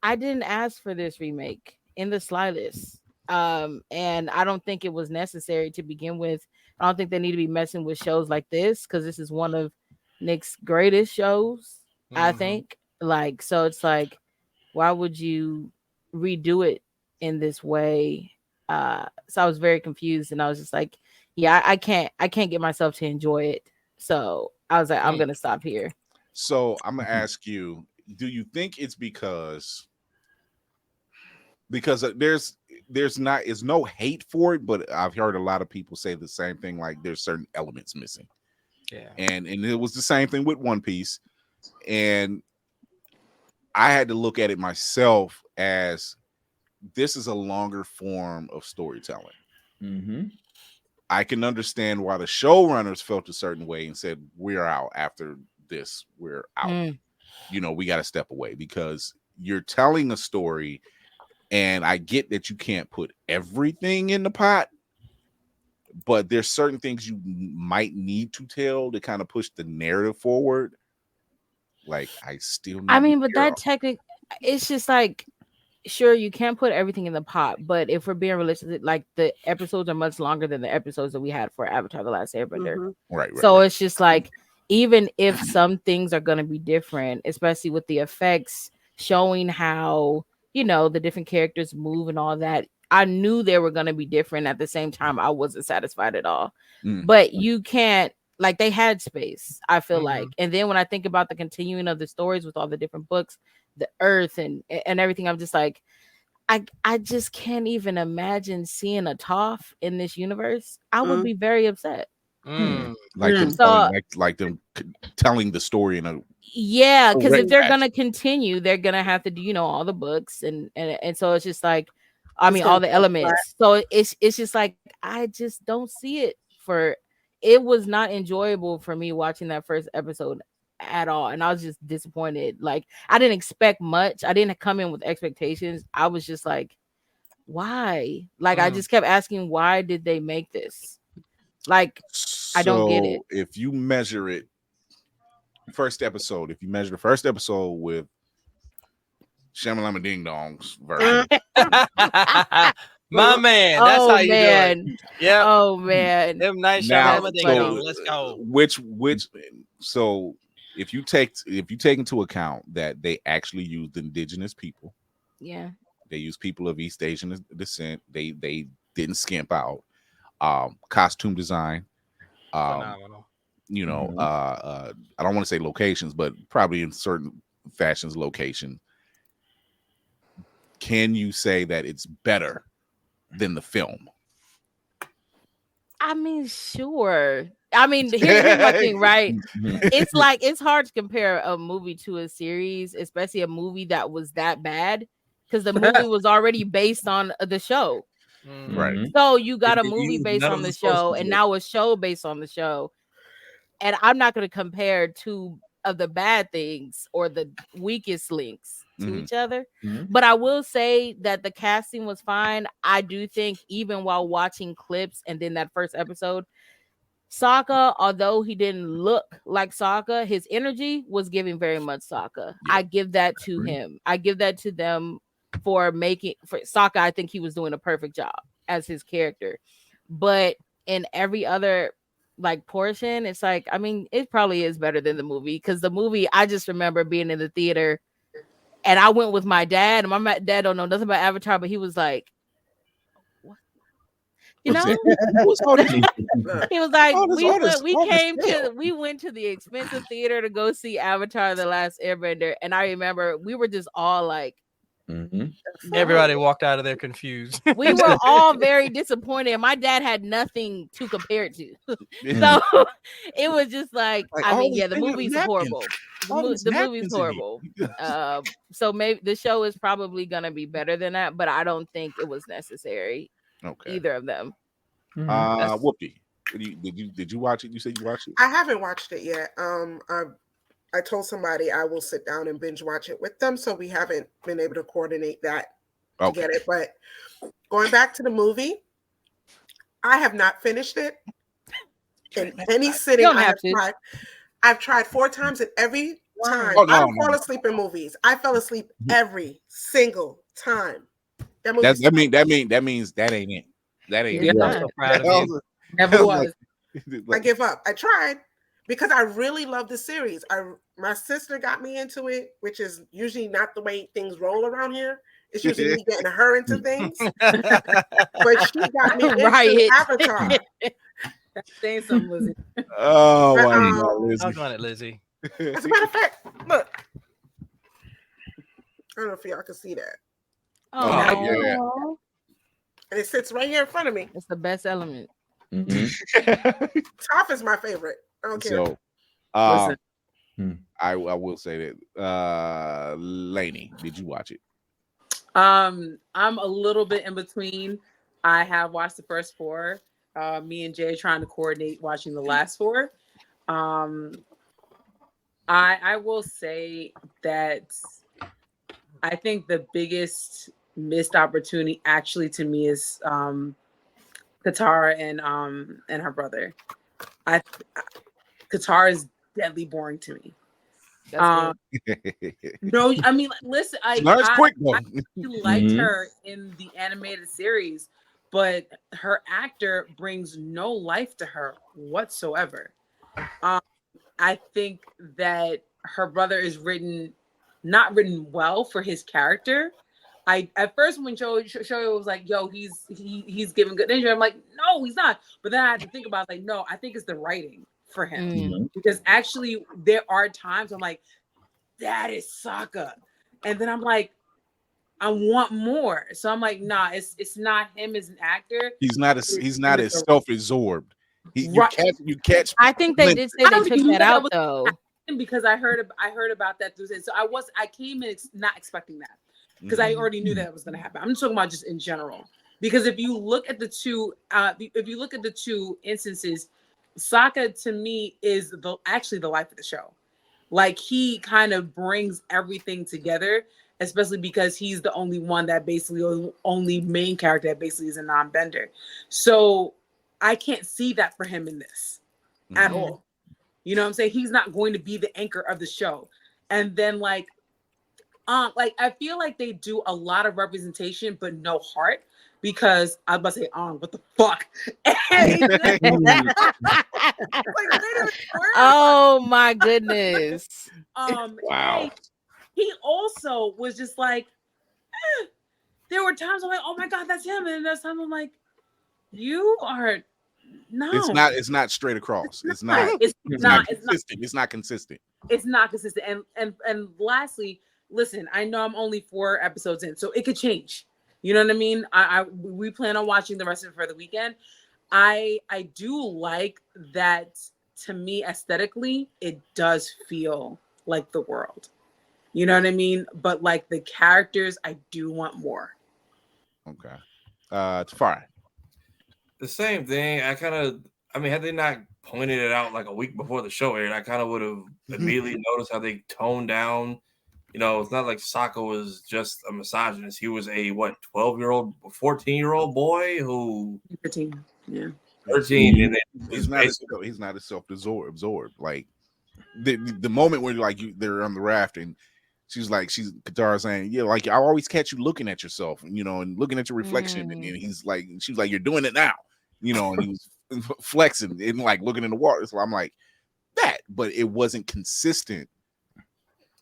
I didn't ask for this remake in the slightest, and I don't think it was necessary to begin with. I don't think they need to be messing with shows like this because this is one of Nick's greatest shows. I think, like, so it's like, why would you redo it in this way? So I was very confused, and I was just like, yeah, I can't get myself to enjoy it. So I was like, I'm gonna stop here. So I'm gonna ask you, do you think it's because there's no hate for it, but I've heard a lot of people say the same thing, like there's certain elements missing. Yeah. And it was the same thing with One Piece. And I had to look at it myself as this is a longer form of storytelling. Mm-hmm. I can understand why the showrunners felt a certain way and said, we're out after this. We're out. You know, we got to step away because you're telling a story. And I get that you can't put everything in the pot, but there's certain things you might need to tell to kind of push the narrative forward. Like, but that technique, it's just like, sure, you can't put everything in the pot, but if we're being realistic, like the episodes are much longer than the episodes that we had for Avatar: The Last Airbender. Right. So it's just like, even if some things are going to be different, especially with the effects showing how, you know, the different characters move and all that, I knew they were going to be different. At the same time, I wasn't satisfied at all. But you can't, like, they had space, I feel like. And then when I think about the continuing of the stories with all the different books, the earth and everything, I'm just like, I just can't even imagine seeing a Toph in this universe. I would be very upset. Like them telling the story in a because if they're gonna continue, they're gonna have to do, you know, all the books and so it's just like, I mean, all the elements. So it's just like, I just don't see it. It was not enjoyable for me watching that first episode at all, and I was just disappointed. Like, I didn't expect much. I didn't come in with expectations. I was just like, why? Like, I just kept asking, why did they make this? Like, I don't get it. If you measure it, first episode, if you measure the first episode with Shamalama Ding Dong's version, my man, that's how you do it. Yeah. Oh man, them nice Shamalama Ding Dong. Let's go. Which so if you take into account that they actually used indigenous people, yeah, they used people of East Asian descent. They didn't skimp out. Costume design, phenomenal. You know, I don't want to say locations, but probably in certain fashions, location. Can you say that it's better than the film? I mean, sure. I mean, here's my thing, right? It's like, it's hard to compare a movie to a series, especially a movie that was that bad, because the movie was already based on the show. Right. So you got a movie based on the show, and now a show based on the show. And I'm not going to compare two of the bad things or the weakest links to each other. But I will say that the casting was fine. I do think, even while watching clips and then that first episode, Sokka, although he didn't look like Sokka, his energy was giving very much Sokka. I give that to him. I give that to them for Sokka. I think he was doing a perfect job as his character. But in every other like portion, it's like, I mean, it probably is better than the movie, because the movie, I just remember being in the theater and I went with my dad, and my dad don't know nothing about Avatar, but he was like, what? You know, he was like, we went to the expensive theater to go see Avatar: The Last Airbender, and I remember we were just all like, everybody walked out of there confused. We were all very disappointed. My dad had nothing to compare it to, so it was just like, I mean, yeah, the movie's horrible. The movie's horrible. So maybe the show is probably gonna be better than that, but I don't think it was necessary. Either of them. Whoopi, did you watch it? You said you watched it? I haven't watched it yet. I told somebody I will sit down and binge watch it with them, so we haven't been able to coordinate that to get it. But going back to the movie, I have not finished it in any sitting. I've tried 4 times, and every time I don't fall asleep in movies. I fell asleep every single time. That means that ain't it. That ain't it. Never was. I give up. I tried, because I really love the series. My sister got me into it, which is usually not the way things roll around here. It's usually me getting her into things. But she got me into Avatar. Saying something, Lizzie. Oh my God, Lizzie. Hug on it, Lizzie. As a matter of fact, look. I don't know if y'all can see that. Oh, yeah. And it sits right here in front of me. It's the best element. Toph is my favorite. I don't care. So, I will say that. Lainey, did you watch it? I'm a little bit in between. I have watched the first 4. Me and Jay trying to coordinate watching the last 4. I will say that I think the biggest missed opportunity actually to me is Katara and her brother. Katara is deadly boring to me. No, I mean, listen, I liked her in the animated series, but her actor brings no life to her whatsoever. I think that her brother is not written well for his character. At first when Shoyo was like, "Yo, he's giving good energy," I'm like, "No, he's not." But then I had to think about it, like, no, I think it's the writing for him because actually there are times I'm like, "That is Sokka," and then I'm like, I want more. So I'm like, nah, it's not him as an actor. He's not as self-absorbed. You catch. I think they did say they took that out though, because I heard about that through. So I came in not expecting that because I already knew that was going to happen. I'm talking about just in general because if you look at the two instances, Sokka to me is actually the life of the show. Like he kind of brings everything together, especially because he's the only one that basically only main character that basically is a non-bender. So I can't see that for him in this at all. You know what I'm saying? He's not going to be the anchor of the show. And then like I feel like they do a lot of representation, but no heart. Because I was about to say, what the fuck? Oh my goodness. Wow. He also was just like, there were times I'm like, oh my God, that's him. And there's times I'm like, you are no. It's not straight across. It's not consistent. It's not consistent. It's not consistent. And lastly, listen, I know I'm only 4 episodes in, so it could change. You know what I mean? We plan on watching the rest of it for the weekend. I do like that. To me, aesthetically, it does feel like the world. You know what I mean? But like the characters, I do want more. Okay. Tafari. The same thing. Had they not pointed it out like a week before the show aired, I kind of would have immediately noticed how they toned down. You know, it's not like Sokka was just a misogynist. He was a 12-year-old, 14-year-old boy who 13, yeah, 13, and then he's not as self-absorbed. Like the moment where they're on the raft and she's Katara saying, yeah, like I always catch you looking at yourself, and looking at your reflection, and she's like, you're doing it now, and he was flexing and like looking in the water. So I'm like that, but it wasn't consistent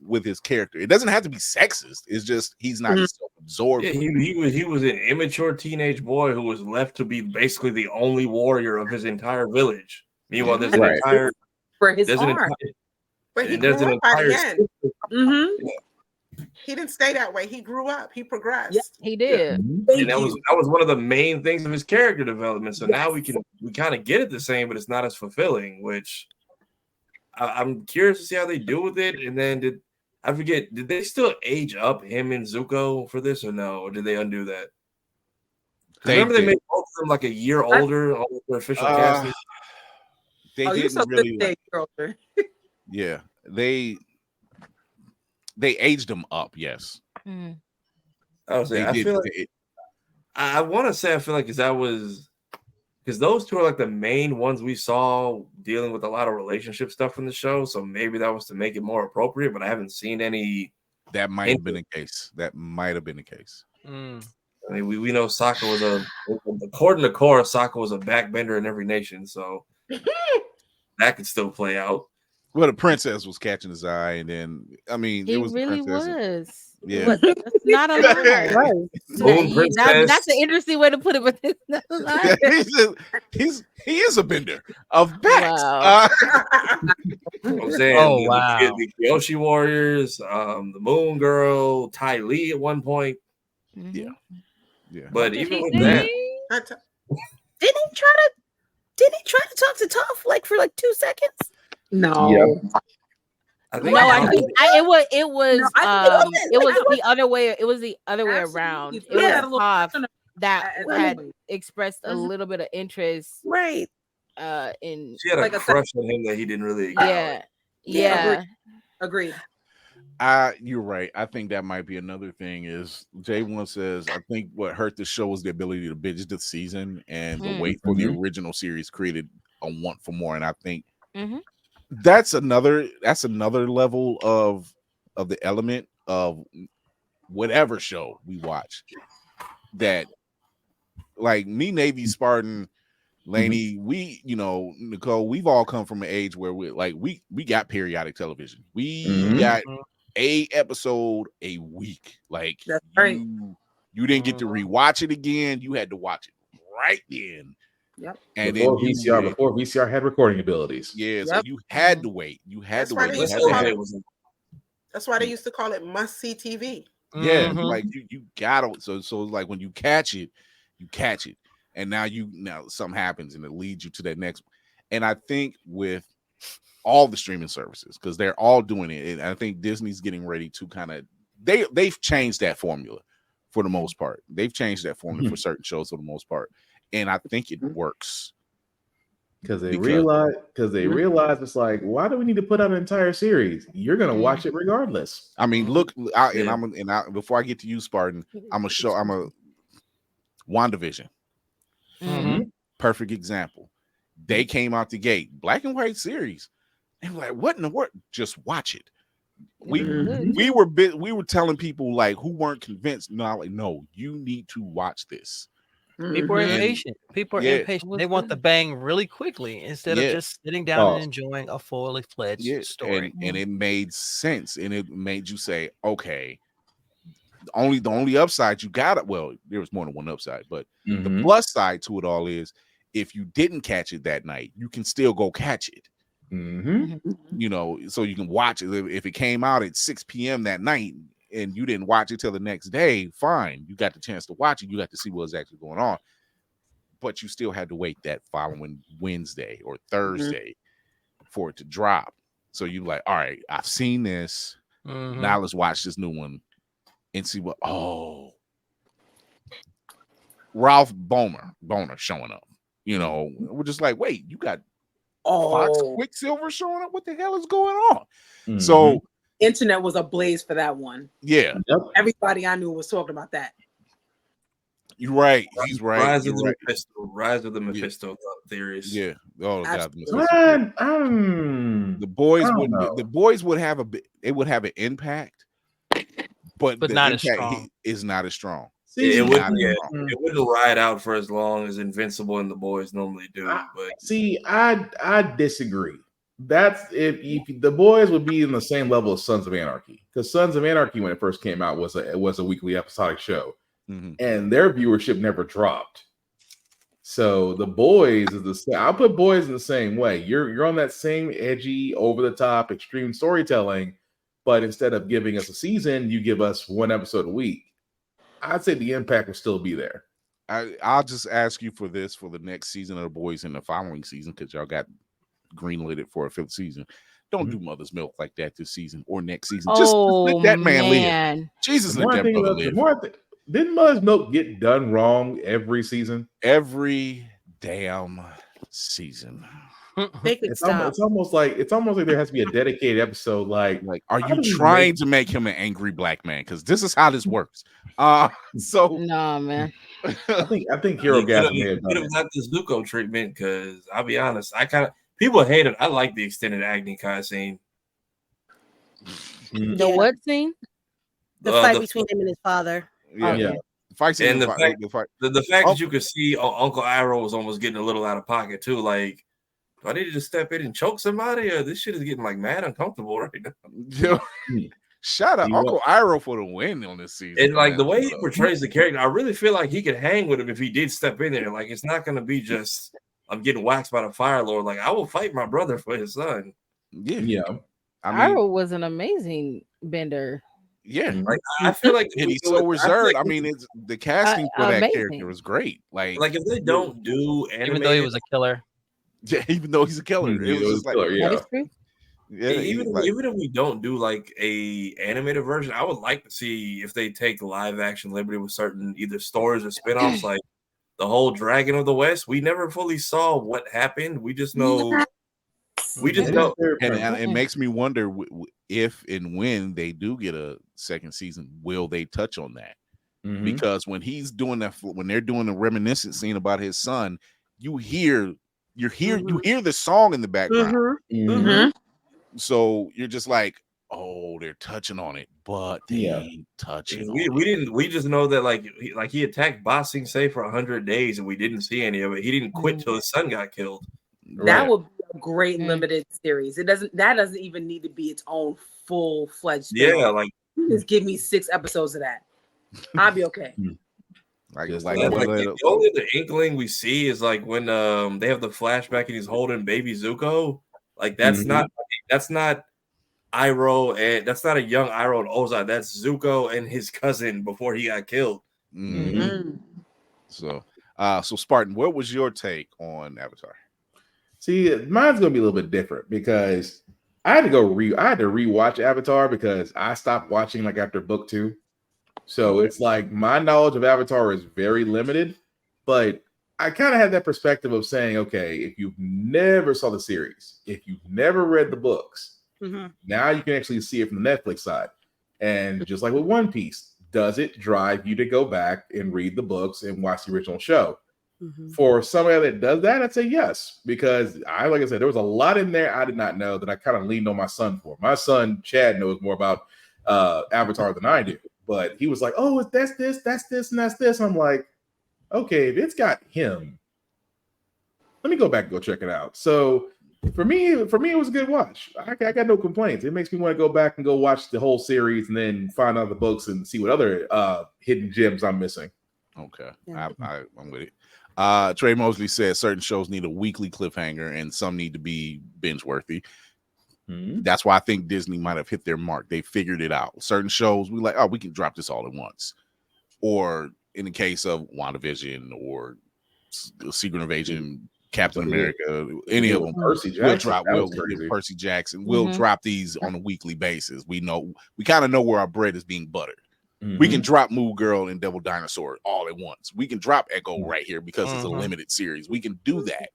with his character. It doesn't have to be sexist. It's just he's not self-absorbed. Yeah, he was an immature teenage boy who was left to be basically the only warrior of his entire village. Meanwhile, there's an entire for his arm. But he grew up by the end. He didn't stay that way. He grew up. He progressed. Yep, he did. Yeah. And that was one of the main things of his character development. So now we kind of get it the same, but it's not as fulfilling. Which I'm curious to see how they do with it. And then did they still age up him and Zuko for this or no? Or did they undo that? Remember they made both of them like a year older on their official casting? They didn't really. Yeah, they aged them up. Yes. I was saying, I feel like I want to say I feel like because those two are like the main ones we saw dealing with a lot of relationship stuff in the show. So maybe that was to make it more appropriate, but I haven't seen any. That might have been the case. I mean, we know Sokka was according to Korra, Sokka was a backbender in every nation. So that could still play out. Well, the princess was catching his eye, and then it was really the princess. Was. Yeah, that's not a lie. That's an interesting way to put it, but it's not a lie. he is a bender of backs. Wow. I'm saying, the Kyoshi Warriors, the Moon Girl, Ty Lee at one point. Yeah. But even with that, didn't he try to talk to Toph for 2 seconds? No. Yeah. It was the other way. It was the other way around. It was Toph that had expressed a little bit of interest, right? In she had a crush on him that he didn't really acknowledge. Yeah. Agreed. You're right. I think that might be another thing. Is J1 says I think what hurt the show was the ability to binge the season, and the wait for the original series created a want for more. And I think that's another level of the element of whatever show we watch. That like me, Navy, Spartan, Lainey, we, Nicole, we've all come from an age where we got periodic television. We got a episode a week. Like that's right. You didn't get to rewatch it again. You had to watch it right then. Yep. And before then before VCR had recording abilities. Yeah, so you had to wait. You had to wait. That's why they used to call it must-see TV. Yeah, like you gotta. So like when you catch it, and now something happens and it leads you to that next. And I think with all the streaming services, because they're all doing it, and I think Disney's getting ready to kind of they've changed that formula for the most part. They've changed that formula for certain shows for the most part, and I think it works. Because they realize it's like, why do we need to put out an entire series? You're gonna watch it regardless. I mean, look, before I get to you, Spartan, I'm a WandaVision. Perfect example. They came out the gate, black and white series, and like, what in the world? Just watch it. We were telling people like who weren't convinced. No, you need to watch this. People are impatient. They want the bang really quickly instead of just sitting down and enjoying a fully fledged story. And it made sense, and it made you say, okay, the only upside you got it. Well, there was more than one upside, but the plus side to it all is if you didn't catch it that night, you can still go catch it. So you can watch it. If it came out at 6 p.m. that night and you didn't watch it till the next day, fine. You got the chance to watch it. You got to see what's actually going on. But you still had to wait that following Wednesday or Thursday for it to drop. So you're like, all right, I've seen this. Now let's watch this new one and see what. Ralph Boner showing up. We're just like, wait, you got Fox Quicksilver showing up? What the hell is going on? So internet was ablaze for that one. Yeah. Everybody I knew was talking about that. You're right. He's right. Rise of the Mephisto theories. Yeah. Oh God. The boys would have an impact, but not as strong. Is not as strong. It wouldn't ride out for as long as Invincible and the boys normally do. I disagree. That's if the boys would be in the same level as Sons of Anarchy, because Sons of Anarchy, when it first came out, was a weekly episodic show, and their viewership never dropped. So the boys is the same. I'll put boys in the same way. You're on that same edgy, over the top, extreme storytelling, but instead of giving us a season, you give us one episode a week. I'd say the impact will still be there. I'll just ask you for this for the next season of the boys in the following season, because y'all got greenlit for a 5th season. Don't do Mother's Milk like that this season or next season. Just let that man live. Jesus, let that brother live. Didn't Mother's Milk get done wrong every season? Every damn season. It's almost like there has to be a dedicated episode. Like are you trying to make him an angry black man? Because this is how this works. So no, man. I think Hero Gas may have got the Zuko treatment, because I'll be honest, people hate it. I like the extended Agni Kai scene. The what scene? The fight between him and his father. Yeah. The fact that you could see Uncle Iroh was almost getting a little out of pocket too. Like Do I need to just step in and choke somebody? Or this shit is getting like mad uncomfortable right now. Shout out Uncle Iroh for the win on this season. And like the way he portrays the character, I really feel like he could hang with him if he did step in there. Like it's not gonna be just I'm getting waxed by the Fire Lord. Like I will fight my brother for his son. Yeah. I mean, Iroh was an amazing bender. Yeah, like I feel like he's so reserved. I mean, it's the casting for that character was great. Like if they don't do animated, even though he was a killer. Yeah, even though he's a killer, it was just like even if we don't do like a animated version, I would like to see if they take live action liberty with certain either stories or spinoffs, like the whole Dragon of the West. We never fully saw what happened. We just know. And it makes me wonder if and when they do get a second season, will they touch on that? Because when he's doing that, when they're doing the reminiscent scene about his son, you hear the song in the background. So you're just like, oh, they're touching on it, but they ain't touching. We just know that like he attacked Ba Sing Se for 100 days and we didn't see any of it. He didn't quit till his son got killed. That would be a great limited series. That doesn't even need to be its own full-fledged thing. Yeah, like just give me 6 episodes of that. I'll be okay. The only other inkling we see is like when they have the flashback and he's holding baby Zuko. Like that's not Iroh, and that's not a young Iroh and Ozai. That's Zuko and his cousin before he got killed. So Spartan, what was your take on Avatar? See, mine's gonna be a little bit different because I had to rewatch Avatar because I stopped watching like after book 2. So it's like my knowledge of Avatar is very limited, but I kind of had that perspective of saying, okay, if you've never saw the series, if you've never read the books, now you can actually see it from the Netflix side. And just like with One Piece, does it drive you to go back and read the books and watch the original show? For somebody that does that, I'd say yes, because like I said, there was a lot in there I did not know that I kind of leaned on my son for. My son Chad knows more about Avatar than I do, but he was like, "Oh, that's this, and that's this." I'm like, "Okay, if it's got him, let me go back and go check it out." So for me, it was a good watch. I got no complaints. It makes me want to go back and go watch the whole series and then find out the books and see what other hidden gems I'm missing. Okay, I'm with it. Trey Mosley says certain shows need a weekly cliffhanger and some need to be binge worthy. That's why I think Disney might have hit their mark. They figured it out. Certain shows we can drop this all at once. Or in the case of WandaVision or Secret Invasion, Captain America, any of them, Percy Jackson. We'll drop these on a weekly basis. We kind of know where our bread is being buttered. We can drop Moo Girl and Devil Dinosaur all at once. We can drop Echo right here because it's a limited series. We can do that.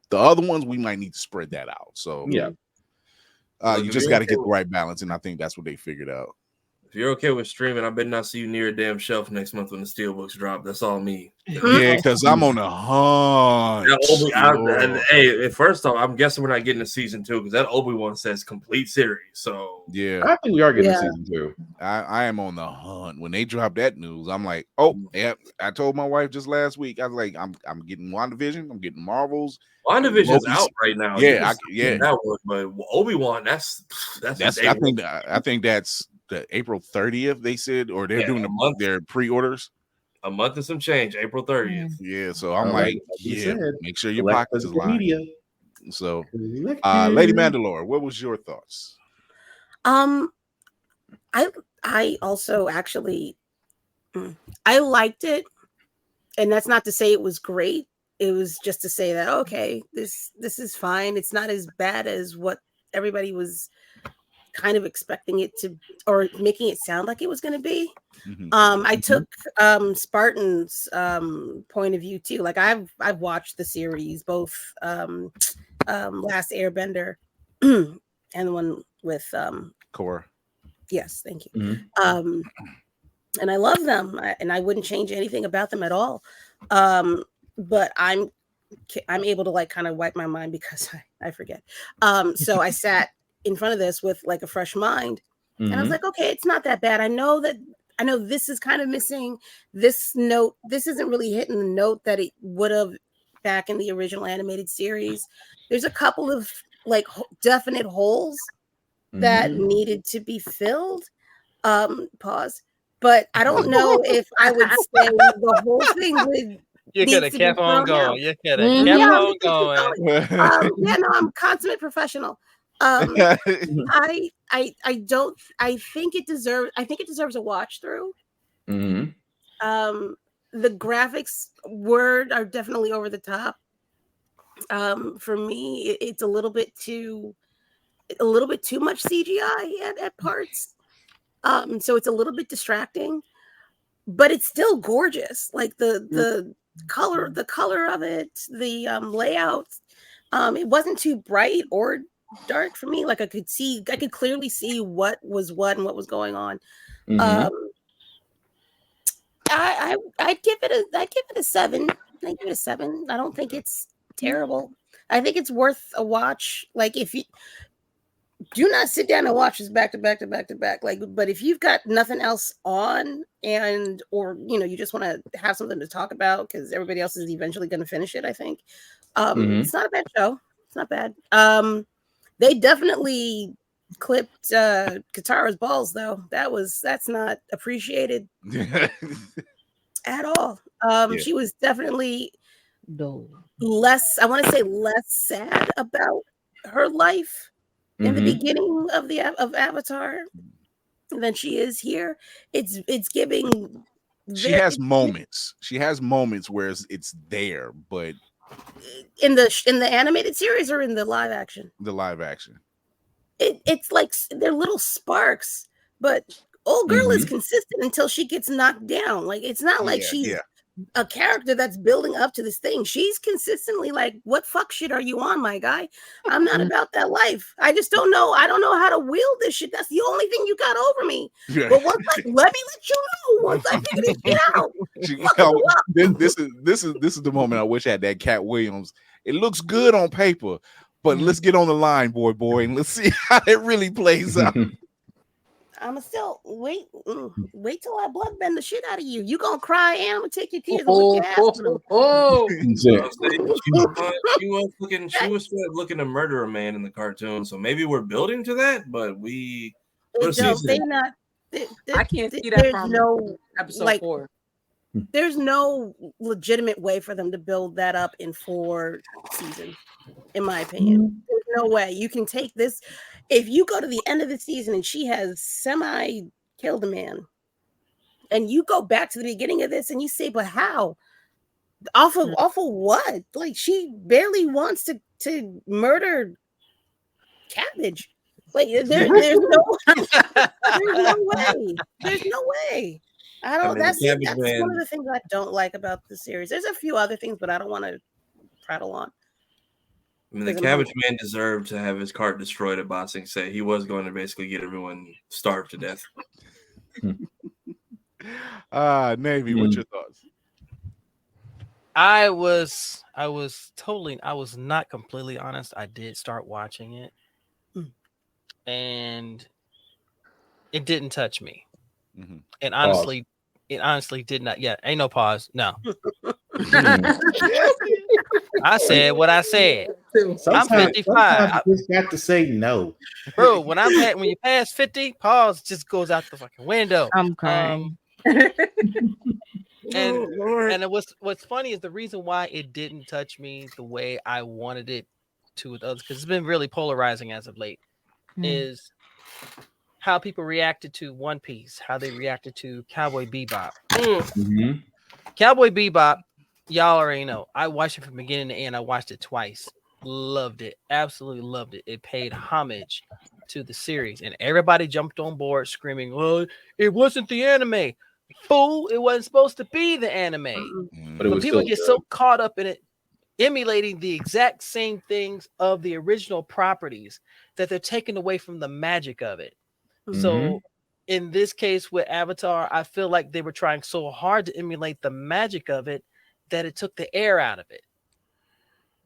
The other ones, we might need to spread that out. So you just got to get the right balance, and I think that's what they figured out. If you're okay with streaming, I better not see you near a damn shelf next month when the Steelbooks drop. That's all me. Yeah, because I'm on a hunt. Hey, first off, I'm guessing we're not getting a season 2 because that Obi-Wan says complete series. So yeah, I think we are getting a season 2. I am on the hunt. When they drop that news, I'm like, oh, yeah. I told my wife just last week. I was like, I'm getting WandaVision. I'm getting Marvels. WandaVision's out right now. Yeah, that one, but Obi-Wan, that's I think that's the April 30th. They said, or they're doing their pre-orders. A month and some change, April 30th. Yeah, so I'm make sure your pockets is lined. So, Lady Mandalore, what was your thoughts? I also actually I liked it, and that's not to say it was great. It was just to say that okay, this is fine. It's not as bad as what everybody was kind of expecting it to, or making it sound like it was going to be. I took Spartan's point of view too. Like I've watched the series, both Last Airbender and the one with Korra. Yes, thank you. And I love them, and I wouldn't change anything about them at all. But I'm able to like kind of wipe my mind because I forget. So I sat in front of this with like a fresh mind, and I was like, okay, it's not that bad. I know this is kind of missing this note. This isn't really hitting the note that it would have back in the original animated series. There's a couple of like definite holes that needed to be filled. Pause. But I don't know if I would say the whole thing would. You could have kept on going. You could have kept on going. Yeah, no, I'm consummate professional. I think it deserves a watch through. The graphics are definitely over the top. For me, it's a little bit too much CGI at parts. So it's a little bit distracting, but it's still gorgeous. Like the color of it, the layout. It wasn't too bright or dark for me. Like I could clearly see what was what and what was going on. I'd give it a 7. I'd give it a 7. I don't think it's terrible. I think it's worth a watch. Like if you do not sit down and watch this back to back to back to back. Like, but if you've got nothing else on or you just want to have something to talk about because everybody else is eventually going to finish it, I think it's not a bad show. It's not bad. They definitely clipped Katara's balls though. That's not appreciated at all. She was definitely less, I want to say less sad about her life in the beginning of Avatar than she is here. It's giving. She has moments. She has moments where it's there, but in the animated series or in the live action. The live action. It's like they're little sparks, but old girl is consistent until she gets knocked down. Like it's not like she's a character that's building up to this thing. She's consistently like, what fuck shit are you on, my guy? I'm not about that life. I just don't know. I don't know how to wield this shit. That's the only thing you got over me. But once let me let you know. Once I figure this shit out. This is the moment I wish I had that Cat Williams. It looks good on paper, but let's get on the line, boy, and let's see how it really plays out. I'ma still wait till I bloodbend the shit out of you. You gonna cry and I'm gonna take your tears and look She was looking to murder a man in the cartoon, so maybe we're building to that, but I can't see that from episode 4. There's no legitimate way for them to build that up in 4 seasons, in my opinion. There's no way you can take this. If you go to the end of the season and she has semi-killed a man, and you go back to the beginning of this and you say, but how? Off of what? Like she barely wants to murder Cabbage. Like there's no way. There's no way. That's one of the things I don't like about the series. There's a few other things, but I don't want to prattle on. I mean, the Cabbage Man deserved to have his cart destroyed at Boxing Say. He was going to basically get everyone starved to death. Navy, what's your thoughts? I was not completely honest. I did start watching it, and it didn't touch me. And honestly, it honestly did not. Yeah, ain't no pause. No. I said what I said. I'm 55. I just got to say no, bro. When you pass 50, pause just goes out the fucking window. I'm crying. And what's funny is the reason why it didn't touch me the way I wanted it to with others, because it's been really polarizing as of late, is how people reacted to One Piece, how they reacted to Cowboy Bebop. Cowboy Bebop, y'all already know. I watched it from beginning to end. I watched it twice. Loved it. Absolutely loved it. It paid homage to the series. And everybody jumped on board screaming, well, it wasn't the anime. Fool, it wasn't supposed to be the anime. But people get so caught up in it, emulating the exact same things of the original properties, that they're taken away from the magic of it. So in this case with Avatar, I feel like they were trying so hard to emulate the magic of it that it took the air out of it.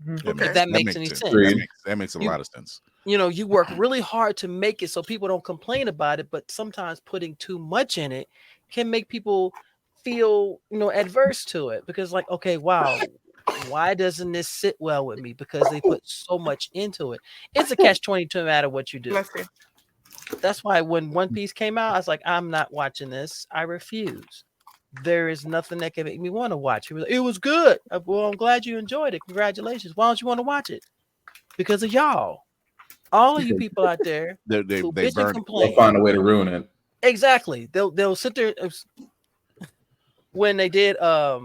If that makes any sense. That makes a lot of sense. You work really hard to make it so people don't complain about it, but sometimes putting too much in it can make people feel, adverse to it, because like, okay, wow, why doesn't this sit well with me? Because they put so much into it. It's a catch-22 no matter what you do. That's why when One Piece came out, I was like, I'm not watching this. I refuse. There is nothing that can make me want to watch it. It was good. Well, I'm glad you enjoyed it. Congratulations. Why don't you want to watch it? Because of y'all. All of you people out there they who bitch and complain. They'll find a way to ruin it. Exactly. They'll sit there when they did Death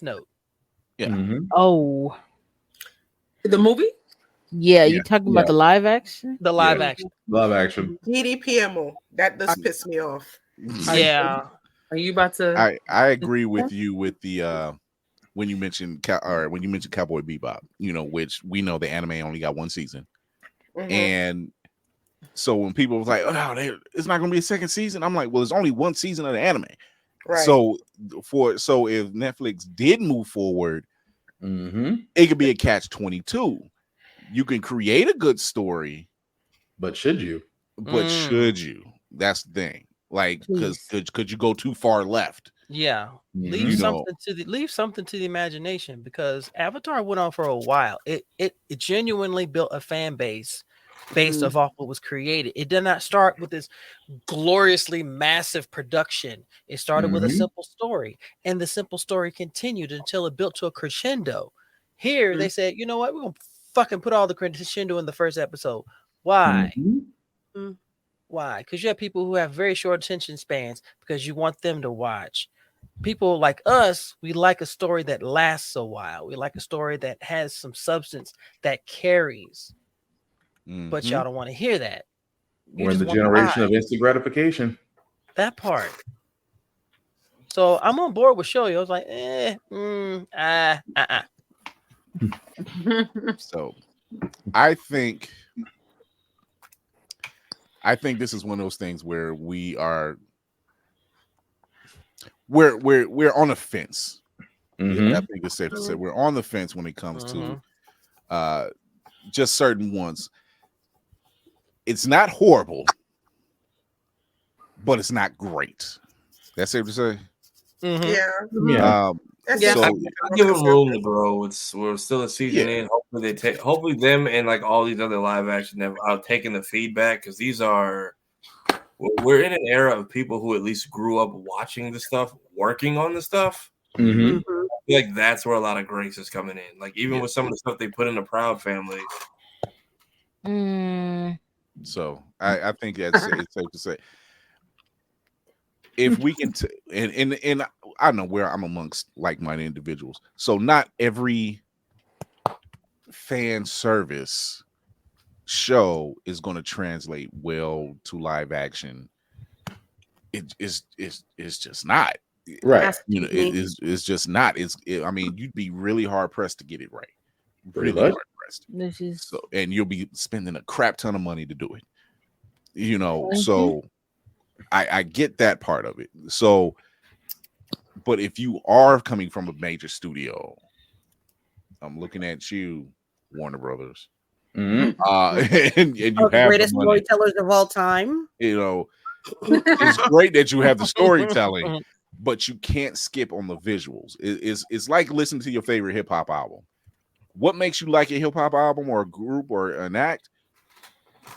Note. Yeah. Mm-hmm. Oh, the movie. Yeah, you talking about the live action? The live action. Live action. DDPMO. That does piss me off. Yeah. Are you about to? I agree with you with the when you mentioned Cowboy Bebop, which we know the anime only got one season. Mhm. And so when people was like, "Oh, it's not going to be a second season," I'm like, "Well, there's only one season of the anime." Right. So if Netflix did move forward, Mm-hmm. it could be a catch-22. You can create a good story, but should you? Should you? That's the thing. Like, because could you go too far left? Yeah. Leave something to the imagination, because Avatar went on for a while. It genuinely built a fan base based off what was created. It did not start with this gloriously massive production. It started with a simple story, and the simple story continued until it built to a crescendo. Here they said, you know what, we're gonna fucking put all the crescendo in the first episode. Why? Why? Because you have people who have very short attention spans, because you want them to watch. People like us, we like a story that lasts a while. We like a story that has some substance that carries. But y'all don't want to hear that. We're in the generation of instant gratification. That part. So I'm on board with Shoyo. I was like, So I think this is one of those things where we're on the fence. Mm-hmm. I think it's safe to say we're on the fence when it comes to just certain ones. It's not horrible, but it's not great. That's safe to say. Yeah. So I give them room to grow. We're still a season in. Hopefully them and like all these other live action are taking the feedback, because we're in an era of people who at least grew up watching the stuff, working on the stuff. Mm-hmm. I feel like that's where a lot of grace is coming in. Like even with some of the stuff they put in the Proud Family. So I think it's safe to say, if we can, and I know where I'm amongst like-minded individuals, so not every fan service show is going to translate well to live action. It's just not right. It's just not. I mean, you'd be really hard pressed to get it right. Really hard pressed. So, and you'll be spending a crap ton of money to do it. So I get that part of it. So, but if you are coming from a major studio, I'm looking at you, Warner Brothers. And you have the greatest money. storytellers of all time. It's great that you have the storytelling, but you can't skip on the visuals. It's like listening to your favorite hip hop album. What makes you like a hip hop album or a group or an act?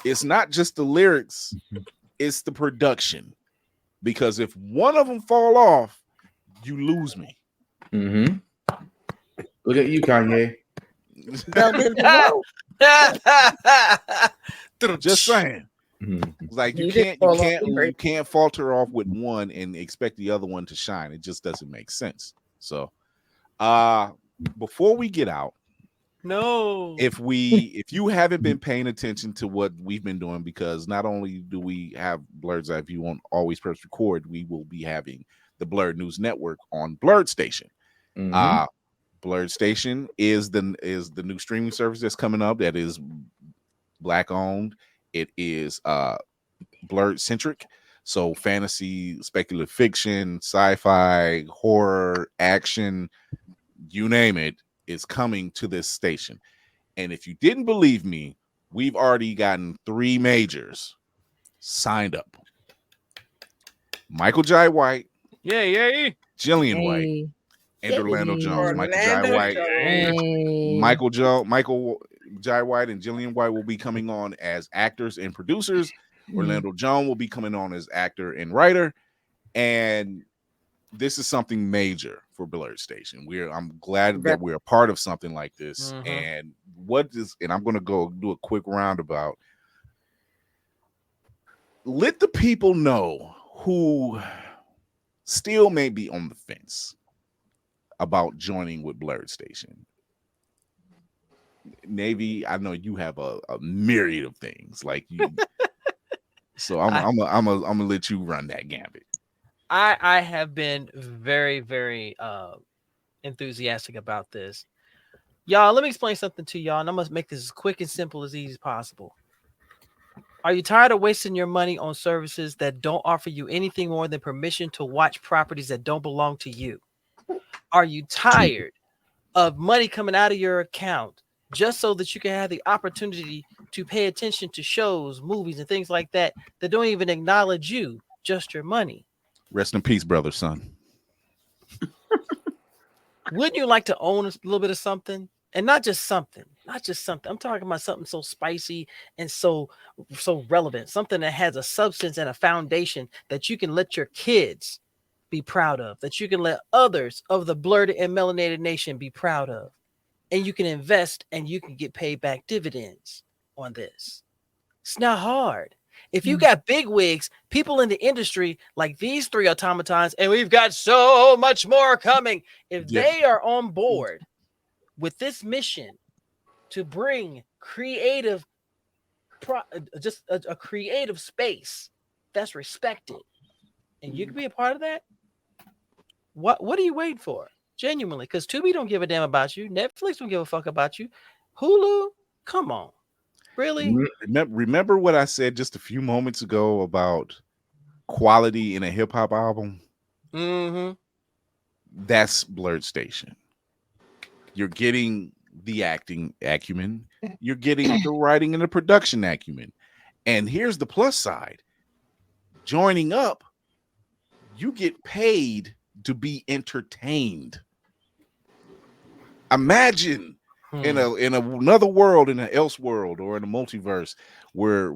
It's not just the lyrics, it's the production. Because if one of them fall off, you lose me. Mm-hmm. Look at you, Kanye. Just saying. Like you can't falter off with one and expect the other one to shine. It just doesn't make sense. So before we get out, if you haven't been paying attention to what we've been doing, because not only do we have Blurred's Eye View on Always Press Record, we will be having the Blurred News Network on Blurred Station. Blurred Station is the new streaming service that's coming up that is Black owned. It is Blurred centric, so fantasy, speculative fiction, sci-fi, horror, action, you name it, is coming to this station. And if you didn't believe me, we've already gotten 3 majors signed up. Michael Jai White, Jillian White, and Orlando Jones. Michael Jai White, Michael Jai White and Jillian White will be coming on as actors and producers. Orlando Jones will be coming on as actor and writer, and this is something major for Blurred Station. I'm glad that we're a part of something like this. And I'm going to go do a quick roundabout. Let the people know who still may be on the fence about joining with Blurred Station. Navy, I know you have a myriad of things like you. So I'm gonna let you run that gambit. I have been very, very enthusiastic about this. Y'all, let me explain something to y'all, and I'm gonna make this as quick and simple as easy as possible. Are you tired of wasting your money on services that don't offer you anything more than permission to watch properties that don't belong to you? Are you tired of money coming out of your account just so that you can have the opportunity to pay attention to shows, movies, and things like that don't even acknowledge you, just your money? Rest in peace, brother, son. Wouldn't you like to own a little bit of something? And not just something. I'm talking about something so spicy and so relevant, something that has a substance and a foundation that you can let your kids be proud of, that you can let others of the blurred and melanated nation be proud of. And you can invest and you can get paid back dividends on this. It's not hard. If you got big wigs, people in the industry like these three automatons, and we've got so much more coming, if they are on board with this mission to bring creative, just a creative space that's respected, and you can be a part of that, what are you waiting for? Genuinely, because Tubi don't give a damn about you. Netflix don't give a fuck about you. Hulu, come on. Really? Remember what I said just a few moments ago about quality in a hip hop album? Mm-hmm. That's Blurred Station. You're getting the acting acumen. You're getting the writing and the production acumen. And here's the plus side. Joining up, you get paid to be entertained. Imagine in another world, in an else world or in a multiverse where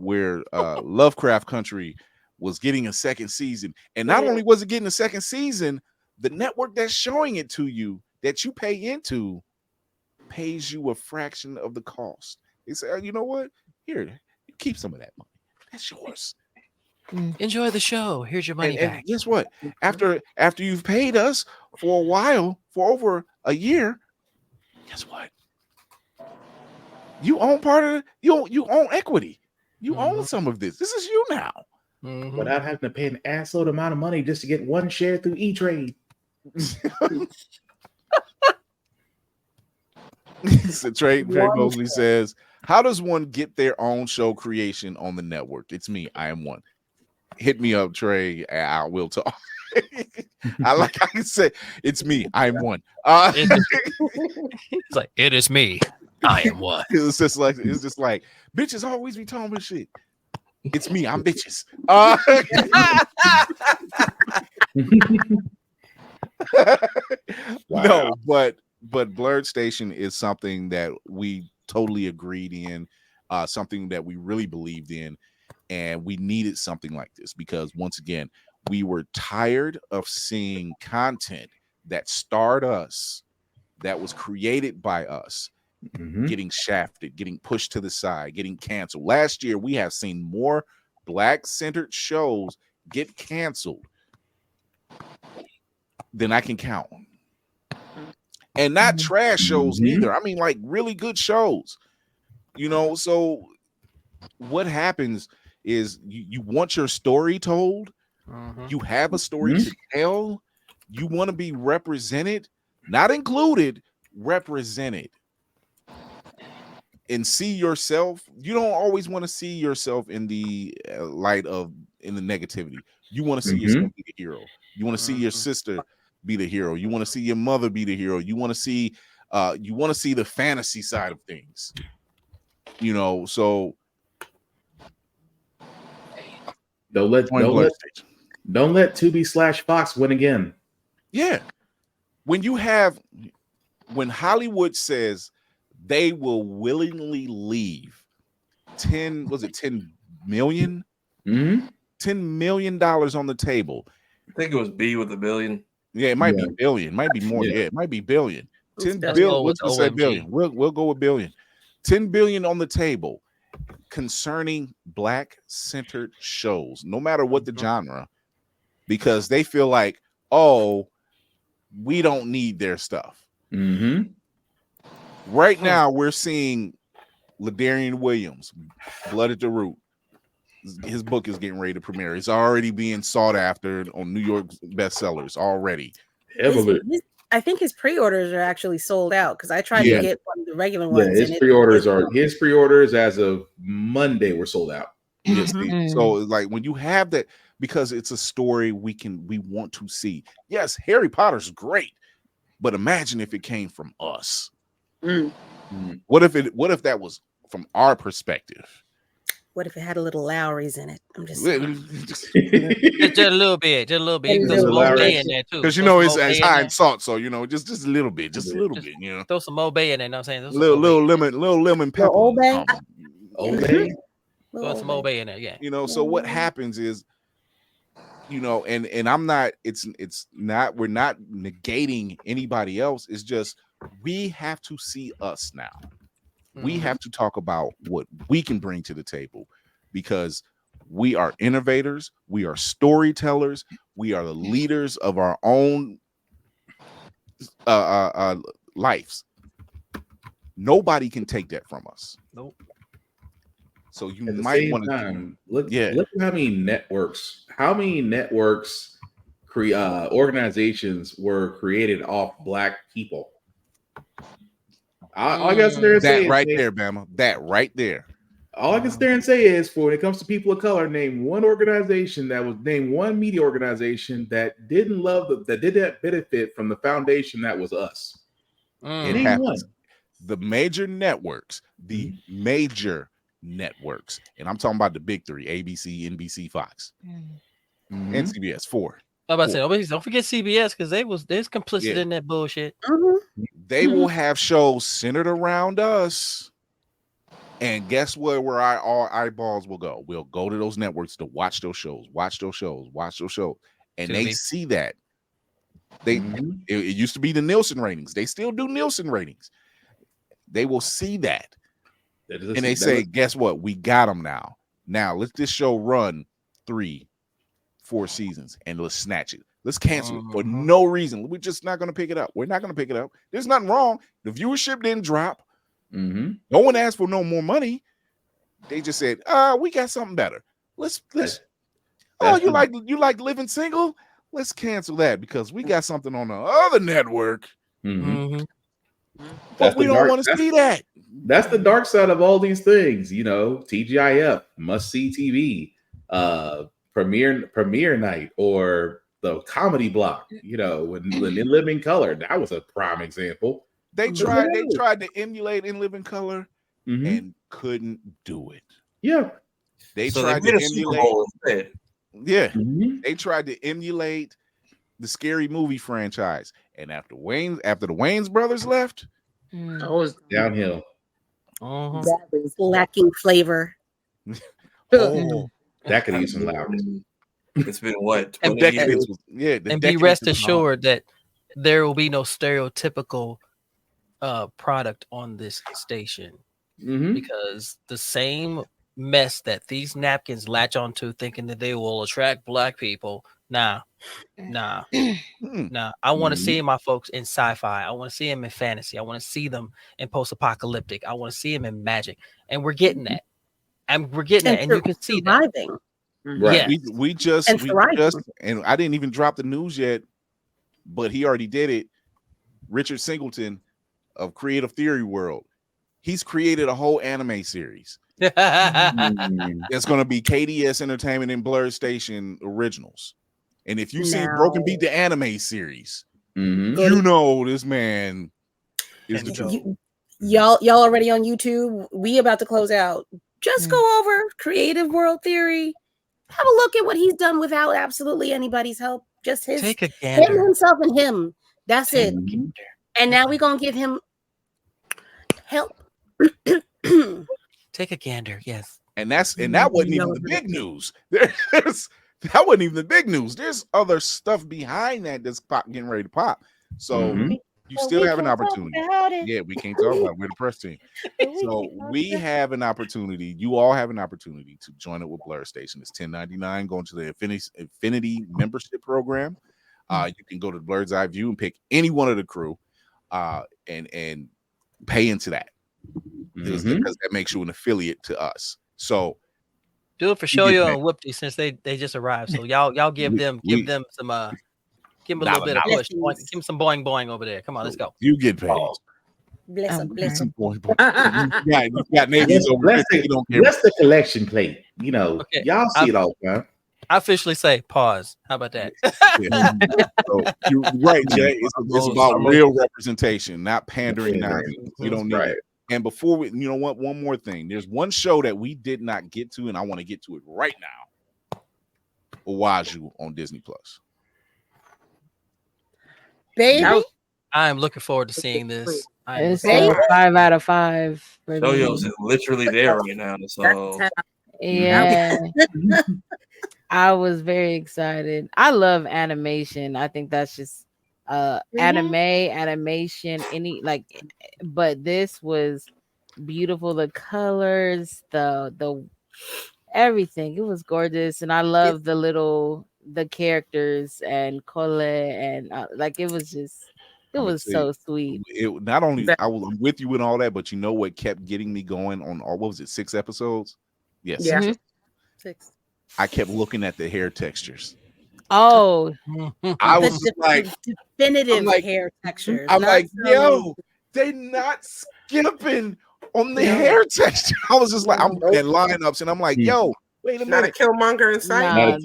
Lovecraft Country was getting a second season. And not only was it getting a second season, the network that's showing it to you that you pay into pays you a fraction of the cost. They say, you know what? Here, you keep some of that money. That's yours. Enjoy the show. Here's your money back. And guess what? After you've paid us for a while, for over a year, guess what? You own part of it. You own equity. You own some of this. This is you now. Without having to pay an assload amount of money just to get one share through E-Trade. So Trey Mosley says, how does one get their own show creation on the network? It's me. I am one. Hit me up, Trey. I will talk. I can say, it's me. I am one. It's like, it is me. I am one. It's just like bitches always be talking about shit. It's me. I'm bitches. No, but Blurred Station is something that we totally agreed in, something that we really believed in, and we needed something like this because once again, we were tired of seeing content that starred us, that was created by us, getting shafted, getting pushed to the side, getting canceled. Last year, we have seen more Black-centered shows get canceled than I can count. And not trash shows either. I mean, like really good shows. You know, so what happens is you want your story told. You have a story to tell. You want to be represented, not included, represented. And see yourself. You don't always want to see yourself in the light of in the negativity. You want to see yourself be the hero. You want to see your sister be the hero. You want to see your mother be the hero. You want to see the fantasy side of things. You know, so don't let Tubi/Fox win again. Yeah. when Hollywood says they will willingly leave 10 million? Mm-hmm. $10 million on the table. I think it was B with a billion. Yeah, it might be billion, might be more. Yeah, it might be billion. 10 billion. Let's just say billion. We'll go with billion. 10 billion on the table concerning Black-centered shows, no matter what the genre, because they feel like, oh, we don't need their stuff. Mm-hmm. Right now, we're seeing Ladarian Williams, Blood at the Root. His book is getting ready to premiere. It's already being sought after on New York bestsellers already. I think his pre-orders are actually sold out because I tried to get one of the regular ones. His pre-orders as of Monday were sold out. So like when you have that, because it's a story we want to see. Yes, Harry Potter's great, but imagine if it came from us. What if that was from our perspective? What if it had a little Lowry's in it? I'm just just a little bit. You can throw some Mobay in there too. Because it's high in salt, so just a little bit, Throw some Mobay in there. You know what I'm saying? Little lemon pepper. Old Bay. Throw some Mobay in there. Yeah. So what happens is, and I'm not. It's not. We're not negating anybody else. It's just we have to see us now. We have to talk about what we can bring to the table, because we are innovators, we are storytellers, we are the leaders of our own lives. Nobody can take that from us. Nope. So you might want to look at how many networks organizations were created off Black people. All I got to there that right there, Bama. That right there. All I can stand and say is, for when it comes to people of color, name one organization one media organization that didn't that did that benefit from the foundation that was us. It happens. The major networks, and I'm talking about the big three: ABC, NBC, Fox, and CBS. 4. I'm about to say, don't forget CBS, because they're complicit in that bullshit. They will have shows centered around us, and guess where our eyeballs will go? We'll go to those networks to watch those shows, and they see that. It used to be the Nielsen ratings. They still do Nielsen ratings. They will see that, and they say, guess what? We got them now. Now let this show run 3-4 seasons, and let's snatch it. Let's cancel it for no reason. We're just not going to pick it up. We're not going to pick it up. There's nothing wrong. The viewership didn't drop. No one asked for no more money. They just said, we got something better. Let's you like Living Single? Let's cancel that because we got something on the other network. But we don't want to see that. That's the dark side of all these things. TGIF, must see TV, premiere night, or the comedy block, when In Living Color, that was a prime example. They tried to emulate In Living Color and couldn't do it. Yeah. They tried to emulate. Yeah. They tried to emulate the Scary Movie franchise. And after the Wayans brothers left, it was downhill. That was lacking flavor. That could use some loudness. It's been what? And be rest assured that there will be no stereotypical product on this station, because the same mess that these napkins latch onto, thinking that they will attract Black people. Nah. I want to see my folks in sci-fi. I want to see them in fantasy. I want to see them in post-apocalyptic. I want to see them in magic, and we're getting that. And you can see surviving. That. Right. Yeah. We just and I didn't even drop the news yet, but he already did it. Richard Singleton of Creative Theory World, he's created a whole anime series. It's going to be KDS Entertainment and Blur Station originals. And if you see Broken Beat, the anime series, you know this man is the truth. Y'all already on YouTube. We about to close out. Just go over Creative World Theory. Have a look at what he's done without absolutely anybody's help. Just his, take a gander. himself, and him. That's it. And now we're gonna give him help. Take a gander, yes. And that wasn't even the big news. That wasn't even the big news. There's other stuff behind that's getting ready to pop. So you still have an opportunity. Yeah, we can't talk about it. We're the press team. So we have an opportunity. You all have an opportunity to join up with Blur Station. It's $10.99 going to the Infinity membership program. You can go to Blur's Eye View and pick any one of the crew and pay into that. Because that makes you an affiliate to us. So do it for Shoyo and Whoopty since they just arrived. So y'all give them some give them a little bit of push. Give them some boing over there. Come on, let's go. You get paid. Bless him. You got neighbors over there. Bless the collection plate. You know, y'all see it all the time. I officially say pause. How about that? So, you're right, Jay. It's about real representation, not pandering nonsense. We don't need it. And before we, you know what? One more thing. There's one show that we did not get to, and I want to get to it right now. Owaju on Disney Plus. Baby, I'm looking forward to seeing this. It's 5 out of 5. Shoyo's literally there right now. So yeah. I was very excited. I love animation. I think that's just animation, but this was beautiful. The colors, the everything. It was gorgeous, and I love the characters and Cole and it was so sweet. It not only I was with you and all that, but you know what kept getting me going on all, what was it, 6 episodes? Yes. Yeah. 6. I kept looking at the hair textures. Oh, I was like definitive hair textures. I'm like, yo, they not skipping on the hair texture. I was just like, I'm at lineups, and I'm like, yo, wait a minute, not a Killmonger in sight. Not a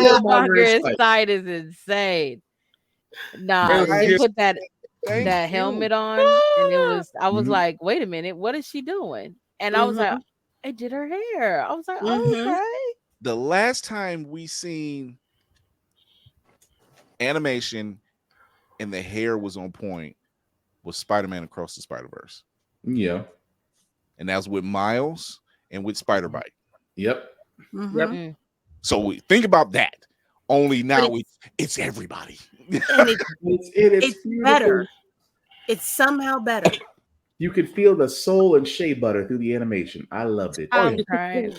Killmonger in sight is insane. Nah, they put that helmet on, and I was like, wait a minute, what is she doing? And I was like, I did her hair. I was like, okay. The last time we seen animation and the hair was on point was Spider-Man Across the Spider-Verse. Yeah. And that was with Miles and with Spider-Bite. Yep. So think about that. Only now it's everybody. It's better. It's somehow better. You could feel the soul and shea butter through the animation. I loved it. I'm crying.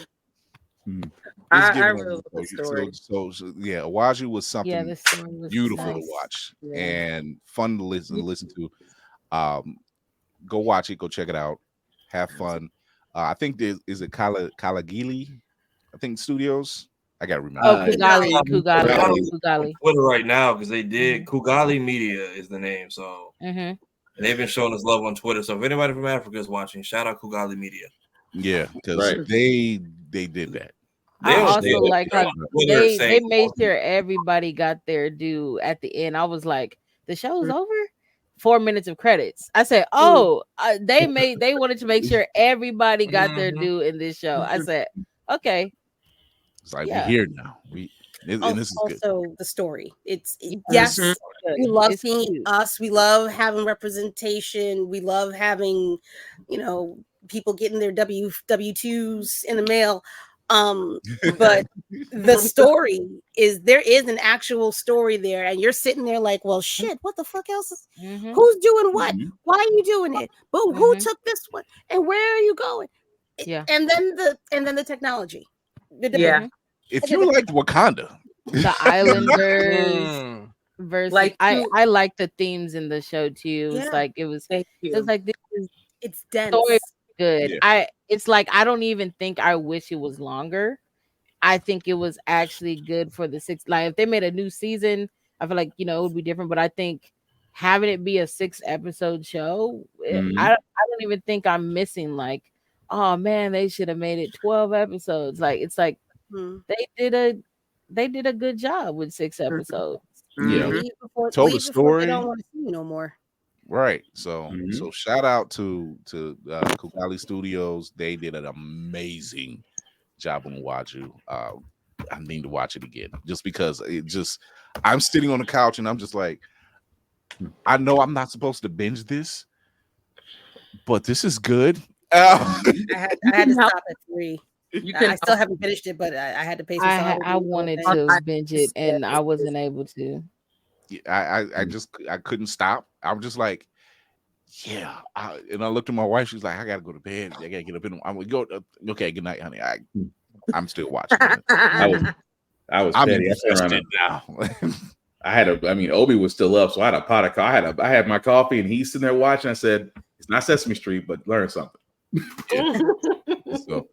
I really love the story. So yeah, Owaju was something beautiful to watch and fun to listen to. Go watch it. Go check it out. Have fun. I think is it Kalagili? I think Studios. I gotta remember. Oh, Kugali. Twitter right now because they did Kugali Media is the name. So they've been showing us love on Twitter. So if anybody from Africa is watching, shout out Kugali Media. Yeah, because they did that. I also like how they made sure everybody got their due at the end. I was like, the show's over. 4 minutes of credits. I said, they wanted to make sure everybody got their due in this show. I said, okay. It's like we're here now. And this is also good. The story. Yes, we love seeing us. We love having representation. We love having, people getting their W-2s in the mail. But the story there is an actual story there, and you're sitting there like, well, shit, what the fuck else is who's doing what? Why are you doing it? But who took this one? And where are you going? Yeah. And then the technology. If you liked Wakanda, the Islanders versus I like the themes in the show too. It's like it was like it's dense. Story good. Yeah. It's like I don't even think I wish it was longer. I think it was actually good for the 6. Like if they made a new season, I feel like it would be different. But I think having it be a 6-episode show, I don't even think I'm missing like, oh man, they should have made it 12 episodes. Like it's like they did a good job with 6 episodes. Yeah, told the story. They don't want to see you no more. Right. So shout out to Kugali Studios. They did an amazing job on Owaju. need to watch it again just because I'm sitting on the couch and I'm just like, I know I'm not supposed to binge this, but this is good. I had to stop at 3. I still haven't finished it, but I had to pay some. I wanted to binge it and I wasn't able to. I couldn't stop. I was just like, yeah. And I looked at my wife. She's like, I gotta go to bed. I gotta get up in. I'm gonna go. Okay, good night, honey. I'm still watching. I was petty. Now. Obi was still up, so I had a pot of coffee. I had my coffee, and he's sitting there watching. I said, "It's not Sesame Street, but learn something." So,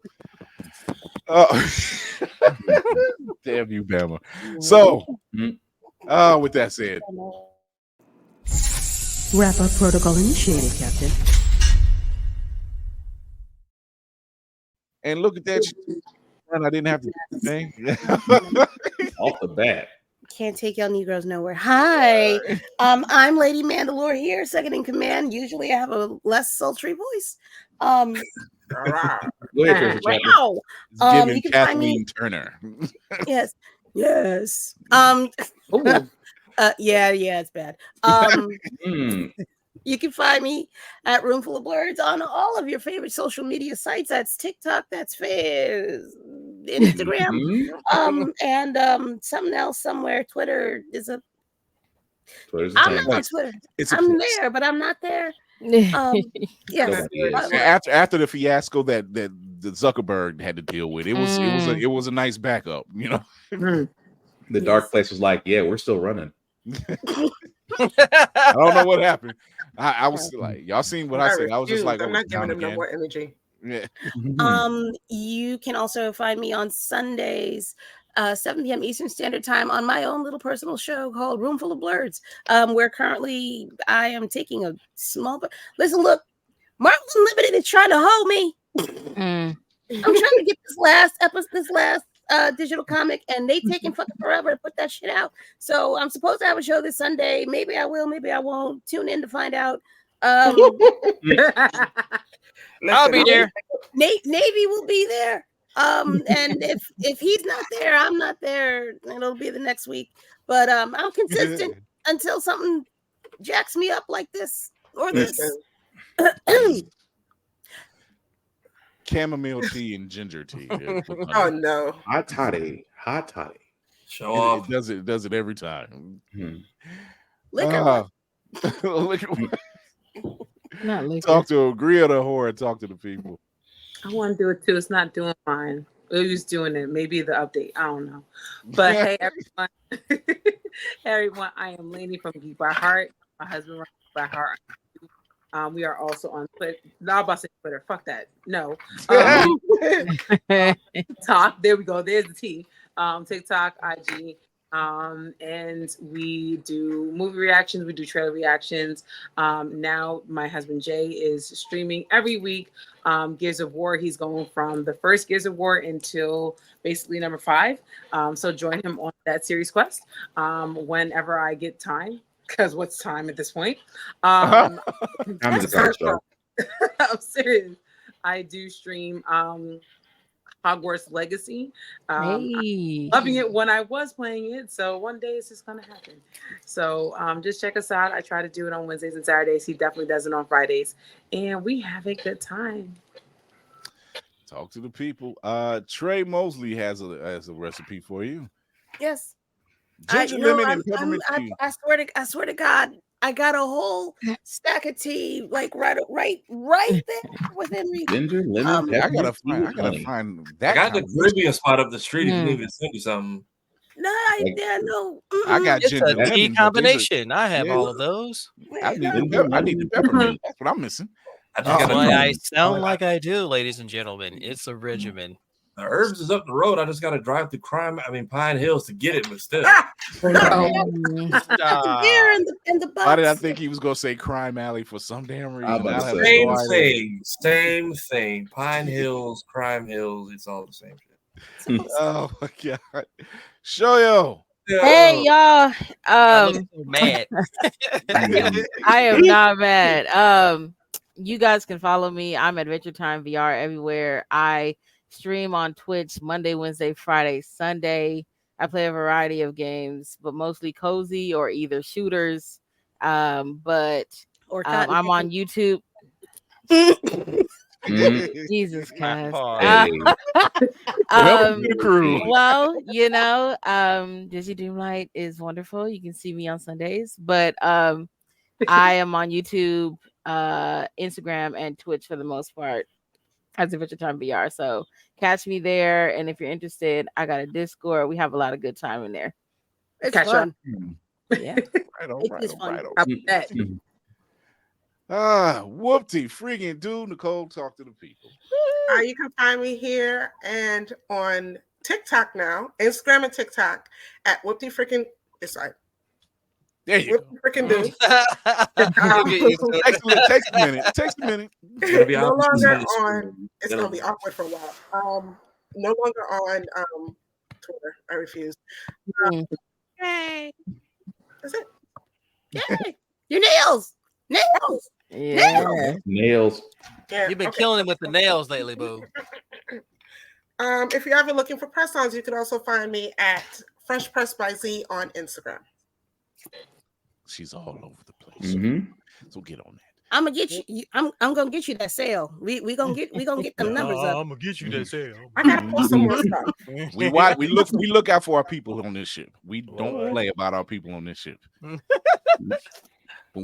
damn you, Bama. So, with that said, wrap up protocol initiated, Captain. And look at that. And I didn't have to do anything. Off the bat. Can't take y'all Negroes nowhere. Hi, I'm Lady Mandalore here, second in command. Usually I have a less sultry voice. Go ahead, wow. You can Kathleen Turner. Yes. Yeah, it's bad. You can find me at Roomful of Blurs on all of your favorite social media sites. That's TikTok, that's Instagram, and something else somewhere. Twitter is a. I'm not on Twitter. I'm there, but I'm not there. Yes. After the fiasco that Zuckerberg had to deal with, it was a nice backup, you know. The dark place was like, yeah, we're still running. I don't know what happened. I was like, y'all seen what I said? I was just like, I'm not giving him no more energy. Yeah. You can also find me on Sundays, 7 p.m. Eastern Standard Time on my own little personal show called Roomful of Blurs. Where currently I am taking a small. Listen, look, Marvel Unlimited is trying to hold me. I'm trying to get this last digital comic, and they taking fucking forever to put that shit out. So I'm supposed to have a show this Sunday. Maybe I will, maybe I won't. Tune in to find out. I'll be there. Navy will be there. And if he's not there, I'm not there. It'll be the next week. But I'm consistent until something jacks me up like this or this. Chamomile tea and ginger tea. Oh no. Hot toddy. Show off. It does it every time. Liquor. Not liquor. Talk to agree or the horror. Talk to the people. I want to do it too. It's not doing mine. Who's doing it? Maybe the update. I don't know. But hey, everyone, I am Lainey from Geek by Heart. My husband runs Geek by Heart. We are also on Twitter. Not about to say Twitter. Fuck that. No. TikTok. There we go. There's the T. TikTok, IG. And we do movie reactions. We do trailer reactions. Now my husband Jay is streaming every week. Gears of War. He's going from the first Gears of War until basically number 5. So join him on that series quest whenever I get time. Because what's time at this point? I'm serious. I do stream Hogwarts Legacy. Loving it when I was playing it. So one day it's just going to happen. So just check us out. I try to do it on Wednesdays and Saturdays. He definitely does it on Fridays. And we have a good time. Talk to the people. Trey Mosley has a recipe for you. Yes. Ginger, lemon, and peppermint tea. I swear to God, I got a whole stack of tea, like right there within reach. Ginger, lemon, I gotta find that. I got the Caribbean spot up the street. If you need me to send you something. No, no. I got it's ginger a tea lemon, combination. I have all of those. I need the peppermint. That's what I'm missing. That's why I sound like I do, ladies and gentlemen. It's a regimen. The herbs is up the road. I just got to drive through Pine Hills to get it, but still. Here in the box. Why did I think he was going to say Crime Alley for some damn reason? Same thing. Pine Hills, Crime Hills, it's all the same shit. Oh my God. Shoyo. Hey y'all. I'm mad. I am not mad. You guys can follow me. I'm Adventure Time VR everywhere. I stream on Twitch Monday, Wednesday, Friday, Sunday. I play a variety of games, but mostly cozy or either shooters. But I'm on YouTube. Jesus Christ. Welcome to the crew. Well, Dizzy Dreamlight is wonderful. You can see me on Sundays, but I am on YouTube, Instagram, and Twitch for the most part as Adventure Time VR. So catch me there, and if you're interested, I got a Discord. We have a lot of good time in there. It's fun. Yeah. Whoopty freaking dude. Nicole, talk to the people. You can find me here and on TikTok now, Instagram and TikTok at Whoopty freaking. It's like there you go. Freaking do. Takes a minute. No longer on. It's gonna be awkward for a while. No longer on Twitter. I refuse. Yay! That's it. Yay! Your nails. Yeah. Nails. Yeah, You've been killing it with the nails lately, boo. If you're ever looking for press-ons, you can also find me at Fresh Press by Z on Instagram. She's all over the place. So get on that. I'm gonna get you. I'm gonna get you that sale. We gonna get them numbers up. I'm gonna get you that sale. I gotta post some more stuff. We look out for our people on this ship. We don't play about our people on this ship. When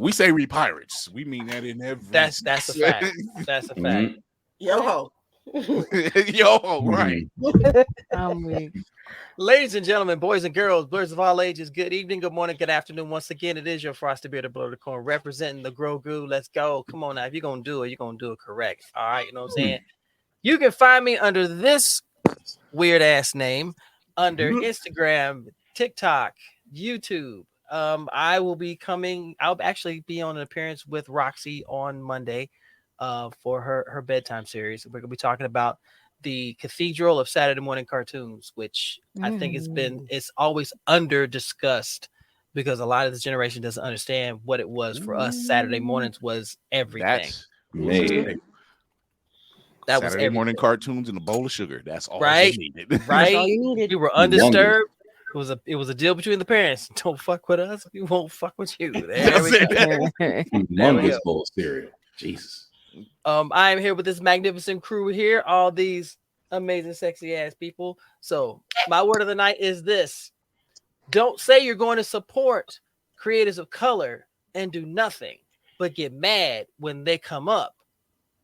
we say we pirates, we mean that in every. That's a fact. That's a fact. Yo ho. Yo ho, right. Ladies and gentlemen, boys and girls, blurs of all ages, good evening, good morning, good afternoon. Once again, it is your Frosty Bearded Blow the Corn representing the Grogu. Let's go. Come on now. If you're going to do it, you're going to do it correct. All right. You know what I'm saying? You can find me under this weird ass name under Instagram, TikTok, YouTube. I'll actually be on an appearance with Roxy on Monday for her bedtime series. We're going to be talking about the Cathedral of Saturday Morning Cartoons, which I think it's always under discussed because a lot of this generation doesn't understand what it was for us. Saturday mornings was everything. That was Saturday morning cartoons and a bowl of sugar. That's all right. you needed. Right. All you needed. We were undisturbed. It was a deal between the parents. Don't fuck with us. We won't fuck with you. There we go. Humongous bowl of cereal. Jesus. I am here with this magnificent crew here, all these amazing, sexy ass people. So my word of the night is this: don't say you're going to support creators of color and do nothing, but get mad when they come up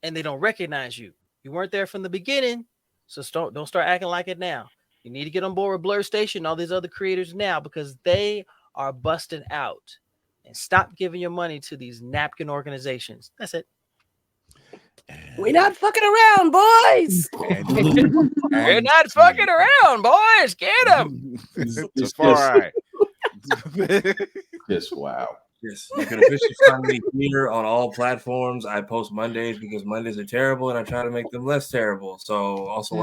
and they don't recognize you. You weren't there from the beginning, so don't start acting like it now. You need to get on board with Blur Station, all these other creators now, because they are busting out. And stop giving your money to these napkin organizations. That's it. We're not fucking around, boys. We're not fucking around, boys. Get them. Just wow. Yes, you can officially find me here on all platforms. I post Mondays because Mondays are terrible, and I try to make them less terrible. So, also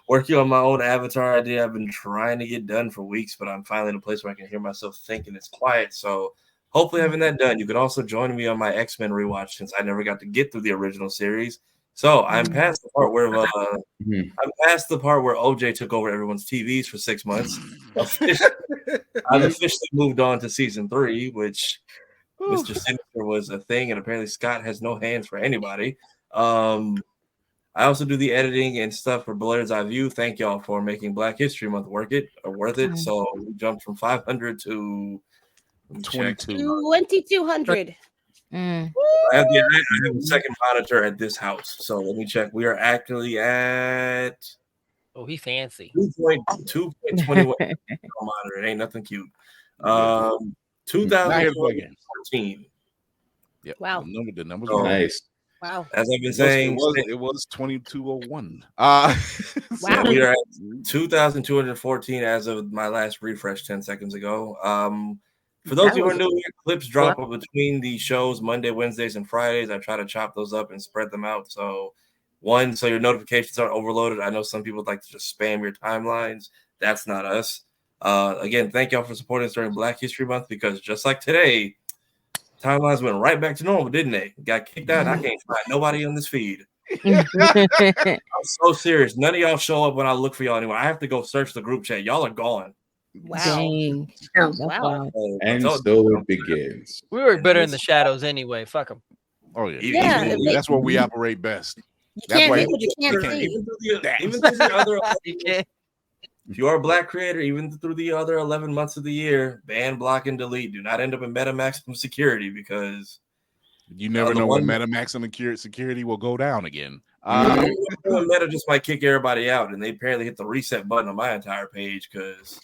working on my own avatar idea. I've been trying to get done for weeks, but I'm finally in a place where I can hear myself think and it's quiet. So, hopefully, having that done, you can also join me on my X-Men rewatch since I never got to get through the original series. So I'm past the part where OJ took over everyone's TVs for 6 months. I've officially moved on to season 3, which Mr. Sinister was a thing, and apparently Scott has no hands for anybody. I also do the editing and stuff for Blur's Eye View. Thank y'all for making Black History Month worth it. So we jumped from 500 to 2200. I have a second monitor at this house, so let me check. We are actually at he fancy 2.21 monitor. It ain't nothing cute. 2014. Yep. Wow. The numbers are nice. Wow. As I've been saying, it was 2201. Wow. We are at 2,214 as of my last refresh 10 seconds ago. For those of you who are new, clips drop between the shows Monday, Wednesdays, and Fridays. I try to chop those up and spread them out. So your notifications aren't overloaded. I know some people like to just spam your timelines. That's not us. Again, thank y'all for supporting us during Black History Month, because just like today, timelines went right back to normal, didn't they? Got kicked out. I can't find nobody on this feed. I'm so serious. None of y'all show up when I look for y'all anymore. I have to go search the group chat. Y'all are gone. Wow. Dang. Wow. And so it begins. We were better in the shadows anyway. Fuck them. Oh yeah, Yeah, that's where we operate best. You That's can't why see what you can't see. Even through the other, if you are a Black creator, even through the other 11 months of the year, ban, block, and delete. Do not end up in meta maximum security because you never know when meta maximum security will go down again. Meta just might kick everybody out, and they apparently hit the reset button on my entire page because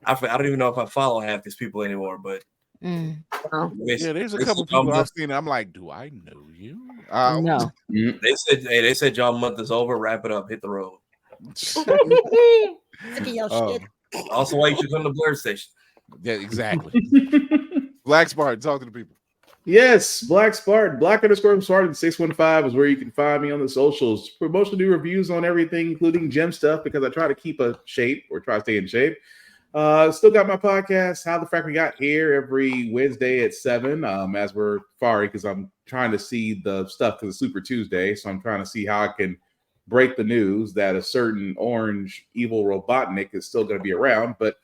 I don't even know if I follow half these people anymore. But yeah, there's a couple people I've seen. I'm like, do I know you? No. They said y'all month is over. Wrap it up. Hit the road. Also, why you should come to Blurred Station. Yeah, exactly. Black Spartan, talk to the people. Yes, Black Spartan, Black_Spartan 615 is where you can find me on the socials. Promotional new reviews on everything, including gym stuff, because I try to keep a shape or try to stay in shape. Still got my podcast, How the Frack We Got Here, every Wednesday at 7. As we're sorry, because I'm trying to see the stuff because it's Super Tuesday, so I'm trying to see how I can break the news that a certain orange evil Robotnik is still going to be around. But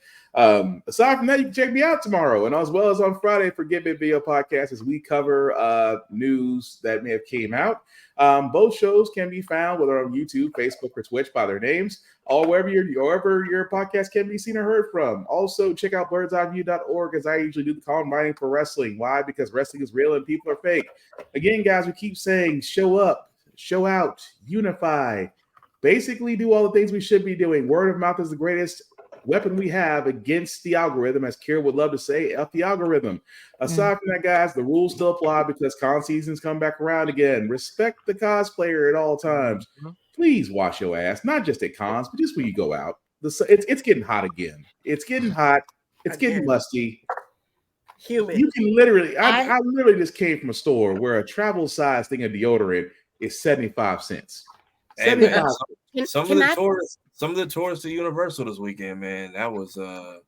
aside from that, you can check me out tomorrow and as well as on Friday for Get Bit Video Podcast as we cover news that may have came out. Both shows can be found whether on YouTube, Facebook, or Twitch by their names, or wherever your podcast can be seen or heard from. Also, check out birdseyeneview.org as I usually do the column writing for wrestling. Why? Because wrestling is real and people are fake. Again, guys, we keep saying show up, show out, unify, basically do all the things we should be doing. Word of mouth is the greatest weapon we have against the algorithm, as Kira would love to say, F the algorithm. Aside from that, guys, the rules still apply because con seasons come back around again. Respect the cosplayer at all times. Please wash your ass, not just at cons, but just when you go out. It's getting hot again. It's getting hot. It's getting musty. Humid. You can literally, I literally just came from a store where a travel size thing of deodorant is 75 cents. Hey, man, some of the tourists to Universal this weekend, man. That was What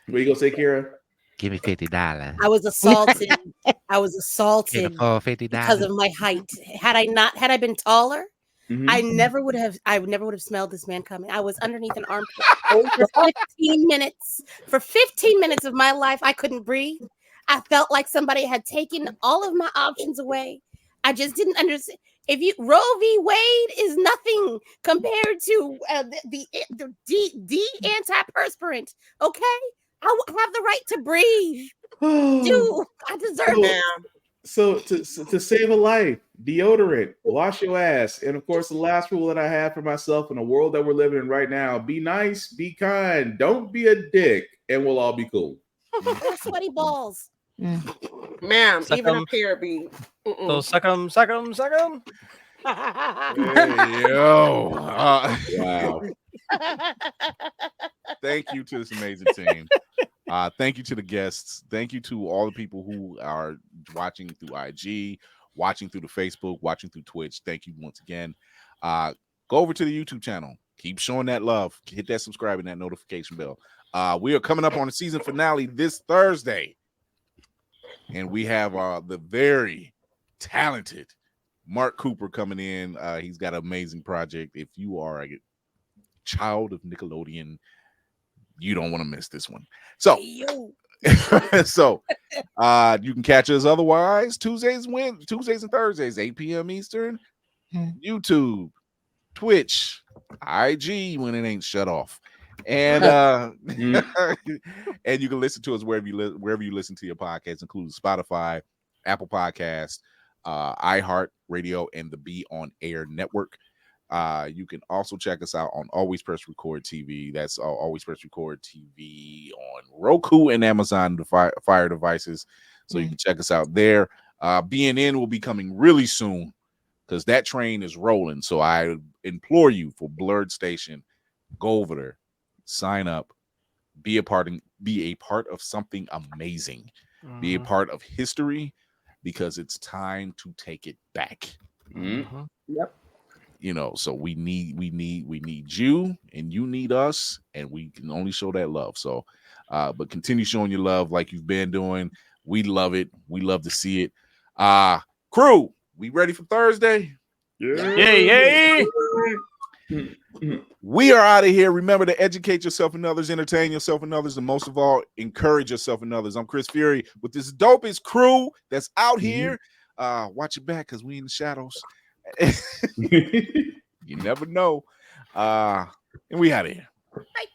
you gonna say, Kira? Give me $50. I was assaulted. I was assaulted $50 because of my height. Had I been taller, I never would have smelled this man coming. I was underneath an armpit for 15 minutes. For 15 minutes of my life, I couldn't breathe. I felt like somebody had taken all of my options away. I just didn't understand. Roe v. Wade is nothing compared to the antiperspirant. Okay, I have the right to breathe. Dude, I deserve it. So to save a life, deodorant, wash your ass, and of course the last rule that I have for myself in the world that we're living in right now: be nice, be kind, don't be a dick, and we'll all be cool. Sweaty balls. Ma'am, Suck even 'em. up here be. So suck 'em, suck 'em, suck 'em. Hey, yo. Wow. Thank you to this amazing team. Thank you to the guests. Thank you to all the people who are watching through IG, watching through the Facebook, watching through Twitch. Thank you once again. Go over to the YouTube channel. Keep showing that love. Hit that subscribe and that notification bell. We are coming up on the season finale this Thursday. And we have the very talented Mark Cooper coming in. He's got an amazing project. If you are a child of Nickelodeon, you don't want to miss this one. So, you can catch us otherwise Tuesdays and Thursdays, 8 p.m. Eastern, YouTube, Twitch, IG when it ain't shut off. And and you can listen to us wherever you listen to your podcasts, including Spotify, Apple Podcasts, iHeart Radio, and the Be On Air Network. You can also check us out on Always Press Record TV. That's Always Press Record TV on Roku and Amazon Fire devices. So you can check us out there. BNN will be coming really soon because that train is rolling. So I implore you for Blurred Station, go over there, sign up, be a part of something amazing, be a part of history, because it's time to take it back. Yep. You know, so we need you, and you need us, and we can only show that love. So, but continue showing your love like you've been doing. We love it. We love to see it. Crew, we ready for Thursday? Yay. We are out of here. Remember to educate yourself and others, entertain yourself and others, and most of all, encourage yourself and others. I'm Chris Fury with this dopest crew that's out here. Watch your back because we in the shadows. You never know. And we out of here. Bye.